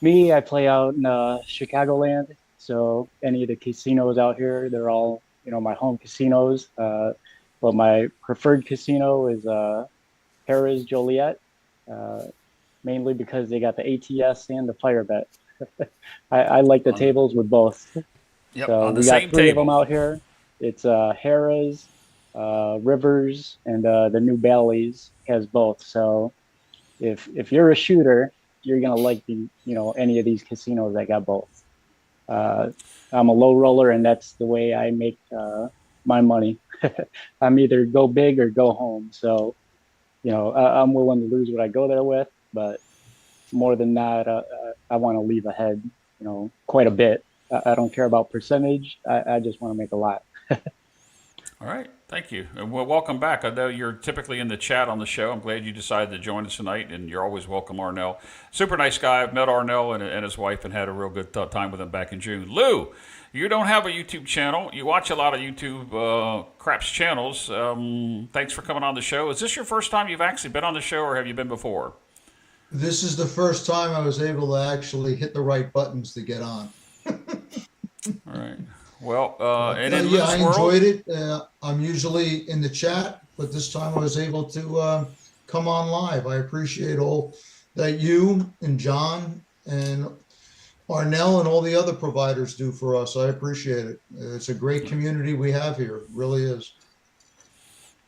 me, I play out in Chicagoland. So any of the casinos out here, they're all my home casinos. But my preferred casino is Harrah's Joliet, mainly because they got the ATS and the fire bet. I like the tables with both. Yep, so on the we same got three table. of them out here. It's Harrah's, Rivers, and the New Bally's has both. So if you're a shooter, you're gonna like any of these casinos that got both. I'm a low roller, and that's the way I make my money. I'm either go big or go home. So, I'm willing to lose what I go there with, but more than that, I want to leave ahead, quite a bit. I don't care about percentage. I just want to make a lot. All right. Thank you. And well, welcome back. I know you're typically in the chat on the show. I'm glad you decided to join us tonight, and you're always welcome, Arnell. Super nice guy. I've met Arnell and his wife and had a real good time with him back in June. Lou, you don't have a YouTube channel. You watch a lot of YouTube craps channels. Thanks for coming on the show. Is this your first time you've actually been on the show, or have you been before? This is the first time I was able to actually hit the right buttons to get on. All right. Well, and in yeah, Lou's I world, enjoyed it. I'm usually in the chat, but this time I was able to come on live. I appreciate all that you and John and Arnell and all the other providers do for us. I appreciate it. It's a great community we have here. It really is.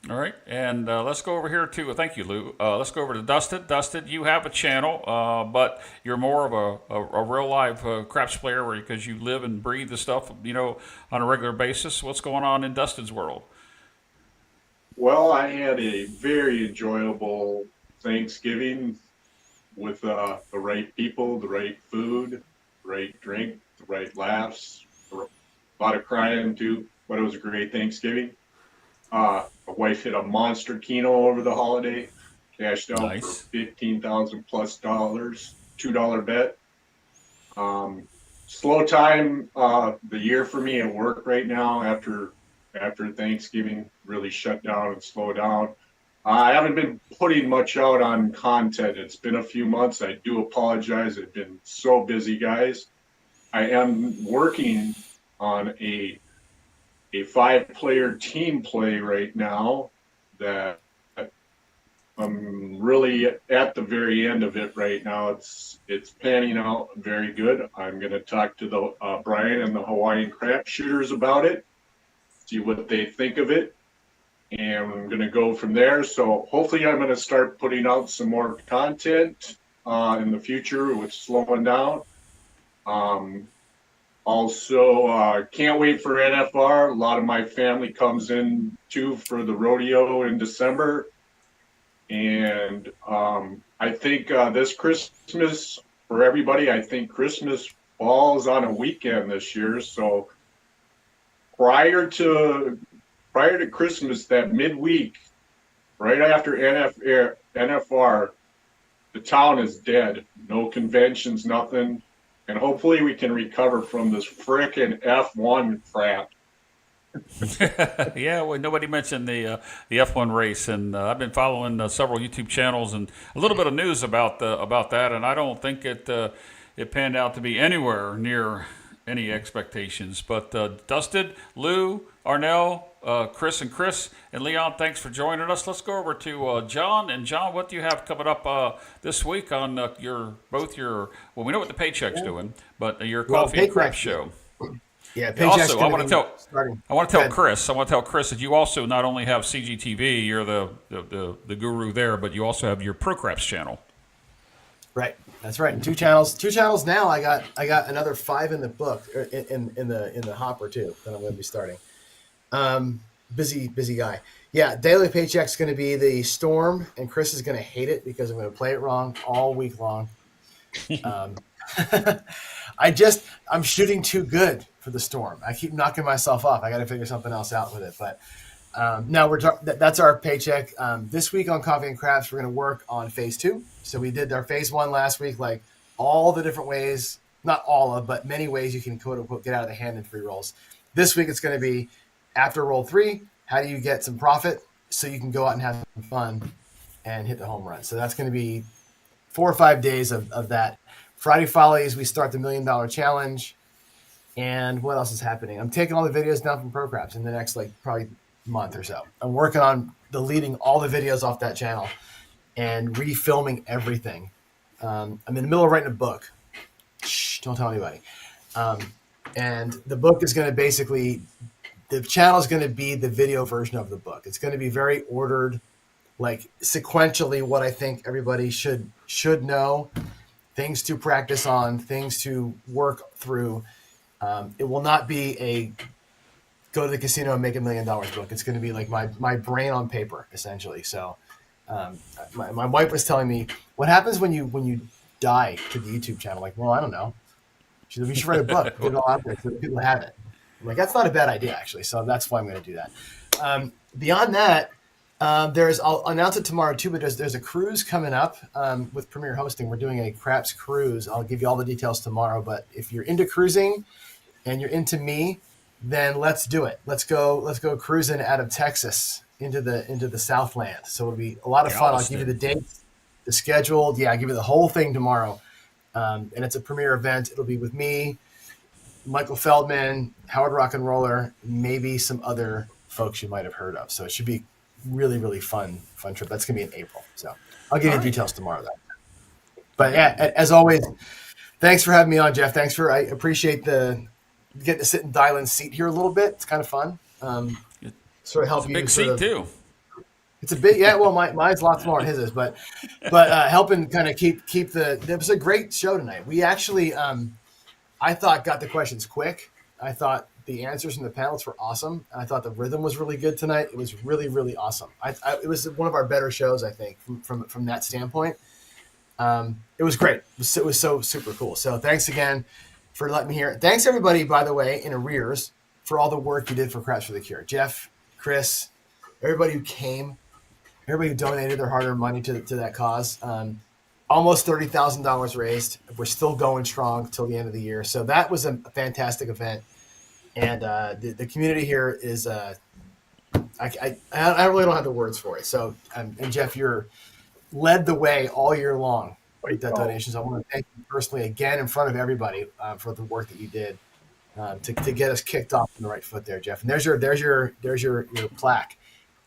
All right, and let's go over here to, thank you, Lou. Let's go over to Dustin. Dustin, you have a channel, but you're more of a real live craps player because you live and breathe the stuff, on a regular basis. What's going on in Dustin's world? Well, I had a very enjoyable Thanksgiving with the right people, the right food, the right drink, the right laughs, a lot of crying too, but it was a great Thanksgiving. My wife hit a monster keno over the holiday, cashed out Nice. for $15,000 plus $2 bet. Slow time the year for me at work right now after Thanksgiving really shut down and slow down. I haven't been putting much out on content. It's been a few months. I do apologize. I've been so busy, guys. I am working on a 5-player team play right now that I'm really at the very end of it right now. It's panning out very good. I'm going to talk to the Brian and the Hawaiian Crap Shooters about it, see what they think of it, and I'm going to go from there. So hopefully I'm going to start putting out some more content in the future with slowing down. Also, can't wait for NFR. A lot of my family comes in too for the rodeo in December. And I think this Christmas, for everybody, I think Christmas falls on a weekend this year. So prior to Christmas, that midweek, right after NFR, the town is dead. No conventions, nothing. And hopefully we can recover from this frickin' F1 crap. Yeah, well, nobody mentioned the F1 race, and I've been following several YouTube channels and a little bit of news about that, and I don't think it panned out to be anywhere near any expectations. But Dustin, Lou, Arnell, Chris, and Leon, thanks for joining us. Let's go over to John. And John, what do you have coming up this week on well, we know what the paycheck's doing, but your coffee and crap show. Yeah, paycheck's Also, I gonna want be to tell starting. I want to Go tell ahead. Chris. I want to tell Chris that you also not only have CGTV, you're the guru there, but you also have your Pro Craps channel. Right. That's right. Two channels. Two channels now. I got another 5 in the book, or in the hopper too, that I'm going to be starting. Busy guy. Yeah, daily paycheck's going to be the storm, and Chris is going to hate it because I'm going to play it wrong all week long. Um, I'm shooting too good for the storm. I keep knocking myself off. I got to figure something else out with it. But now that's our paycheck. This week on Coffee and Crafts, we're going to work on phase 2. So we did our phase 1 last week, like all the different ways, not all of, but many ways you can quote unquote get out of the hand in 3 rolls. This week it's going to be after roll 3. How do you get some profit so you can go out and have some fun and hit the home run? So that's going to be 4 or 5 days of that. Friday Follies, we start the $1 Million Challenge. And what else is happening? I'm taking all the videos down from Pro Craps in the next probably month or so. I'm working on deleting all the videos off that channel and refilming everything. I'm in the middle of writing a book. Shh, don't tell anybody. And the book is going to the channel is going to be the video version of the book. It's going to be very ordered, like sequentially what I think everybody should know, things to practice on, things to work through. It will not be a go to the casino and make $1 million book. It's going to be like my brain on paper, essentially. So my wife was telling me, what happens when you die to the YouTube channel? Like, well, I don't know. She said, we should write a book, get it all out there so that people have it. I'm like, that's not a bad idea, actually. So that's why I'm going to do that. Beyond that, I'll announce it tomorrow too, but there's a cruise coming up with Premier Hosting. We're doing a Craps cruise. I'll give you all the details tomorrow. But if you're into cruising and you're into me, then let's do it. Let's go cruising out of Texas into the Southland. So it'll be a lot of fun. I'll give you the dates, the schedule. Yeah, I'll give you the whole thing tomorrow. And it's a premier event. It'll be with me, Michael Feldman, Howard Rock and Roller, maybe some other folks you might have heard of. So it should be really, really fun trip. That's gonna be in April. So I'll give you details tomorrow though. But yeah, as always, thanks for having me on, Jeff. I appreciate getting to sit and dial in seat here a little bit. It's kind of fun. Sort of help It's a you. big seat too. It's a bit, yeah. Well, mine's lots more than his is, but helping kind of keep the. It was a great show tonight. We actually, I thought, got the questions quick. I thought the answers from the panels were awesome. I thought the rhythm was really good tonight. It was really, really awesome. It was one of our better shows, I think, from that standpoint. It was great. It was so super cool. So thanks again for letting me hear it. Thanks everybody, by the way, in arrears for all the work you did for Craps for the Cure. Jeff, Chris, everybody who came, everybody who donated their hard-earned money to that cause. Almost $30,000 raised. We're still going strong till the end of the year. So that was a fantastic event. And the community here is, I really don't have the words for it. So, and Jeff, you're led the way all year long with that donations. I want to thank you personally again in front of everybody for the work that you did to get us kicked off on the right foot there, Jeff. And there's your plaque,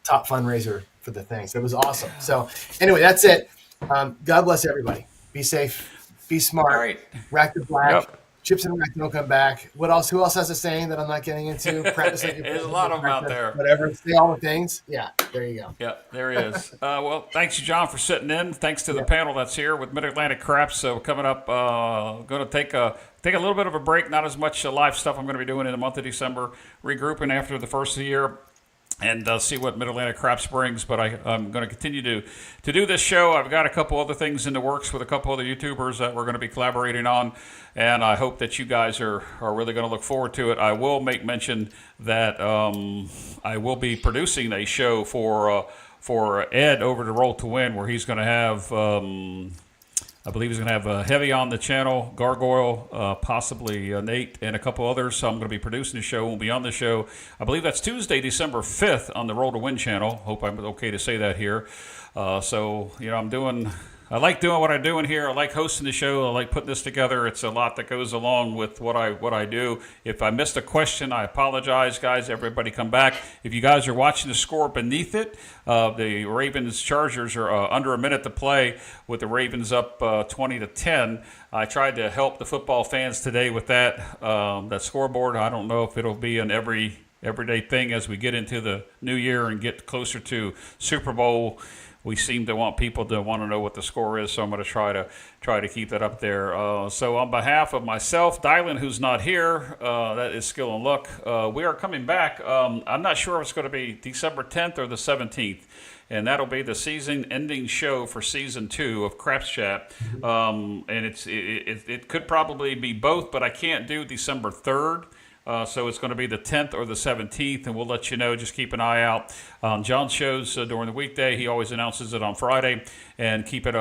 top fundraiser for the thing. So it was awesome. So anyway, that's it. God bless everybody. Be safe. Be smart. All right. Rack the black. Yep. Chips and rack don't come back. What else? Who else has a saying that I'm not getting into? Practice like There's a lot of them out there. Whatever. Say all the things. Yeah. There you go. Yeah, there he is. Well, thanks, John, for sitting in. Thanks to the panel that's here with Mid-Atlantic Craps. So coming up, going to take a little bit of a break. Not as much live stuff I'm going to be doing in the month of December. Regrouping after the first of the year. And see what Mid-Atlantic Craps brings. But I'm going to continue to do this show. I've got a couple other things in the works with a couple other YouTubers that we're going to be collaborating on. And I hope that you guys are really going to look forward to it. I will make mention that I will be producing a show for Ed over to Roll to Win, where he's going to have... I believe he's going to have Heavy on the channel, Gargoyle, possibly Nate, and a couple others. So I'm going to be producing the show. We'll be on the show. I believe that's Tuesday, December 5th on the Roll to Win channel. Hope I'm okay to say that here. So, I'm doing I like doing what I'm doing here. I like hosting the show. I like putting this together. It's a lot that goes along with what I do. If I missed a question, I apologize, guys. Everybody come back. If you guys are watching the score beneath it, the Ravens-Chargers are under a minute to play with the Ravens up 20-10. I tried to help the football fans today with that scoreboard. I don't know if it'll be an everyday thing as we get into the new year and get closer to Super Bowl. We seem to want people to want to know what the score is, so I'm going to try to keep that up there. So on behalf of myself, Dylan, who's not here, that is Skill and Luck. We are coming back. I'm not sure if it's going to be December 10th or the 17th, and that'll be the season-ending show for Season 2 of Craps Chat. And it could probably be both, but I can't do December 3rd. So it's going to be the 10th or the 17th, and we'll let you know. Just keep an eye out on John's shows during the weekday. He always announces it on Friday. And keep it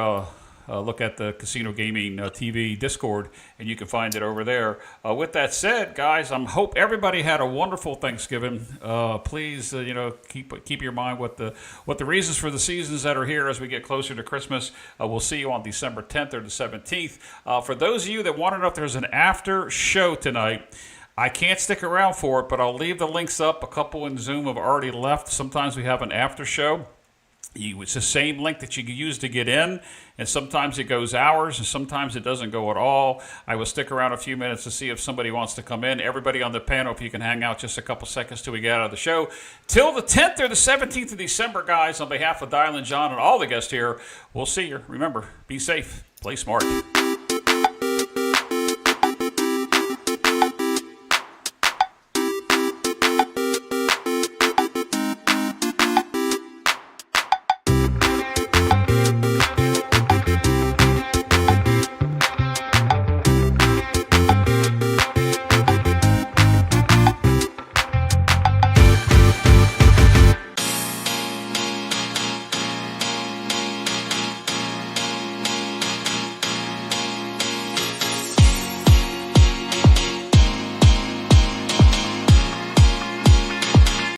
look at the Casino Gaming TV Discord, and you can find it over there. With that said, guys, I hope everybody had a wonderful Thanksgiving. Please, keep your mind what the reasons for the seasons that are here as we get closer to Christmas. We'll see you on December 10th or the 17th. For those of you that want to know if there's an after show tonight, I can't stick around for it, but I'll leave the links up. A couple in Zoom have already left. Sometimes we have an after show. It's the same link that you can use to get in, and sometimes it goes hours, and sometimes it doesn't go at all. I will stick around a few minutes to see if somebody wants to come in. Everybody on the panel, if you can hang out just a couple seconds till we get out of the show. Till the 10th or the 17th of December, guys, on behalf of Dylan, John, and all the guests here, we'll see you. Remember, be safe, play smart.